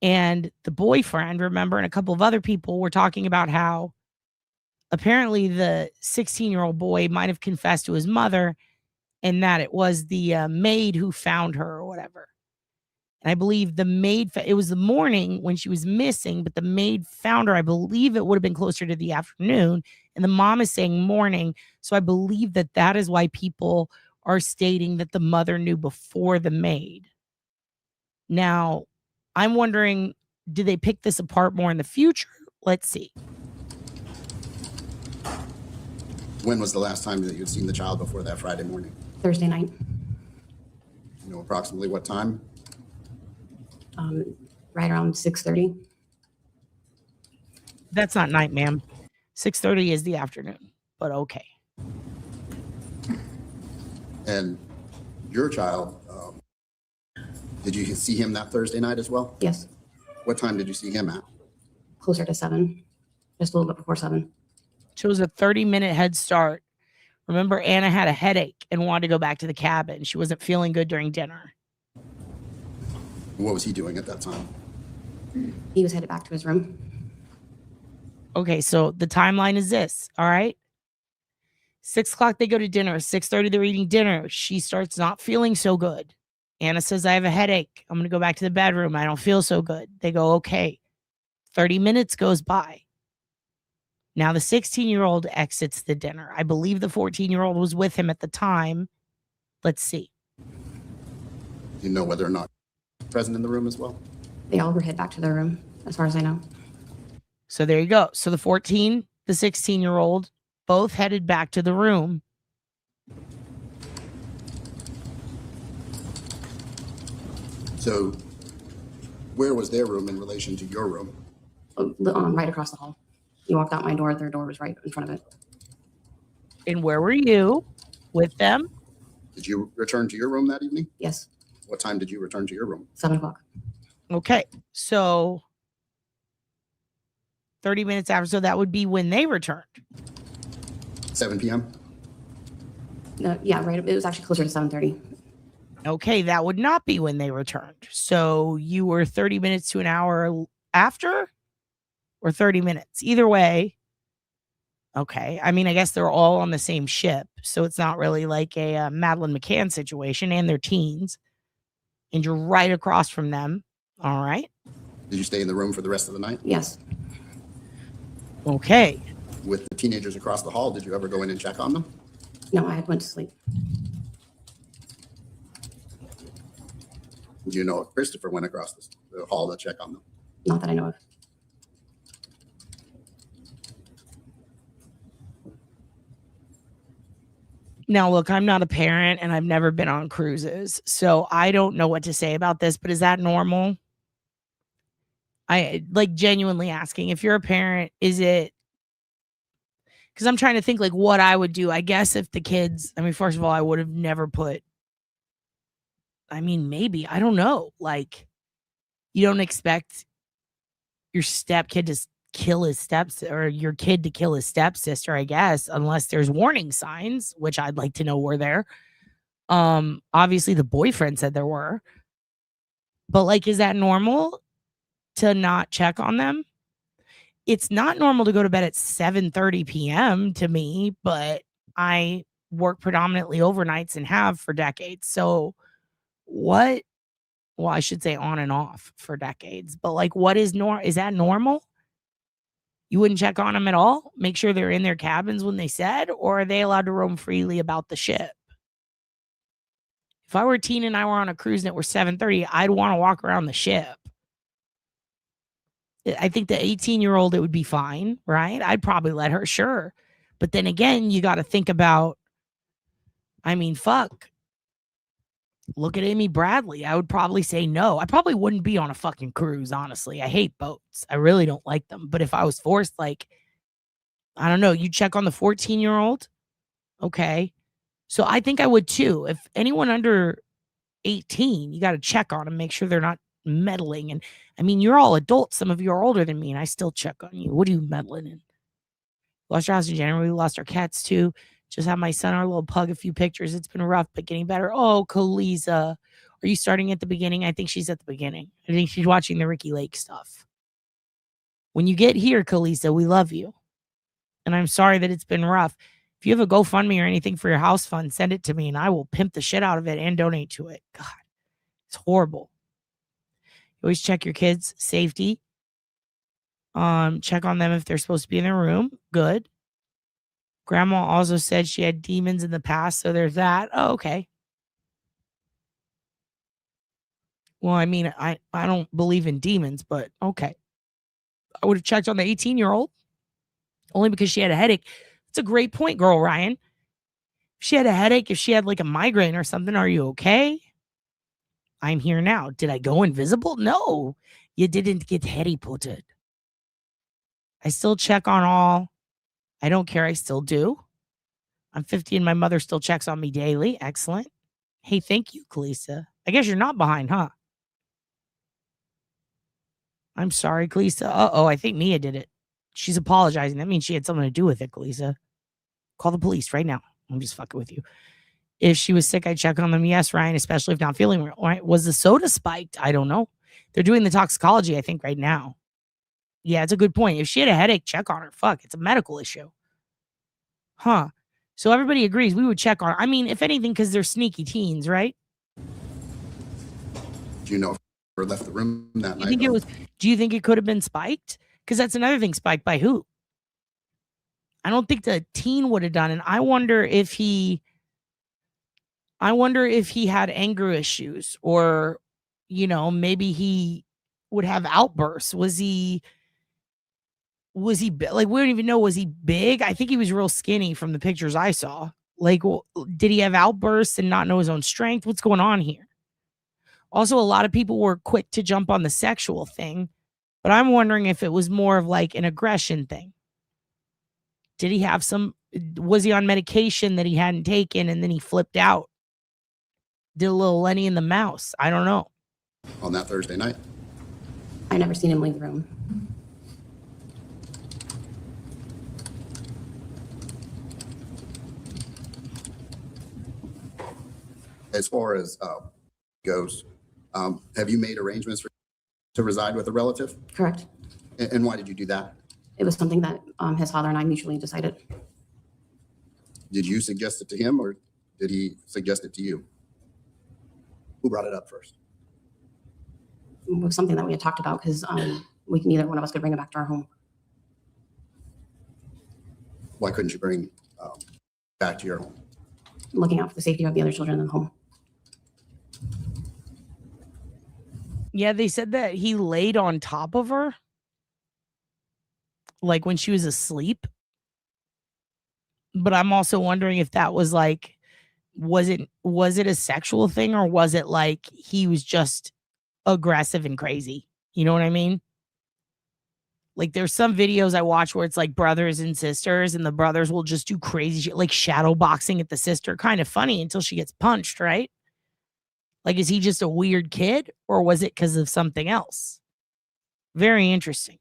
and the boyfriend, remember, and a couple of other people were talking about how apparently the 16-year-old boy might have confessed to his mother and that it was the maid who found her or whatever. And I believe the maid, it was the morning when she was missing, but the maid found her. I believe it would have been closer to the afternoon. And the mom is saying morning. So I believe that that is why people are stating that the mother knew before the maid. Now, I'm wondering, do they pick this apart more in the future? Let's see.
When was the last time that you'd seen the child before that Friday morning?
Thursday night.
You know approximately what time?
Right around 6:30.
That's not night, ma'am. 6:30 is the afternoon, but okay.
And your child, did you see him that Thursday night as well?
Yes.
What time did you see him at?
Closer to 7, just a little bit before 7.
She was a 30-minute head start. Remember, Anna had a headache and wanted to go back to the cabin. She wasn't feeling good during dinner.
What was he doing at that time?
He was headed back to his room.
Okay, so the timeline is this, all right? 6 o'clock, they go to dinner. 6:30, they're eating dinner. She starts not feeling so good. Anna says, I have a headache. I'm going to go back to the bedroom. I don't feel so good. They go, okay. 30 minutes goes by. Now the 16-year-old exits the dinner. I believe the 14-year-old was with him at the time. Let's see.
Do you know whether or not present in the room as well?
They all were headed back to their room, as far as I know.
So there you go. So the 14, the 16-year-old, both headed back to the room.
So where was their room in relation to your room?
Right across the hall. You walked out my door, their door was right in front of it.
And where were you with them?
Did you return to your room that evening?
Yes.
What time did you return to your room?
7 o'clock.
Okay, so 30 minutes after, so that would be when they returned.
7 p.m.?
No, yeah, right. It was actually closer to 7:30.
Okay, that would not be when they returned. So you were 30 minutes to an hour after or 30 minutes? Either way. Okay, I mean, I guess they're all on the same ship. So it's not really like a Madeline McCann situation, and they're teens. And you're right across from them. All right.
Did you stay in the room for the rest of the night?
Yes.
Okay.
With the teenagers across the hall, did you ever go in and check on them?
No, I went to sleep.
Do you know if Christopher went across the hall to check on them?
Not that I know of.
Now, look, I'm not a parent and I've never been on cruises, so I don't know what to say about this, but is that normal? I like genuinely asking, if you're a parent, is it, because I'm trying to think like what I would do. I guess if the kids, I mean, first of all, I would have never put, I mean, maybe, I don't know. Like, you don't expect your stepkid to kill his or your kid to kill his stepsister, I guess, unless there's warning signs, which I'd like to know were there. Obviously the boyfriend said there were, but like, is that normal to not check on them? It's not normal to go to bed at 7:30 p.m. to me, but I work predominantly overnights and have for decades. So what, well, I should say on and off for decades, but like, what is is that normal? You wouldn't check on them at all? Make sure they're in their cabins when they said, or are they allowed to roam freely about the ship? If I were a teen and I were on a cruise and it were 7:30, I'd want to walk around the ship. I think the 18-year-old, it would be fine, right? I'd probably let her, sure. But then again, you got to think about, I mean, fuck. Look at Amy Bradley. I would probably say no. I probably wouldn't be on a fucking cruise, honestly. I hate boats. I really don't like them. But if I was forced, like, I don't know, you check on the 14-year-old? Okay. So I think I would too. If anyone under 18, you got to check on them, make sure they're not meddling. And I mean, you're all adults. Some of you are older than me, and I still check on you. What are you meddling in? Lost our house in January. We lost our cats too. Just had my son, our little pug, a few pictures. It's been rough, but getting better. Oh, Kaliza. Are you starting at the beginning? I think she's at the beginning. I think she's watching the Ricky Lake stuff. When you get here, Kaliza, we love you. And I'm sorry that it's been rough. If you have a GoFundMe or anything for your house fund, send it to me and I will pimp the shit out of it and donate to it. God, it's horrible. You always check your kids' safety. Check on them if they're supposed to be in their room. Good. Grandma also said she had demons in the past, so there's that. Oh, okay. Well, I mean, I don't believe in demons, but okay. I would have checked on the 18-year-old only because she had a headache. It's a great point, girl, Ryan. If she had a headache, if she had like a migraine or something, are you okay? I'm here now. Did I go invisible? No, you didn't get Harry-potted. I still check on all. I don't care. I still do. I'm 50 and my mother still checks on me daily. Excellent. Hey, thank you, Kalisa. I guess you're not behind, huh? I'm sorry, Kalisa. Uh-oh, I think Mia did it. She's apologizing. That means she had something to do with it, Kalisa. Call the police right now. I'm just fucking with you. If she was sick, I'd check on them. Yes, Ryan, especially if not feeling well. Right? Was the soda spiked? I don't know. They're doing the toxicology, I think, right now. Yeah, it's a good point. If she had a headache, check on her. Fuck, it's a medical issue. Huh. So everybody agrees we would check on her. I mean, if anything, because they're sneaky teens, right?
Do you know if her left the room that night?
Do you think it could have been spiked? Because that's another thing. Spiked by who? I don't think the teen would have done. And I wonder if he had anger issues or, you know, maybe he would have outbursts. Was he like, we don't even know. Was he big? I think he was real skinny from the pictures I saw. Like, did he have outbursts and not know his own strength? What's going on here? Also, a lot of people were quick to jump on the sexual thing, but I'm wondering if it was more of like an aggression thing. Did he have was he on medication that he hadn't taken and then he flipped out? Did a little Lenny and the Mouse? I don't know.
On that Thursday night?
I never seen him leave the room.
As far as goes, have you made arrangements to reside with a relative?
Correct.
And why did you do that?
It was something that his father and I mutually decided.
Did you suggest it to him or did he suggest it to you? Who brought it up first?
It was something that we had talked about because neither one of us could bring it back to our home.
Why couldn't you bring back to your home?
Looking out for the safety of the other children in the home.
Yeah, they said that he laid on top of her. Like when she was asleep. But I'm also wondering if that was like, was it a sexual thing or was it like he was just aggressive and crazy? You know what I mean? Like there's some videos I watch where it's like brothers and sisters and the brothers will just do crazy shit, like shadow boxing at the sister. Kind of funny until she gets punched, right? Like, is he just a weird kid or was it because of something else? Very interesting.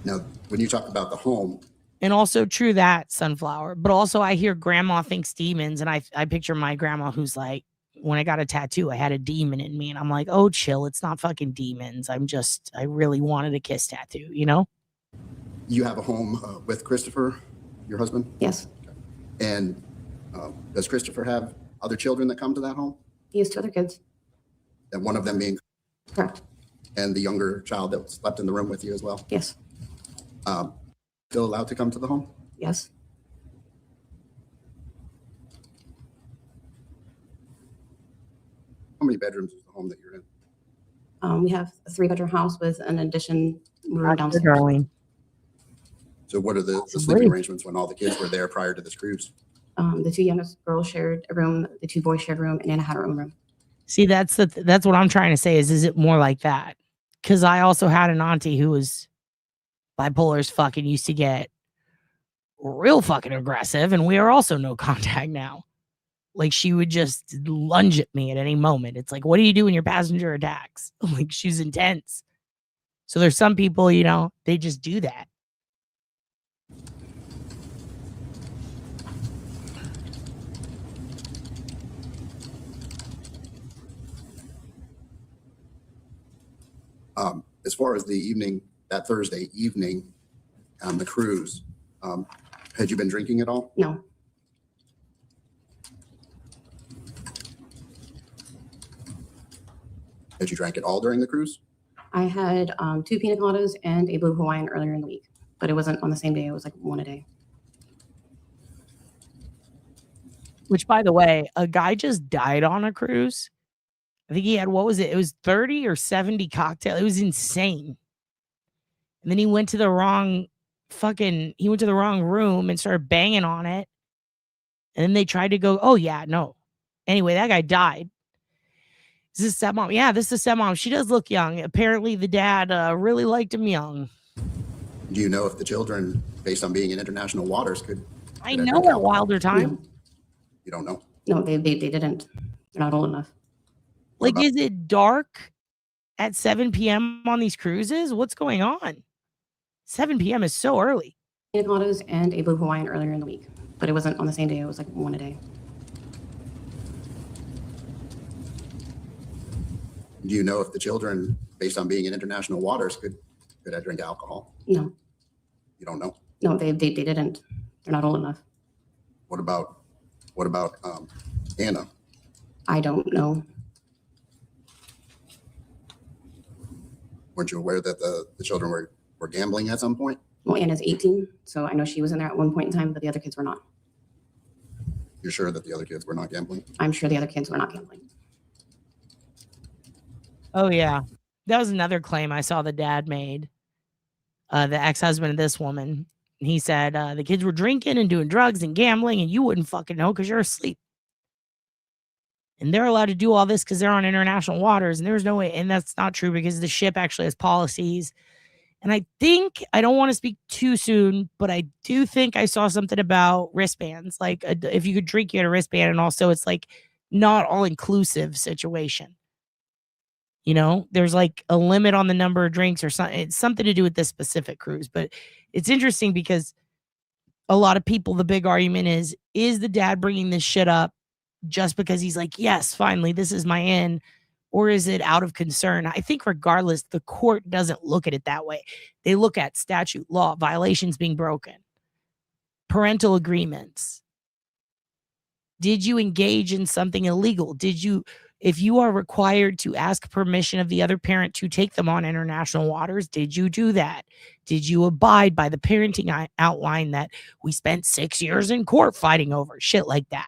Now, when you talk about the home.
And also true that, Sunflower. But also I hear grandma thinks demons. And I picture my grandma who's like, when I got a tattoo, I had a demon in me. And I'm like, oh, chill. It's not fucking demons. I really wanted a kiss tattoo, you know?
You have a home with Christopher, your husband?
Yes.
And does Christopher have other children that come to that home?
He has 2 other kids.
And one of them being?
Correct.
And the younger child that slept in the room with you as well?
Yes.
Still allowed to come to the home?
Yes.
How many bedrooms is the home that you're in?
We have a 3-bedroom house with an addition room downstairs.
Darling.
So what are the sleeping arrangements when all the kids were there prior to this cruise?
The 2 youngest girls shared a room, the 2 boys shared a room, and Anna had her own room.
See, that's what I'm trying to say is it more like that? Because I also had an auntie who was bipolar as fuck and used to get real fucking aggressive, and we are also no contact now. Like, she would just lunge at me at any moment. It's like, what do you do when your passenger attacks? Like, she's intense. So there's some people, you know, they just do that.
As far as the evening, that Thursday evening on the cruise, had you been drinking at all?
No.
Had you drank at all during the cruise?
I had 2 pina coladas and a blue Hawaiian earlier in the week, but it wasn't on the same day. It was like one a day.
Which, by the way, a guy just died on a cruise. I think he had, what was it? It was 30 or 70 cocktails. It was insane. And then he went to the wrong room and started banging on it. And then they tried to go, oh, yeah, no. Anyway, that guy died. Is this stepmom? Yeah, this is stepmom. She does look young. Apparently, the dad really liked him young.
Do you know if the children, based on being in international waters, could
I know at Wilder Time.
You don't know?
No, they didn't. They're not old enough.
Like, is it dark at 7 p.m. on these cruises? What's going on? 7 p.m. is so early.
Pina coladas and a blue Hawaiian earlier in the week, but it wasn't on the same day. It was like one a day.
Do you know if the children, based on being in international waters, could drink alcohol?
No.
You don't know?
No, they didn't. They're not old enough.
What about Anna?
I don't know.
Weren't you aware that the children were gambling at some point?
Well, Anna's 18, so I know she was in there at one point in time, but the other kids were not.
You're sure that the other kids were not gambling?
I'm sure the other kids were not gambling.
Oh, yeah. That was another claim I saw the dad made. The ex-husband of this woman. He said the kids were drinking and doing drugs and gambling, and you wouldn't fucking know because you're asleep. And they're allowed to do all this because they're on international waters, and there's no way. And that's not true because the ship actually has policies. And I think, I don't want to speak too soon, but I do think I saw something about wristbands. Like, if you could drink, you had a wristband, and also it's like not all-inclusive situation. You know, there's like a limit on the number of drinks or something. It's something to do with this specific cruise. But it's interesting because a lot of people, the big argument is the dad bringing this shit up just because he's like, yes, finally, this is my end? Or is it out of concern? I think regardless, the court doesn't look at it that way. They look at statute, law, violations being broken, parental agreements. Did you engage in something illegal? If you are required to ask permission of the other parent to take them on international waters, did you do that? Did you abide by the parenting outline that we spent 6 years in court fighting over? Shit like that.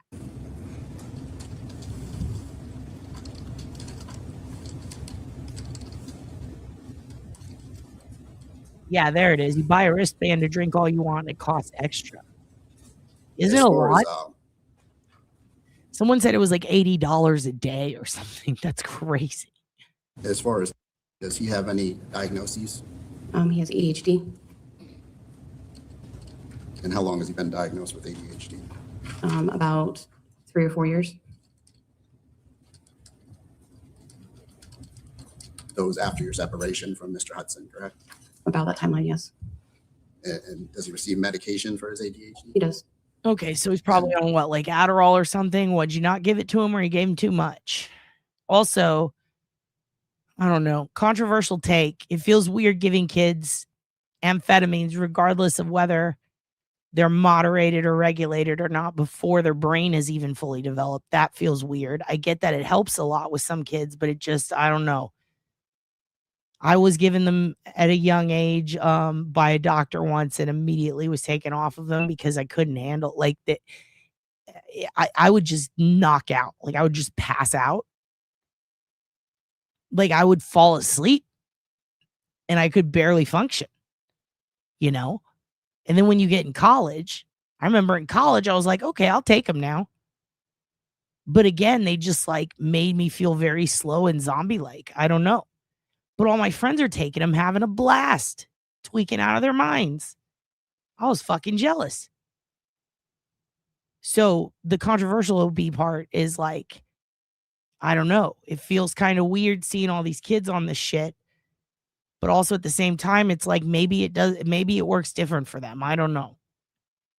Yeah, there it is. You buy a wristband to drink all you want. It costs extra. Isn't it a lot? Someone said it was like $80 a day or something. That's crazy.
As far as, does he have any diagnoses?
He has ADHD.
And how long has he been diagnosed with ADHD?
About 3 or 4 years.
Those after your separation from Mr. Hudson, correct?
About that timeline, yes.
And does he receive medication for his ADHD?
He does.
Okay, so he's probably on what, like Adderall or something? Would you not give it to him, or you gave him too much? Also, I don't know, controversial take. It feels weird giving kids amphetamines, regardless of whether they're moderated or regulated or not, before their brain is even fully developed. That feels weird. I get that it helps a lot with some kids, but it just, I don't know. I was given them at a young age by a doctor once, and immediately was taken off of them because I couldn't handle, like, that. I would just knock out. Like, I would just pass out. Like, I would fall asleep and I could barely function, you know? And then when you get in college, I remember in college, I was like, okay, I'll take them now. But again, they just like made me feel very slow and zombie-like. I don't know. But all my friends are taking them, having a blast, tweaking out of their minds. I was fucking jealous. So the controversial OB part is like, I don't know. It feels kind of weird seeing all these kids on this shit. But also at the same time, it's like maybe it works different for them. I don't know.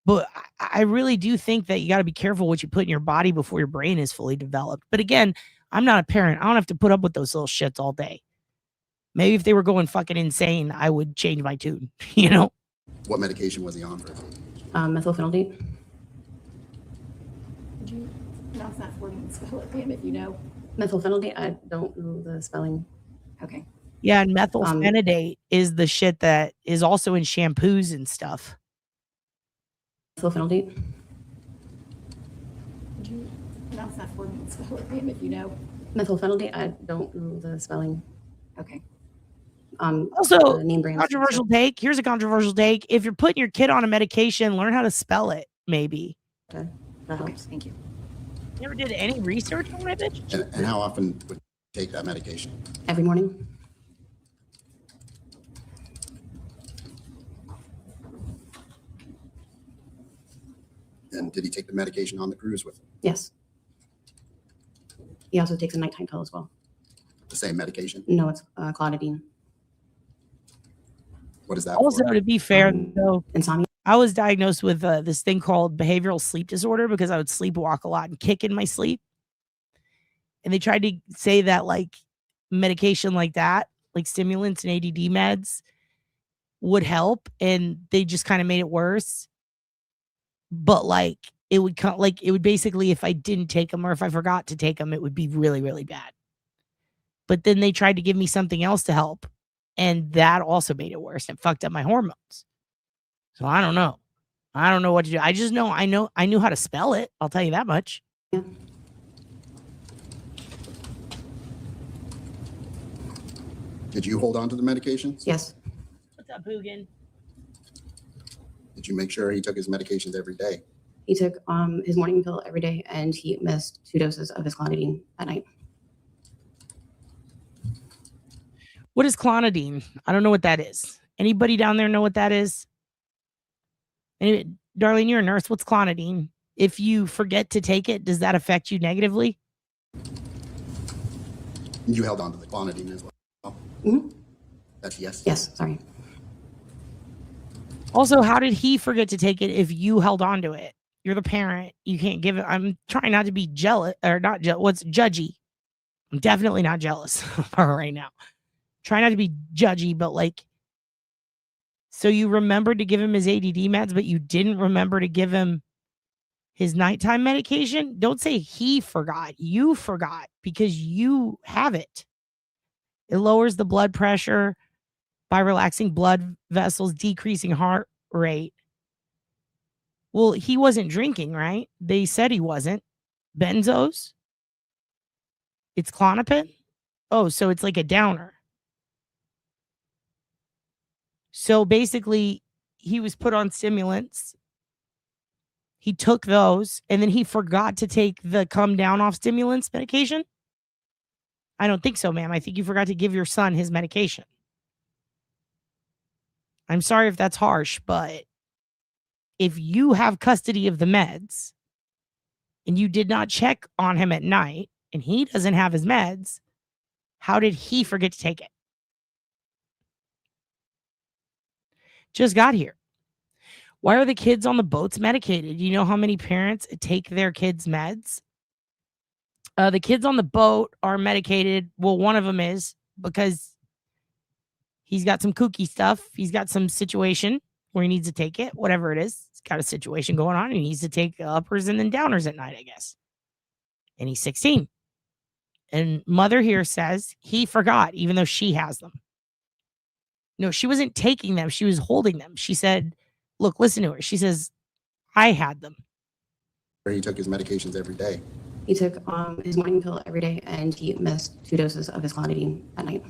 But I really do think that you got to be careful what you put in your body before your brain is fully developed. But again, I'm not a parent. I don't have to put up with those little shits all day. Maybe if they were going fucking insane, I would change my tune, you know?
What medication was he on for?
Methylphenidate.
No, it's not for me to spell it, damn it, you know.
Methylphenidate. I don't know the spelling.
Okay.
Yeah, and methylphenidate is the shit that is also in shampoos and stuff.
Methylphenidate.
No, it's not for me to spell it, damn it, you know.
Methylphenidate. I don't know the spelling.
Okay.
Also,
name brand
controversial take. Here's a controversial take. If you're putting your kid on a medication, learn how to spell it, maybe.
Okay. That helps.
Thank you.
You ever did any research on it, bitch?
And how often would you take that medication?
Every morning.
And did he take the medication on the cruise with him?
Yes. He also takes a nighttime pill as well.
The same medication?
No, it's clonidine.
What is that
Also,
for?
to be fair, though,
insomnia.
I was diagnosed with this thing called behavioral sleep disorder because I would sleepwalk a lot and kick in my sleep. And they tried to say that like medication like that, like stimulants and ADD meds would help. And they just kind of made it worse. But like it would come, like it would basically, if I didn't take them or if I forgot to take them, it would be really, really bad. But then they tried to give me something else to help. And that also made it worse. It fucked up my hormones. So I don't know. I don't know what to do. I just know I knew how to spell it. I'll tell you that much.
Yeah.
Did you hold on to the medications?
Yes.
What's up, Boogan?
Did you make sure he took his medications every day?
He took his morning pill every day, and he missed 2 doses of his clonidine at night.
What is clonidine? I don't know what that is. Anybody down there know what that is? Anyway, Darlene, you're a nurse. What's clonidine? If you forget to take it, does that affect you negatively?
You held on to the clonidine as well?
Mm-hmm.
That's yes?
Yes, sorry.
Also, how did he forget to take it if you held on to it? You're the parent. You can't give it. I'm trying not to be jealous or not. What's judgy? I'm definitely not jealous of her right now. Try not to be judgy, but like, so you remembered to give him his ADD meds, but you didn't remember to give him his nighttime medication? Don't say he forgot. You forgot because you have it. It lowers the blood pressure by relaxing blood vessels, decreasing heart rate. Well, he wasn't drinking, right? They said he wasn't. Benzos? It's Klonopin? Oh, so it's like a downer. So basically, he was put on stimulants. He took those, and then he forgot to take the come down off stimulants medication? I don't think so, ma'am. I think you forgot to give your son his medication. I'm sorry if that's harsh, but if you have custody of the meds and you did not check on him at night and he doesn't have his meds, how did he forget to take it? Just got here. Why are the kids on the boats medicated? You know how many parents take their kids' meds? The kids on the boat are medicated. Well, one of them is because he's got some kooky stuff. He's got some situation where he needs to take it, whatever it is. He's got a situation going on. He needs to take uppers and then downers at night, I guess. And he's 16. And mother here says he forgot, even though she has them. No, she wasn't taking them. She was holding them. She said, look, listen to her. She says, I had them.
He took his medications every day.
He took his morning pill every day, and he missed 2 doses of his clonidine at night.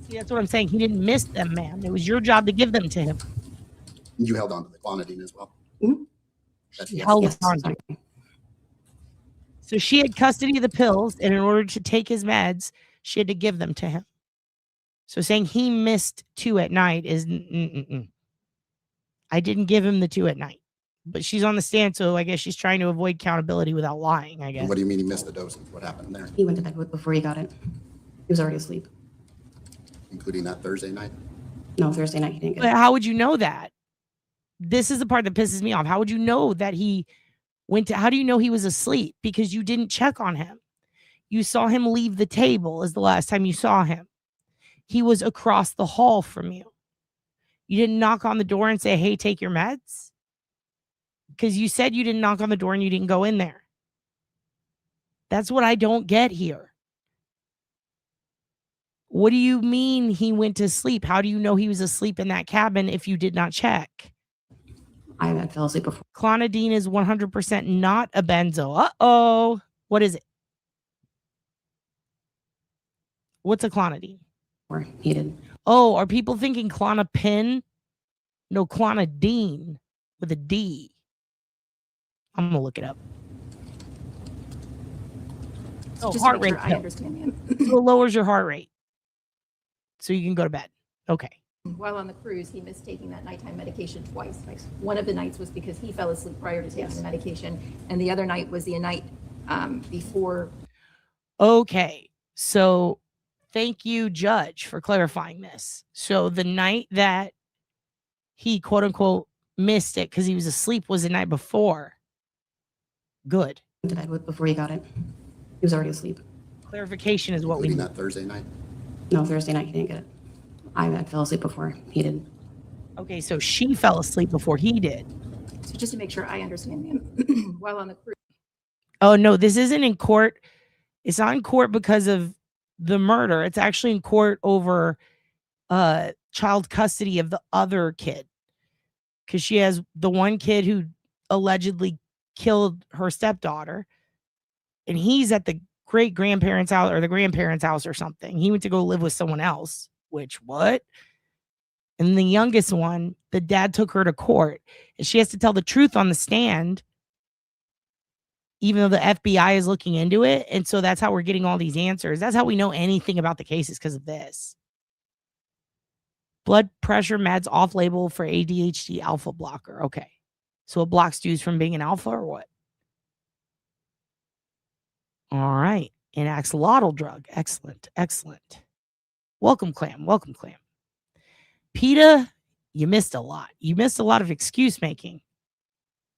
See, that's what I'm saying. He didn't miss them, man. It was your job to give them to him.
You held on to the clonidine as well?
Mm-hmm.
She held on to it. So she had custody of the pills, and in order to take his meds, she had to give them to him. So saying he missed 2 at night is, I didn't give him the 2 at night. but she's on the stand, so I guess she's trying to avoid accountability without lying, I guess.
And what do you mean he missed the dosage? What happened there,
He went to bed before he got it. He was already asleep.
including that Thursday night?
No, Thursday night he didn't get
But
it.
how would you know that? This is the part that pisses me off. How would you know that he went to, how do you know he was asleep? Because you didn't check on him. You saw him leave the table is the last time you saw him. He was across the hall from you. You didn't knock on the door and say, hey, take your meds? Because you said you didn't knock on the door and you didn't go in there. That's what I don't get here. What do you mean he went to sleep? How do you know he was asleep in that cabin if you did not check?
I fell asleep before.
Clonidine is 100% not a benzo. Uh-oh. What is it? What's a clonidine?
He did.
Oh, are people thinking Clonopin? No, Clonidine with a D. I'm going to look it up. Oh,
Just to
heart
make
rate.
sure I understand him.
So it lowers your heart rate. So you can go to bed. Okay.
While on the cruise, he missed taking that nighttime medication twice. Like, one of the nights was because he fell asleep prior to taking the medication, and the other night was the night before.
Okay. So thank you, Judge, for clarifying this. So the night that he, quote unquote, missed it because he was asleep was the night before. Good.
To bed before he got it. He was already asleep.
Clarification is what we
Including
need.
that Thursday night?
No, Thursday night he didn't get it. I fell asleep before he did.
Okay, so she fell asleep before he did.
So just to make sure I understand him, while on the cruise.
Oh, no, this isn't in court. It's not in court because of the murder. It's actually in court over child custody of the other kid. Because she has the one kid who allegedly killed her stepdaughter. And he's at the great-grandparents' house or the grandparents' house or something. He went to go live with someone else. Which, what? And the youngest one, the dad took her to court. And she has to tell the truth on the stand, even though the FBI is looking into it. And so that's how we're getting all these answers. That's how we know anything about the cases, because of this. Blood pressure meds off-label for ADHD alpha blocker. Okay. So it blocks dudes from being an alpha or what? All right. An axolotl drug. Excellent. Excellent. Welcome, Clam. Welcome, Clam. PETA, you missed a lot. You missed a lot of excuse making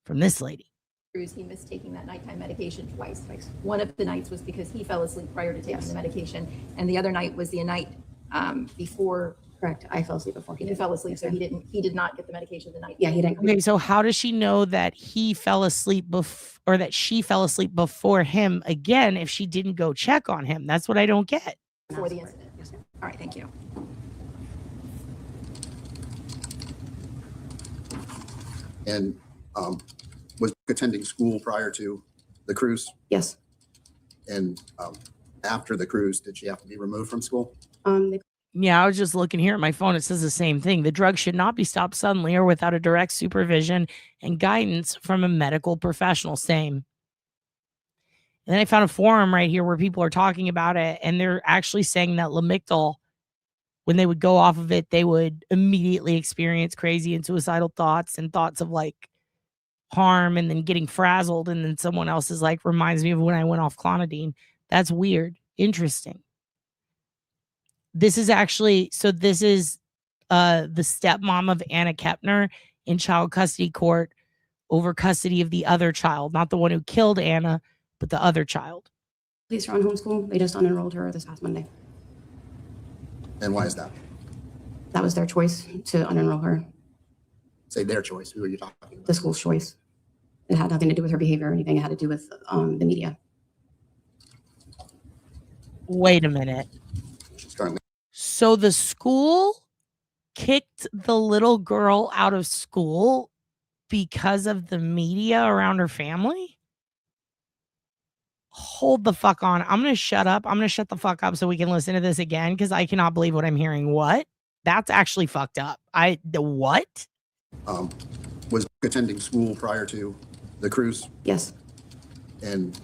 from this lady.
He missed taking that nighttime medication twice. Like, one of the nights was because he fell asleep prior to taking the medication, and the other night was the night before.
Correct. I fell asleep before he
You
did.
fell asleep, so he did not get the medication the night.
Yeah, he didn't.
Okay, so how does she know that he fell asleep or that she fell asleep before him again if she didn't go check on him? That's what I don't get.
Before the incident. All right, thank you.
And was attending school prior to the cruise?
Yes.
And after the cruise, did she have to be removed from school?
Yeah, I was just looking here at my phone. It says the same thing. The drug should not be stopped suddenly or without a direct supervision and guidance from a medical professional. Same. And then I found a forum right here where people are talking about it, and they're actually saying that Lamictal, when they would go off of it, they would immediately experience crazy and suicidal thoughts and thoughts of like harm, and then getting frazzled. And then someone else is like, reminds me of when I went off clonidine. That's weird. Interesting. This is actually, so this is the stepmom of Anna Kepner in child custody court over custody of the other child, not the one who killed Anna, but the other child.
Police are on homeschool. They just unenrolled her this past Monday.
And why is that?
That was their choice to unenroll her.
Say their choice. Who are you talking about?
The school's choice. It had nothing to do with her behavior or anything. It had to do with the media.
Wait a minute. So the school kicked the little girl out of school because of the media around her family? Hold the fuck on. I'm going to shut up. I'm going to shut the fuck up so we can listen to this again, because I cannot believe what I'm hearing. What? That's actually fucked up. What?
Was attending school prior to the cruise?
Yes.
And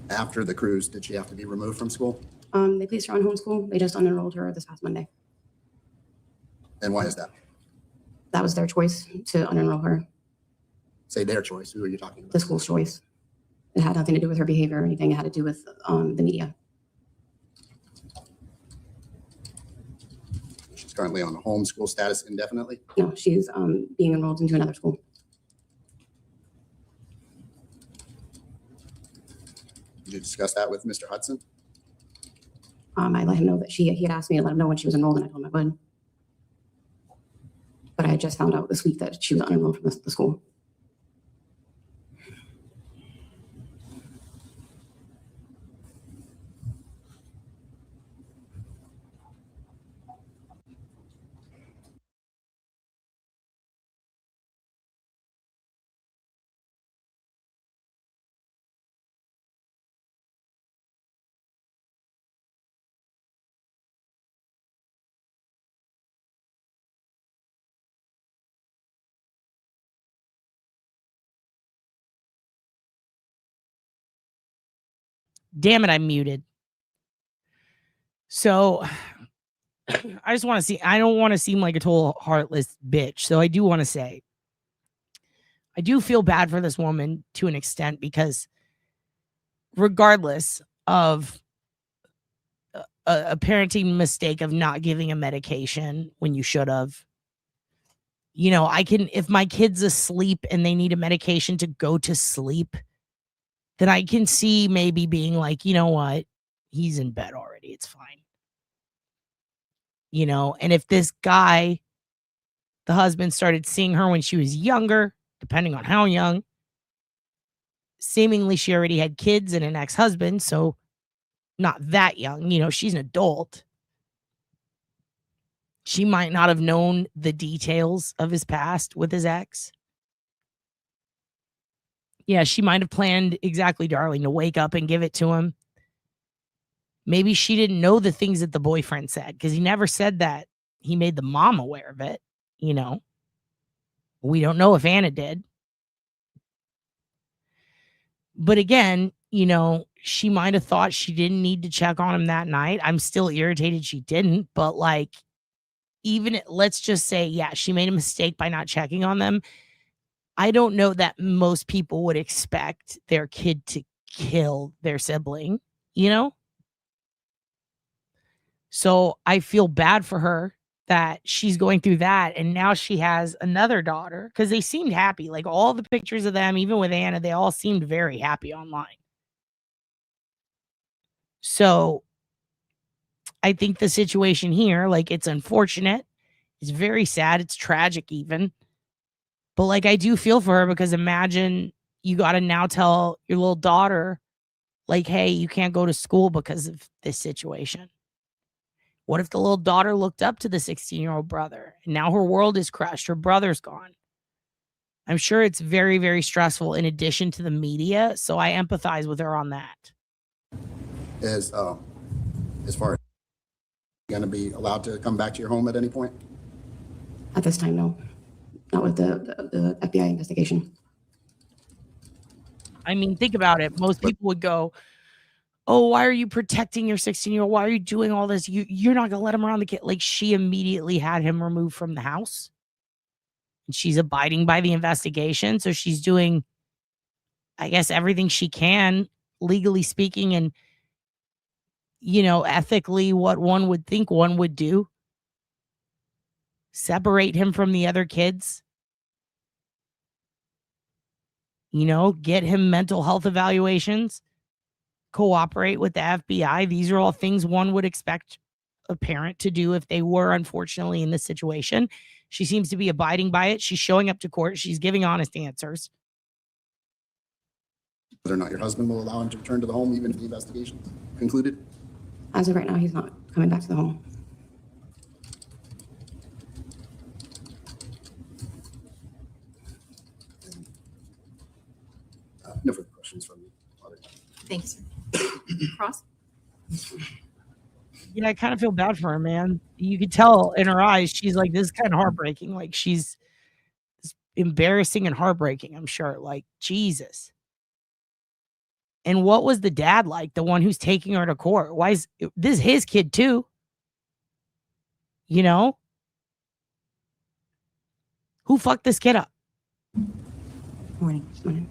after the cruise, did she have to be removed from school?
They placed her on homeschool. They just unenrolled her this past Monday.
And why is that?
That was their choice to unenroll her.
Say their choice. Who are you talking about?
The school's choice. It had nothing to do with her behavior or anything. It had to do with the media.
She's currently on a homeschool status indefinitely.
No, she's being enrolled into another school.
Did you discuss that with Mr. Hudson?
I let him know that he had asked me to let him know when she was enrolled, and I told him I would. But I just found out this week that she was unenrolled from the school.
Damn it, I'm muted. So I just want to see, I don't want to seem like a total heartless bitch. So I do want to say, I do feel bad for this woman to an extent, because regardless of a parenting mistake of not giving a medication when you should have, you know, I can, if my kid's asleep and they need a medication to go to sleep, then I can see maybe being like, you know what, he's in bed already. It's fine. You know, and if this guy, the husband, started seeing her when she was younger, depending on how young, seemingly she already had kids and an ex-husband, so not that young, you know, she's an adult. She might not have known the details of his past with his ex. Yeah, she might have planned exactly, darling, to wake up and give it to him. Maybe she didn't know the things that the boyfriend said, because he never said that he made the mom aware of it, you know. We don't know if Anna did. But again, you know, she might have thought she didn't need to check on him that night. I'm still irritated she didn't, but like, even let's just say, yeah, she made a mistake by not checking on them. I don't know that most people would expect their kid to kill their sibling, you know? So I feel bad for her that she's going through that. And now she has another daughter, because they seemed happy. Like all the pictures of them, even with Anna, they all seemed very happy online. So I think the situation here, like, it's unfortunate. It's very sad. It's tragic even. But like, I do feel for her, because imagine you got to now tell your little daughter, like, hey, you can't go to school because of this situation. What if the little daughter looked up to the 16-year-old brother and now her world is crushed? Her brother's gone. I'm sure it's very, very stressful in addition to the media. So I empathize with her on that.
As far as going to be allowed to come back to your home at any point?
At this time, no. Not with the FBI investigation.
I mean, think about it. Most people would go, oh, why are you protecting your 16-year-old? Why are you doing all this? You're not going to let him around the kid. Like, she immediately had him removed from the house. And she's abiding by the investigation. So she's doing, I guess, everything she can, legally speaking, and, you know, ethically, what one would think one would do. Separate him from the other kids. You know, get him mental health evaluations. Cooperate with the FBI. These are all things one would expect a parent to do if they were unfortunately in this situation. She seems to be abiding by it. She's showing up to court. She's giving honest answers.
Whether or not your husband will allow him to return to the home even if the investigation is concluded?
As of right now, he's not coming back to the home.
No further questions from you.
Thank you, sir. Cross?
Yeah, I kind of feel bad for her, man. You could tell in her eyes, she's like, this is kind of heartbreaking. Like, she's embarrassing and heartbreaking, I'm sure. Like, Jesus. And what was the dad like? The one who's taking her to court? Why is this his kid too? You know? Who fucked this kid up?
Morning.
Morning.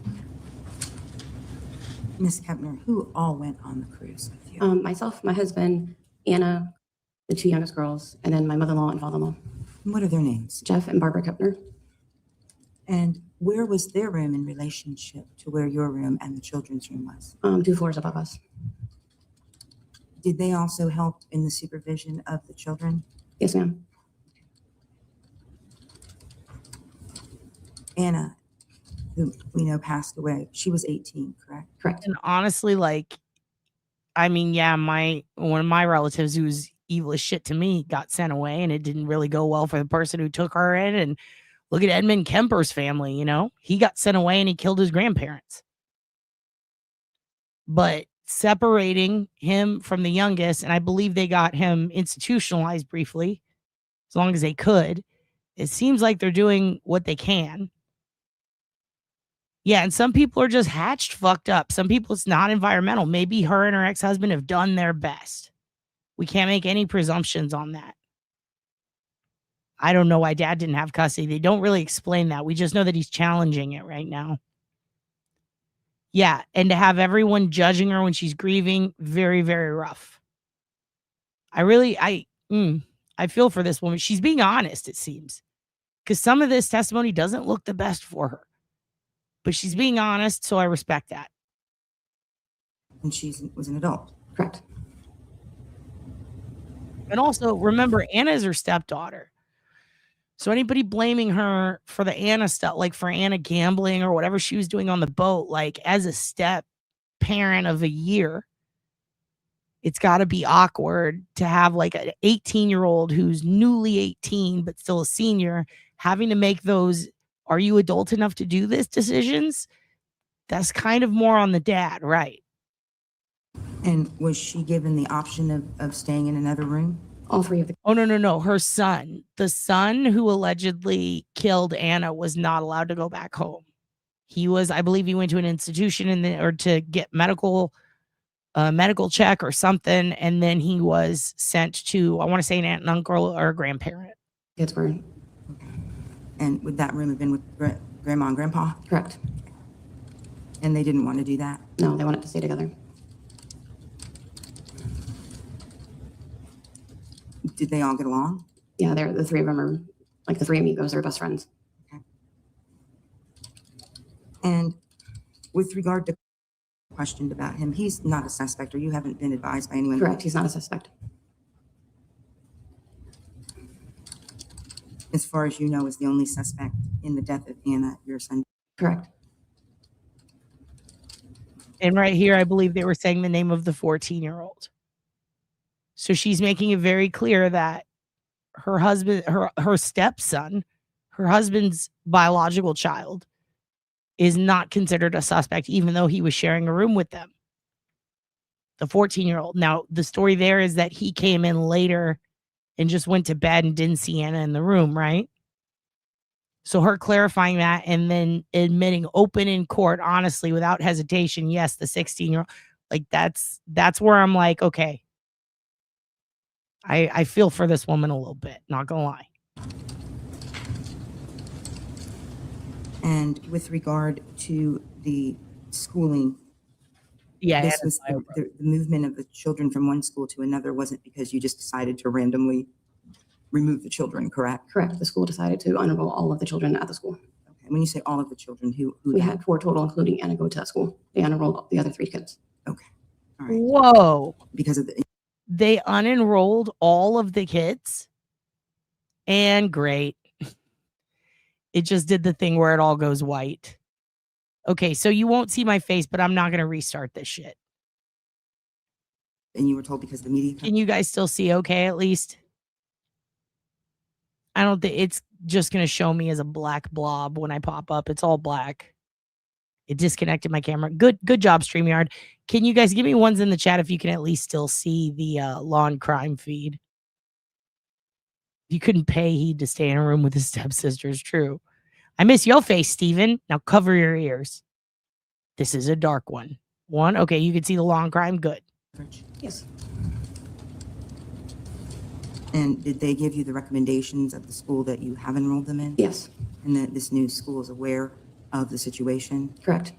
Miss Kepner, who all went on the cruise with you?
Myself, my husband, Anna, the two youngest girls, and then my mother-in-law and father-in-law.
What are their names?
Jeff and Barbara Kepner.
And where was their room in relationship to where your room and the children's room was?
2 floors above us.
Did they also help in the supervision of the children?
Yes, ma'am.
Anna, who we know passed away, she was 18, correct?
Correct.
And honestly, like, I mean, yeah, one of my relatives who was evil as shit to me got sent away, and it didn't really go well for the person who took her in. And look at Edmund Kemper's family, you know, he got sent away and he killed his grandparents. But separating him from the youngest, and I believe they got him institutionalized briefly, as long as they could. It seems like they're doing what they can. Yeah, and some people are just hatched fucked up. Some people, it's not environmental. Maybe her and her ex-husband have done their best. We can't make any presumptions on that. I don't know why dad didn't have custody. They don't really explain that. We just know that he's challenging it right now. Yeah, and to have everyone judging her when she's grieving, very, very rough. I feel for this woman. She's being honest, it seems. Because some of this testimony doesn't look the best for her. But she's being honest, so I respect that.
And she was an adult.
Correct.
And also, remember, Anna is her stepdaughter. So anybody blaming her for the Anna stuff, like for Anna gambling or whatever she was doing on the boat, like as a step parent of a year, it's got to be awkward to have like an 18-year-old who's newly 18 but still a senior having to make those, are you adult enough to do this decisions? That's kind of more on the dad, right?
And was she given the option of staying in another room?
All three of the.
Oh, no. Her son, the son who allegedly killed Anna, was not allowed to go back home. He was, I believe he went to an institution or to get medical check or something. And then he was sent to, I want to say, an aunt and uncle or a grandparent.
Pittsburgh.
And would that room have been with grandma and grandpa?
Correct.
And they didn't want to do that?
No, they wanted to stay together.
Did they all get along?
Yeah, the three of them are like the three amigos. They're best friends.
Okay. And with regard to questioned about him, he's not a suspect, or you haven't been advised by anyone?
Correct. He's not a suspect.
As far as you know, is the only suspect in the death of Anna, your son?
Correct.
And right here, I believe they were saying the name of the 14-year-old. So she's making it very clear that her husband, her stepson, her husband's biological child, is not considered a suspect, even though he was sharing a room with them. The 14-year-old. Now, the story there is that he came in later and just went to bed and didn't see Anna in the room, right? So her clarifying that and then admitting open in court, honestly, without hesitation, yes, the 16-year-old, like that's where I'm like, okay. I feel for this woman a little bit, not gonna lie.
And with regard to the schooling, this was the movement of the children from one school to another wasn't because you just decided to randomly remove the children, correct?
Correct. The school decided to unenroll all of the children at the school.
Okay. When you say all of the children, who
we had 4 total, including Anna, go to that school. They unenrolled the other 3 kids.
Okay. All right.
Whoa.
Because of the...
They unenrolled all of the kids? And great. It just did the thing where it all goes white. Okay, so you won't see my face, but I'm not going to restart this shit.
And you were told because the media...
Can you guys still see okay, at least? I don't think it's just going to show me as a black blob when I pop up. It's all black. It disconnected my camera. Good job, StreamYard. Can you guys give me ones in the chat if you can at least still see the Law and Crime feed? You couldn't pay heed to stay in a room with his stepsisters. True. I miss your face, Steven. Now cover your ears. This is a dark one. Okay, you can see the Law and Crime. Good.
Yes.
And did they give you the recommendations of the school that you have enrolled them in?
Yes.
And that this new school is aware of the situation?
Correct.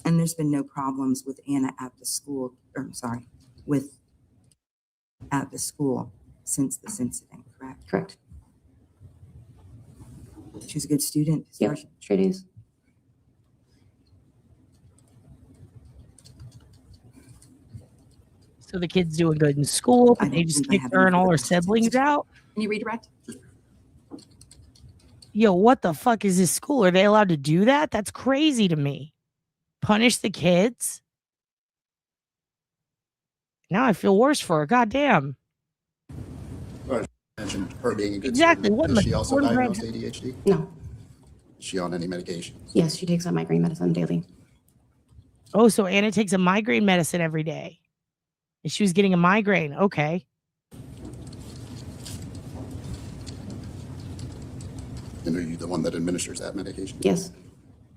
And there's been no problems with Anna at the school, at the school since this incident, correct?
Correct.
She was a good student.
Yep, straight A's.
So the kid's doing good in school, but they just kicked her and all her siblings out.
Can you redirect?
Yo, what the fuck is this school? Are they allowed to do that? That's crazy to me. Punish the kids? Now I feel worse for her. God damn.
Well, mentioned her being a good
Exactly.
student.
What
Is
in
she
the
also
corn bread?
diagnosed ADHD?
No.
Is she on any medication?
Yes, she takes a migraine medicine daily.
Oh, so Anna takes a migraine medicine every day. And she was getting a migraine. Okay.
And are you the one that administers that medication?
Yes.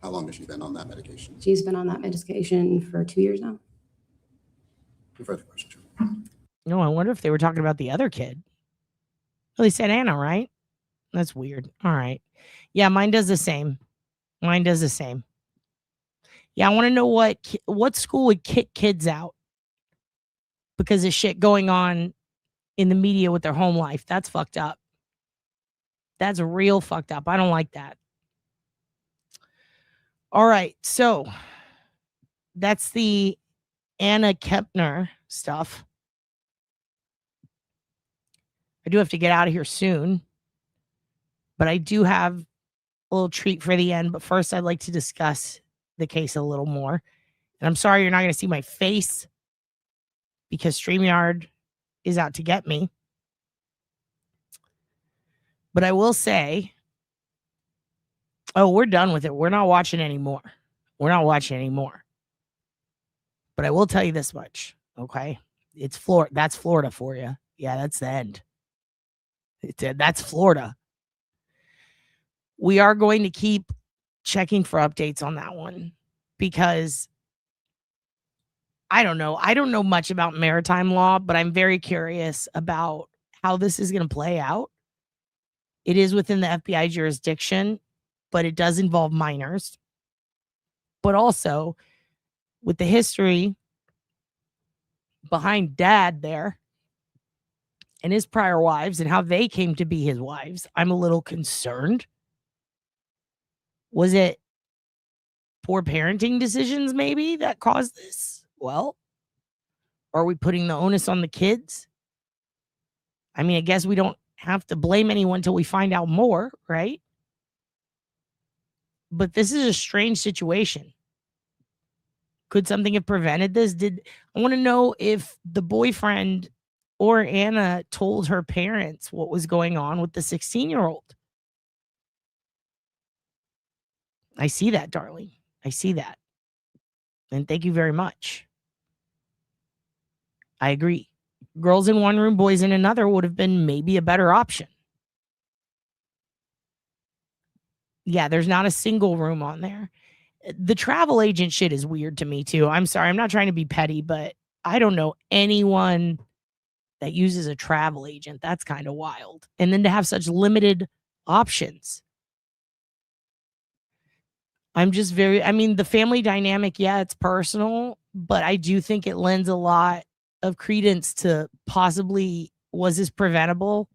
How long has she been on that medication?
She's been on that medication for 2 years now.
No further questions.
No, I wonder if they were talking about the other kid. Well, they said Anna, right? That's weird. All right. Yeah, mine does the same. Mine does the same. Yeah, I want to know what school would kick kids out because of shit going on in the media with their home life. That's fucked up. That's real fucked up. I don't like that. All right. So that's the Anna Kepner stuff. I do have to get out of here soon, but I do have a little treat for the end. But first, I'd like to discuss the case a little more. And I'm sorry you're not going to see my face because StreamYard is out to get me. But I will say, oh, we're done with it. We're not watching anymore. We're not watching anymore. But I will tell you this much, okay? It's Florida. That's Florida for you. Yeah, that's the end. That's Florida. We are going to keep checking for updates on that one because I don't know. I don't know much about maritime law, but I'm very curious about how this is going to play out. It is within the FBI jurisdiction, but it does involve minors. But also, with the history behind Dad there and his prior wives and how they came to be his wives, I'm a little concerned. Was it poor parenting decisions maybe that caused this? Well, are we putting the onus on the kids? I mean, I guess we don't have to blame anyone till we find out more, right? But this is a strange situation. Could something have prevented this? I want to know if the boyfriend or Anna told her parents what was going on with the 16-year-old. I see that, darling. I see that. And thank you very much. I agree. Girls in one room, boys in another would have been maybe a better option. Yeah, there's not a single room on there. The travel agent shit is weird to me too. I'm sorry. I'm not trying to be petty, but I don't know anyone that uses a travel agent. That's kind of wild. And then to have such limited options. I'm just I mean, the family dynamic, yeah, it's personal, but I do think it lends a lot of credence to possibly, was this preventable?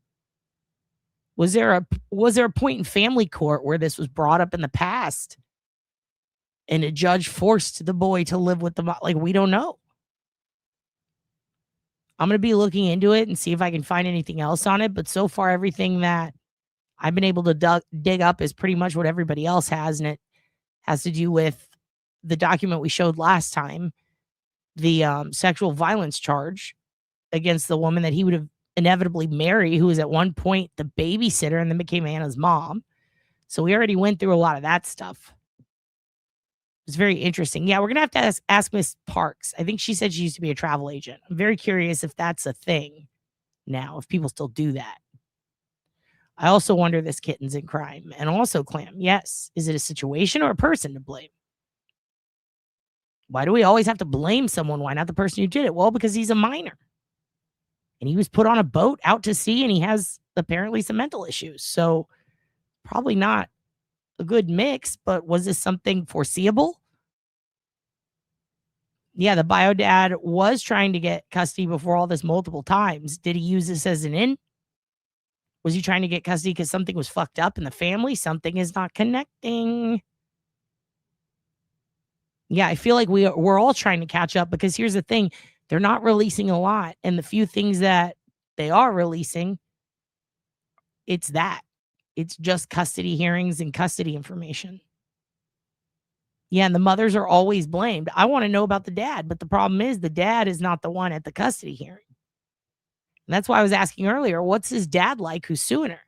Was there a point in family court where this was brought up in the past and a judge forced the boy to live with the mom? Like, we don't know. I'm going to be looking into it and see if I can find anything else on it. But so far, everything that I've been able to dig up is pretty much what everybody else has. And it has to do with the document we showed last time, the sexual violence charge against the woman that he would have inevitably marry, who was at one point the babysitter and then became Anna's mom. So we already went through a lot of that stuff. It's very interesting. Yeah, we're going to have to ask Miss Parks. I think she said she used to be a travel agent. I'm very curious if that's a thing now, if people still do that. I also wonder this kitten's in crime. And also, Clam, yes, is it a situation or a person to blame? Why do we always have to blame someone? Why not the person who did it? Well, because he's a minor. And he was put on a boat out to sea and he has apparently some mental issues. So probably not a good mix, but was this something foreseeable? Yeah, the bio dad was trying to get custody before all this multiple times. Did he use this as an in? Was he trying to get custody because something was fucked up in the family? Something is not connecting. Yeah, I feel like we're all trying to catch up, because here's the thing. They're not releasing a lot. And the few things that they are releasing, it's just custody hearings and custody information. Yeah, and the mothers are always blamed. I want to know about the dad, but the problem is the dad is not the one at the custody hearing. And that's why I was asking earlier, what's his dad like who's suing her?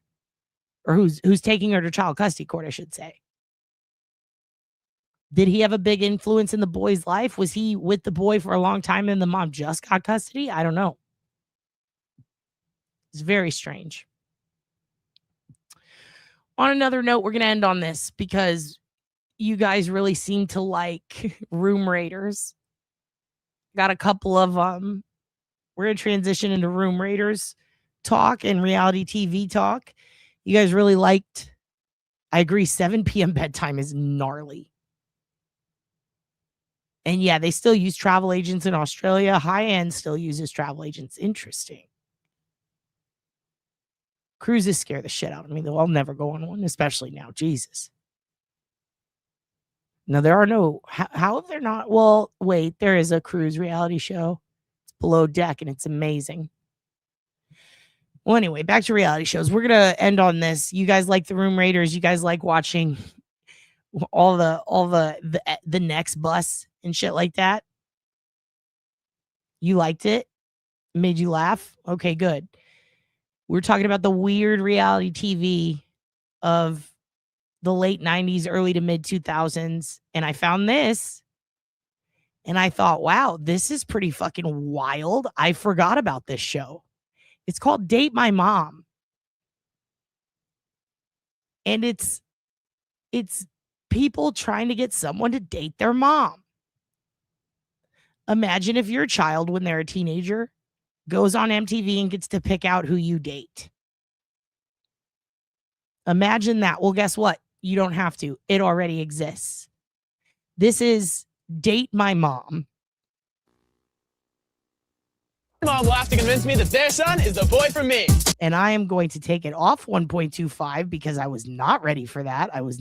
Or who's taking her to child custody court, I should say. Did he have a big influence in the boy's life? Was he with the boy for a long time and the mom just got custody? I don't know. It's very strange. On another note, we're going to end on this because you guys really seem to like room raiders. Got a couple of we're going to transition into room raiders talk and reality TV talk. You guys really liked, I agree, 7 p.m. bedtime is gnarly. And yeah, they still use travel agents in Australia. High End still uses travel agents. Interesting. Cruises scare the shit out of me, though. I'll never go on one, especially now. Jesus. No, there are no. How have there not? Well, wait, there is a cruise reality show. It's Below Deck, and it's amazing. Well, anyway, back to reality shows. We're gonna end on this. You guys like the room raiders? You guys like watching all the next bus and shit like that? You liked it? Made you laugh? Okay, good. We're talking about the weird reality TV of the late 90s, early to mid 2000s. And I found this and I thought, wow, this is pretty fucking wild. I forgot about this show. It's called Date My Mom. And it's people trying to get someone to date their mom. Imagine if your child, when they're a teenager, goes on MTV and gets to pick out who you date. Imagine that. Well, guess what? You don't have to. It already exists. This is Date My Mom.
Mom will have to convince me that their son is the boy for me.
And I am going to take it off 1.25 because I was not ready for that. And we're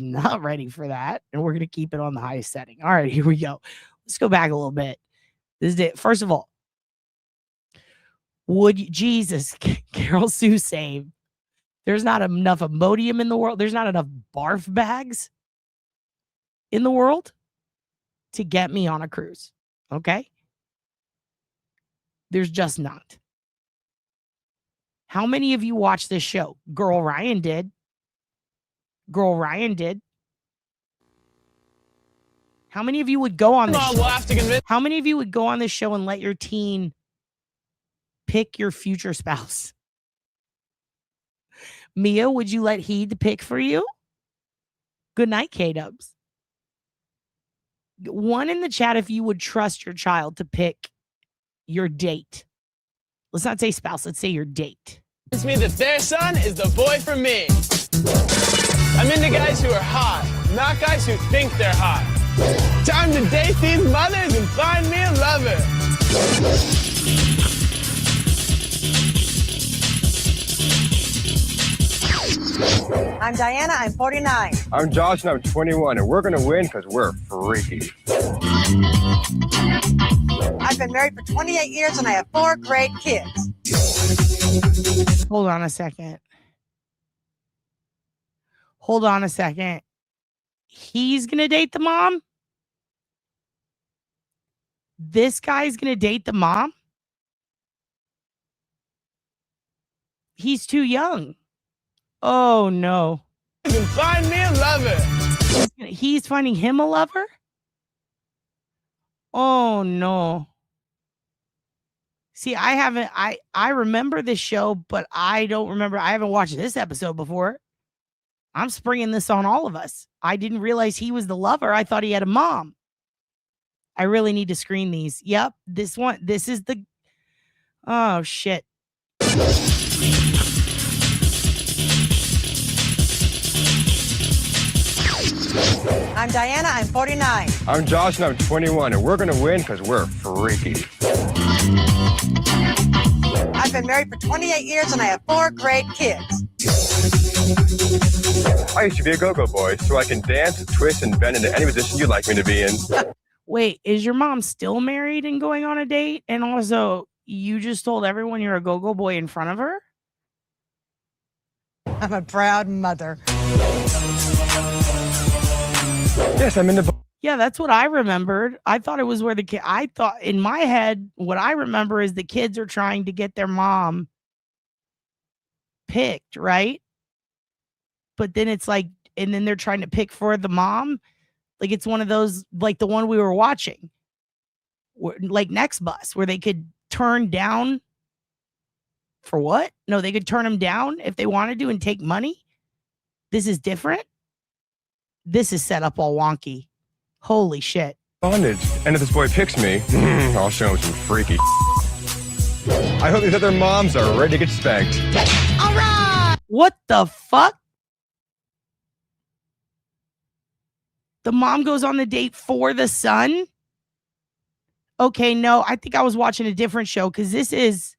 going to keep it on the highest setting. All right, here we go. Let's go back a little bit. This is it. First of all, Jesus, Carol Sue save. There's not enough Imodium in the world. There's not enough barf bags in the world to get me on a cruise. Okay? There's just not. How many of you watch this show? Girl Ryan did. How many of you would go on this show? How many of you would go on this show and let your teen pick your future spouse? Mia, would you let Heed pick for you? Good night, K-Dubs. One in the chat if you would trust your child to pick your date. Let's not say spouse, let's say your date.
It's me that their son is the boy for me. I'm into guys who are hot, not guys who think they're hot. Time to date these mothers and find me a lover.
I'm Diana, I'm 49.
I'm Josh, and I'm 21, and we're going to win because we're freaky.
I've been married for 28 years, and I have 4 great kids.
Hold on a second. He's going to date the mom? This guy's going to date the mom? He's too young. Oh, no.
You can find me a lover.
He's finding him a lover? Oh, no. See, I remember this show, but I don't remember. I haven't watched this episode before. I'm springing this on all of us. I didn't realize he was the lover. I thought he had a mom. I really need to screen these. Yep, this one. This is the... Oh, shit.
I'm Diana, I'm 49.
I'm Josh and I'm 21, and we're gonna win because we're freaky.
I've been married for 28 years and I have 4 great kids.
I used to be a go-go boy, so I can dance, twist, and bend into any position you'd like me to be in.
Wait, is your mom still married and going on a date? And also, you just told everyone you're a go-go boy in front of her?
I'm a proud mother.
Yes, I'm in the...
Yeah, that's what I remembered. I thought it was where the kid, I thought in my head, what I remember is the kids are trying to get their mom picked, right? But then it's like, and then they're trying to pick for the mom. Like it's one of those, like the one we were watching, like Next Bus, where they could turn down for what? No, they could turn them down if they wanted to and take money. This is different. This is set up all wonky. Holy shit.
Bondage. And if this boy picks me, I'll show him some freaky. I hope these other moms are ready to get spanked.
All right. What the fuck? The mom goes on the date for the son? Okay, no, I think I was watching a different show because this is,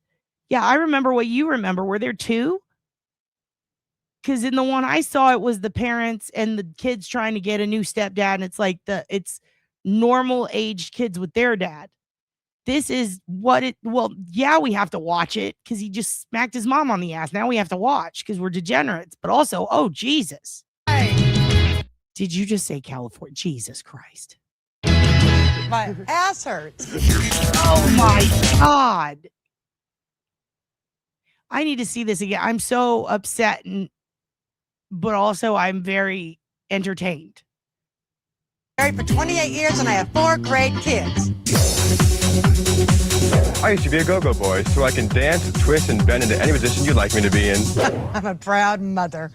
yeah, I remember what you remember. Were there two? Because in the one I saw, it was the parents and the kids trying to get a new stepdad, and it's like it's normal aged kids with their dad. This is what it, well, yeah, we have to watch it because he just smacked his mom on the ass. Now we have to watch because we're degenerates, but also, oh, Jesus. Did you just say California? Jesus Christ.
My ass hurts.
Oh my God. I need to see this again. I'm so upset, but also I'm very entertained.
Married for 28 years and I have 4 great kids.
I used to be a go-go boy, so I can dance, twist, and bend into any position you'd like me to be in.
I'm a proud mother.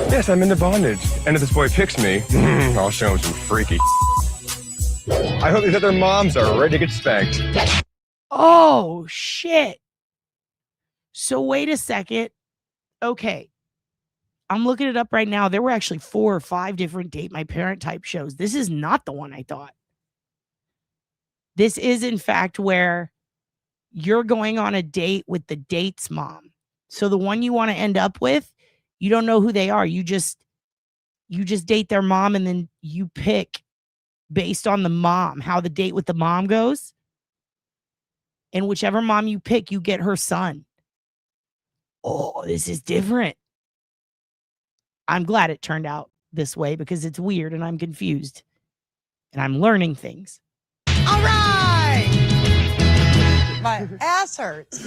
Yes, I'm into bondage. And if this boy picks me, I'll show him some freaky. I hope these other moms are ready to get spanked.
Oh, shit. So wait a second. Okay. I'm looking it up right now. There were actually 4 or 5 different Date My Parent type shows. This is not the one I thought. This is, in fact, where you're going on a date with the date's mom. So the one you want to end up with, you don't know who they are. You just date their mom, and then you pick based on the mom, how the date with the mom goes. And whichever mom you pick, you get her son. Oh, this is different. I'm glad it turned out this way because it's weird and I'm confused. And I'm learning things.
All right! My ass hurts.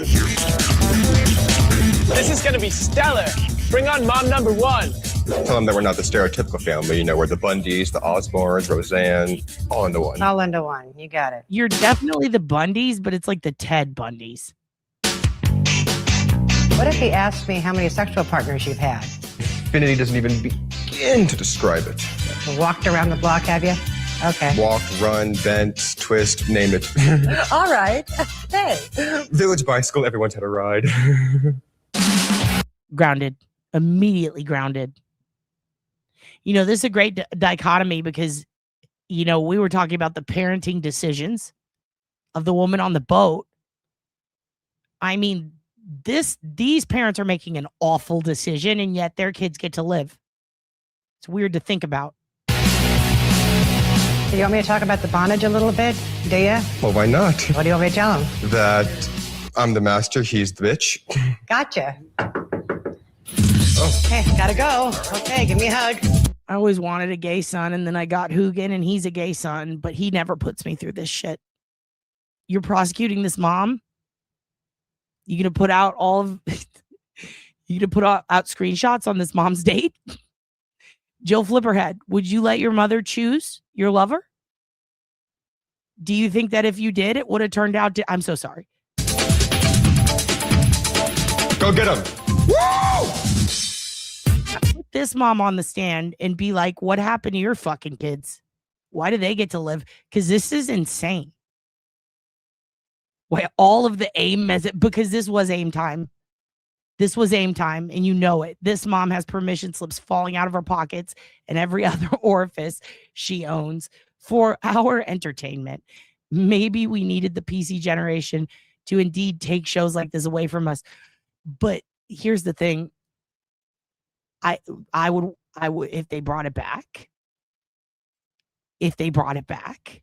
This is gonna be stellar. Bring on mom number 1.
Tell them that we're not the stereotypical family. You know, we're the Bundys, the Osborns, Roseanne, all into one.
All into one. You got it.
You're definitely the Bundys, but it's like the Ted Bundys.
What if he asked me how many sexual partners you've had?
Infinity doesn't even begin to describe it.
Walked around the block, have you? Okay.
Walked, run, bent, twist, name it.
All right. Hey.
Village bicycle, everyone's had a ride.
Grounded. Immediately grounded. You know, this is a great dichotomy because, you know, we were talking about the parenting decisions of the woman on the boat. I mean, these parents are making an awful decision, and yet their kids get to live. It's weird to think about.
Do you want me to talk about the bondage a little bit? Do you?
Well, why not?
What do you want me to tell him?
That I'm the master, he's the bitch.
Gotcha.
Oh.
Okay, gotta go. Okay, give me a hug.
I always wanted a gay son, and then I got Hugin, and he's a gay son, but he never puts me through this shit. You're prosecuting this mom? You gonna put out all of you gonna put out screenshots on this mom's date? Jill Flipperhead, would you let your mother choose your lover? Do you think that if you did, it would have turned out I'm so sorry.
Go get him. Woo!
Put this mom on the stand and be like, what happened to your fucking kids? Why do they get to live? Because this is insane. Why all of the AIM because this was AIM time. This was aim time, and you know it. This mom has permission slips falling out of her pockets and every other orifice she owns for our entertainment. Maybe we needed the PC generation to indeed take shows like this away from us. But here's the thing. I would if they brought it back. If they brought it back,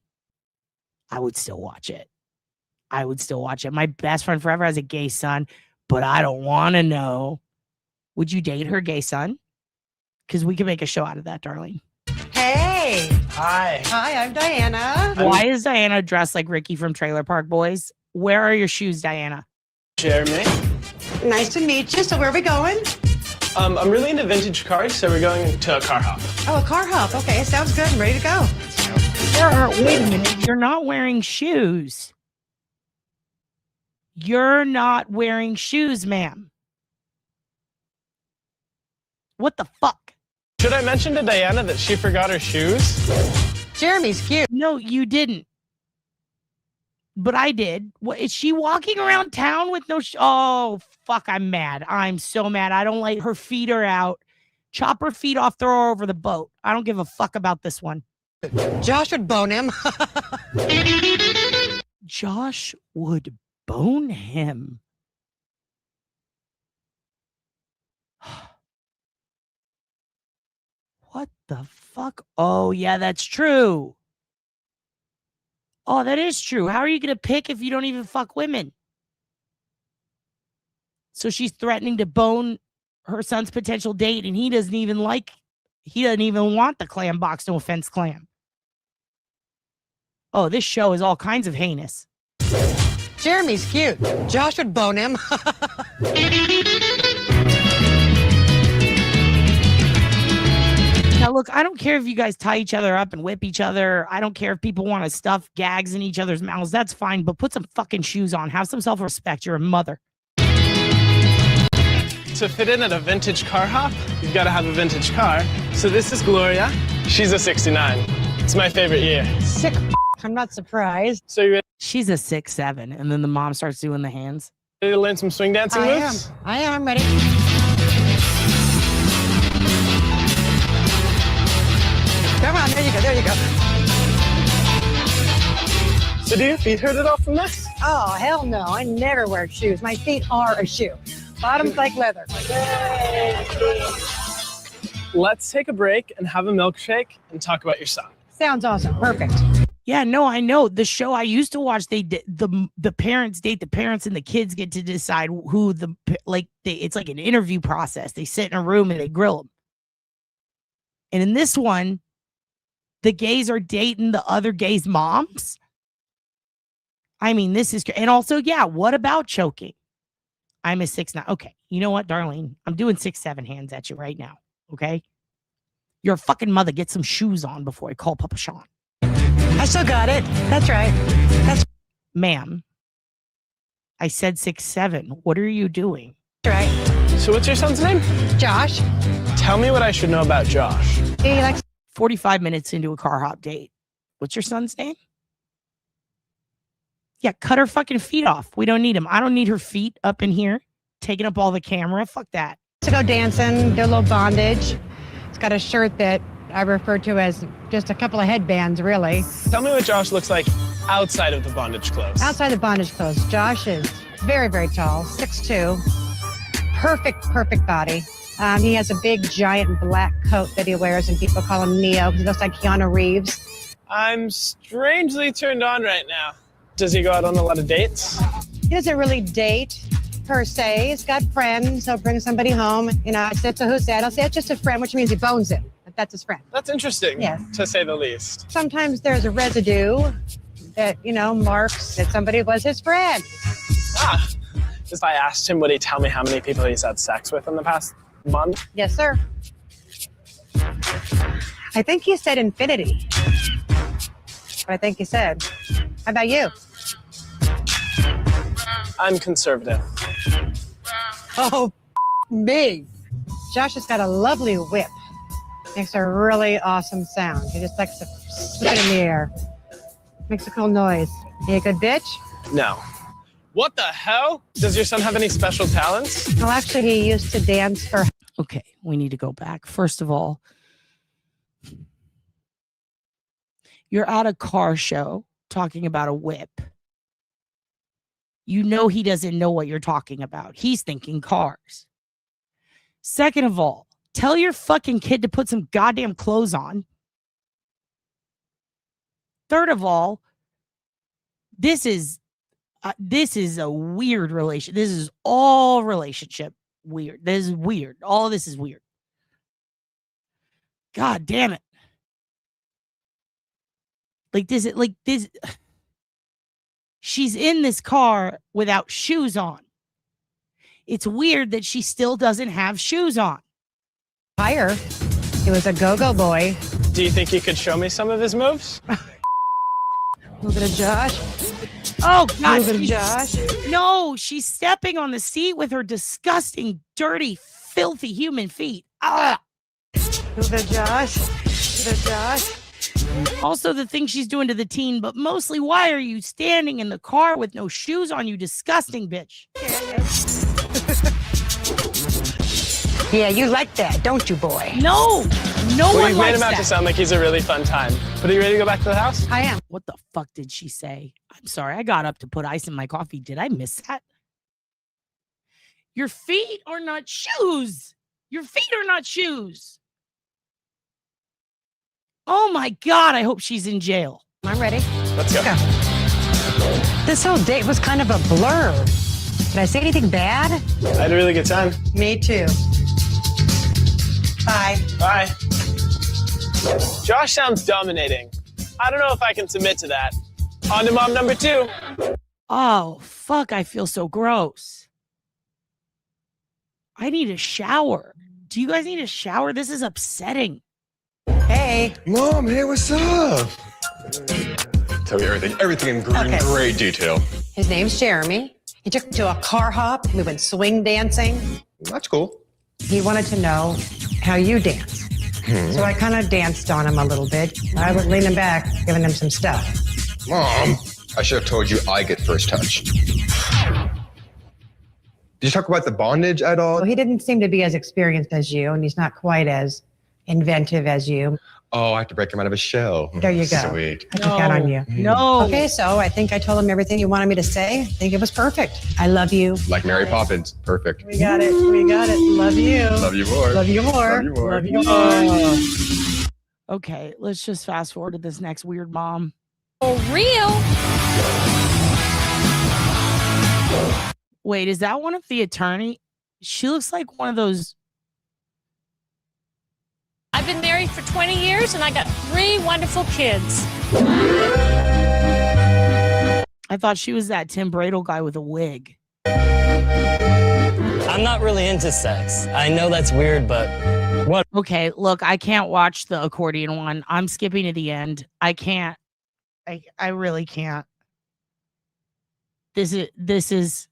I would still watch it. I would still watch it. My best friend forever has a gay son, but I don't want to know. Would you date her gay son? Because we can make a show out of that, darling.
Hey.
Hi.
Hi, I'm Diana.
Why is Diana dressed like Ricky from Trailer Park Boys? Where are your shoes, Diana?
Jeremy.
Nice to meet you. So where are we going?
I'm really into vintage cars, so we're going to a car hop.
Oh, a car hop. Okay, sounds good. I'm ready to go.
Wait a minute. You're not wearing shoes. You're not wearing shoes, ma'am. What the fuck?
Should I mention to Diana that she forgot her shoes?
Jeremy's cute.
No, you didn't. But I did. What, is she walking around town with no oh, fuck, I'm mad. I'm so mad. I don't like her feet are out. Chop her feet off, throw her over the boat. I don't give a fuck about this one.
Josh would bone him.
Josh would bone him. What the fuck? Oh, yeah, that's true. Oh, that is true. How are you going to pick if you don't even fuck women? So she's threatening to bone her son's potential date, and he doesn't even want the clam box. No offense, clam. Oh, this show is all kinds of heinous.
Jeremy's cute. Josh would bone him.
Now, look, I don't care if you guys tie each other up and whip each other. I don't care if people want to stuff gags in each other's mouths. That's fine, but put some fucking shoes on. Have some self-respect. You're a mother.
To fit in at a vintage car hop, you've got to have a vintage car. So this is Gloria. She's a 69. It's my favorite year.
Sick. I'm not surprised.
So you ready?
She's a 6'7", and then the mom starts doing the hands.
Ready to learn some swing dancing moves?
I am. I'm ready. Come on, there you go, there you go.
So do your feet hurt at all from this?
Oh, hell no. I never wear shoes. My feet are a shoe. Bottoms like leather.
Let's take a break and have a milkshake and talk about your son.
Sounds awesome. Perfect.
Yeah, no, I know. The show I used to watch, the parents date the parents and the kids get to decide who it's like an interview process. They sit in a room and they grill them. And in this one, the gays are dating the other gays' moms. I mean, this is, and also, yeah, what about choking? I'm a 6'9". Okay, you know what, Darlene? I'm doing 6'7" hands at you right now, okay? Your fucking mother, get some shoes on before I call Papa Sean.
I still got it. That's right.
Ma'am, I said 6'7". What are you doing?
That's right.
So what's your son's name?
Josh.
Tell me what I should know about Josh.
He likes
45 minutes into a car hop date. What's your son's name? Yeah, cut her fucking feet off. We don't need them. I don't need her feet up in here, taking up all the camera. Fuck that.
to go dancing, do a little bondage. It's got a shirt that I refer to as just a couple of headbands, really.
Tell me what Josh looks like outside of the bondage clothes.
Outside the bondage clothes, Josh is very, very tall, 6'2", perfect body. He has a big, giant black coat that he wears, and people call him Neo because he looks like Keanu Reeves.
I'm strangely turned on right now. Does he go out on a lot of dates?
He doesn't really date, per se. He's got friends. He'll bring somebody home. You know, I said, so who's that? I'll say, it's just a friend, which means he bones him. But that's his friend.
That's interesting,
yes,
to say the least.
Sometimes there's a residue that, you know, marks that somebody was his friend.
Ah, if I asked him, would he tell me how many people he's had sex with in the past month?
Yes, sir. I think he said infinity. But I think he said. How about you?
I'm conservative.
Oh, me. Josh has got a lovely whip. Makes a really awesome sound. He just likes to slip it in the air. Makes a cool noise. You a good bitch?
No. What the hell? Does your son have any special talents?
Well, actually, he used to dance for.
Okay, we need to go back. First of all, you're at a car show talking about a whip. You know he doesn't know what you're talking about. He's thinking cars. Second of all, tell your fucking kid to put some goddamn clothes on. Third of all, this is a weird relation. This is all relationship weird. This is weird. All of this is weird. God damn it. Like this. She's in this car without shoes on. It's weird that she still doesn't have shoes on.
Higher. He was a go-go boy.
Do you think you could show me some of his moves?
Look at Josh.
Oh, God.
Look at Josh.
No, she's stepping on the seat with her disgusting, dirty, filthy human feet. Ah.
Look at Josh. Look at Josh.
Also, the thing she's doing to the teen, but mostly, why are you standing in the car with no shoes on, you disgusting bitch?
Yeah, you like that, don't you, boy?
No,
well,
one
you've
likes
made him out
that.
to sound like he's a really fun time. But are you ready to go back to the house?
I am.
What the fuck did she say? I'm sorry, I got up to put ice in my coffee. Did I miss that? Your feet are not shoes. Your feet are not shoes. Oh my God, I hope she's in jail.
I'm ready.
Let's go.
This whole date was kind of a blur. Did I say anything bad?
I had a really good time.
Me too. Bye.
Bye. Josh sounds dominating. I don't know if I can submit to that. On to mom number 2.
Oh, fuck, I feel so gross. I need a shower. Do you guys need a shower? This is upsetting.
Hey.
Mom, hey, what's up? Tell me everything in great detail.
His name's Jeremy. He took me to a car hop. We went swing dancing.
That's cool.
He wanted to know how you dance. So I kind of danced on him a little bit. I was leaning back, giving him some stuff.
Mom, I should have told you I get first touch. Did you talk about the bondage at all?
Well, he didn't seem to be as experienced as you, and he's not quite as inventive as you.
Oh, I have to break him out of his shell.
There you go.
Sweet.
I took that on you.
No.
Okay, so I think I told him everything you wanted me to say. I think it was perfect. I love you.
Like Mary Poppins. Perfect.
We got it. We got it. Love you.
Love you more.
Love you more.
Love you more.
Love you more.
Okay, let's just fast forward to this next weird mom.
For real?
Wait, is that one of the attorney? She looks like one of those.
I've been married for 20 years and I got 3 wonderful kids.
I thought she was that Tim Bradle guy with a wig.
I'm not really into sex. I know that's weird, but what?
Okay, look, I can't watch the accordion one. I'm skipping to the end. I can't. I really can't. This is.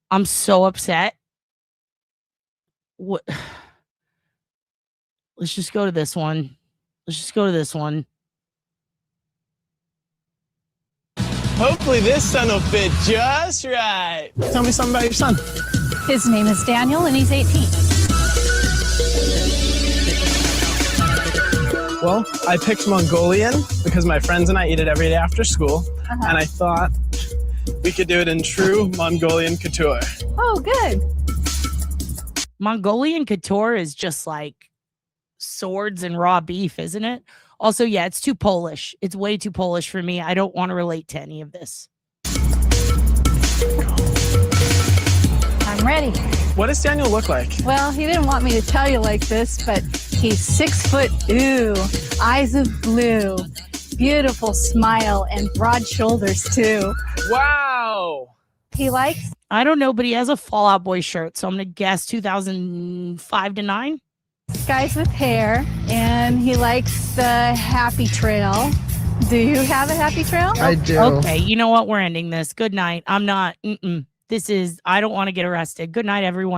I'm so upset. What? Let's just go to this one. Let's just go to this one.
Hopefully this son will fit just right. Tell me something about your son.
His name is Daniel and he's 18.
Well, I picked Mongolian because my friends and I eat it every day after school. And I thought we could do it in true Mongolian couture.
Oh, good.
Mongolian couture is just like swords and raw beef, isn't it? Also, yeah, it's too Polish. It's way too Polish for me. I don't want to relate to any of this.
I'm ready.
What does Daniel look like?
Well, he didn't want me to tell you like this, but he's 6 foot, eyes of blue, beautiful smile, and broad shoulders too.
Wow.
He likes?
I don't know, but he has a Fall Out Boy shirt, so I'm going to guess 2005 to 9.
Guys with hair, and he likes the happy trail. Do you have a happy trail?
I do.
Okay, you know what? We're ending this. Good night. I'm not. This is. I don't want to get arrested. Good night, everyone.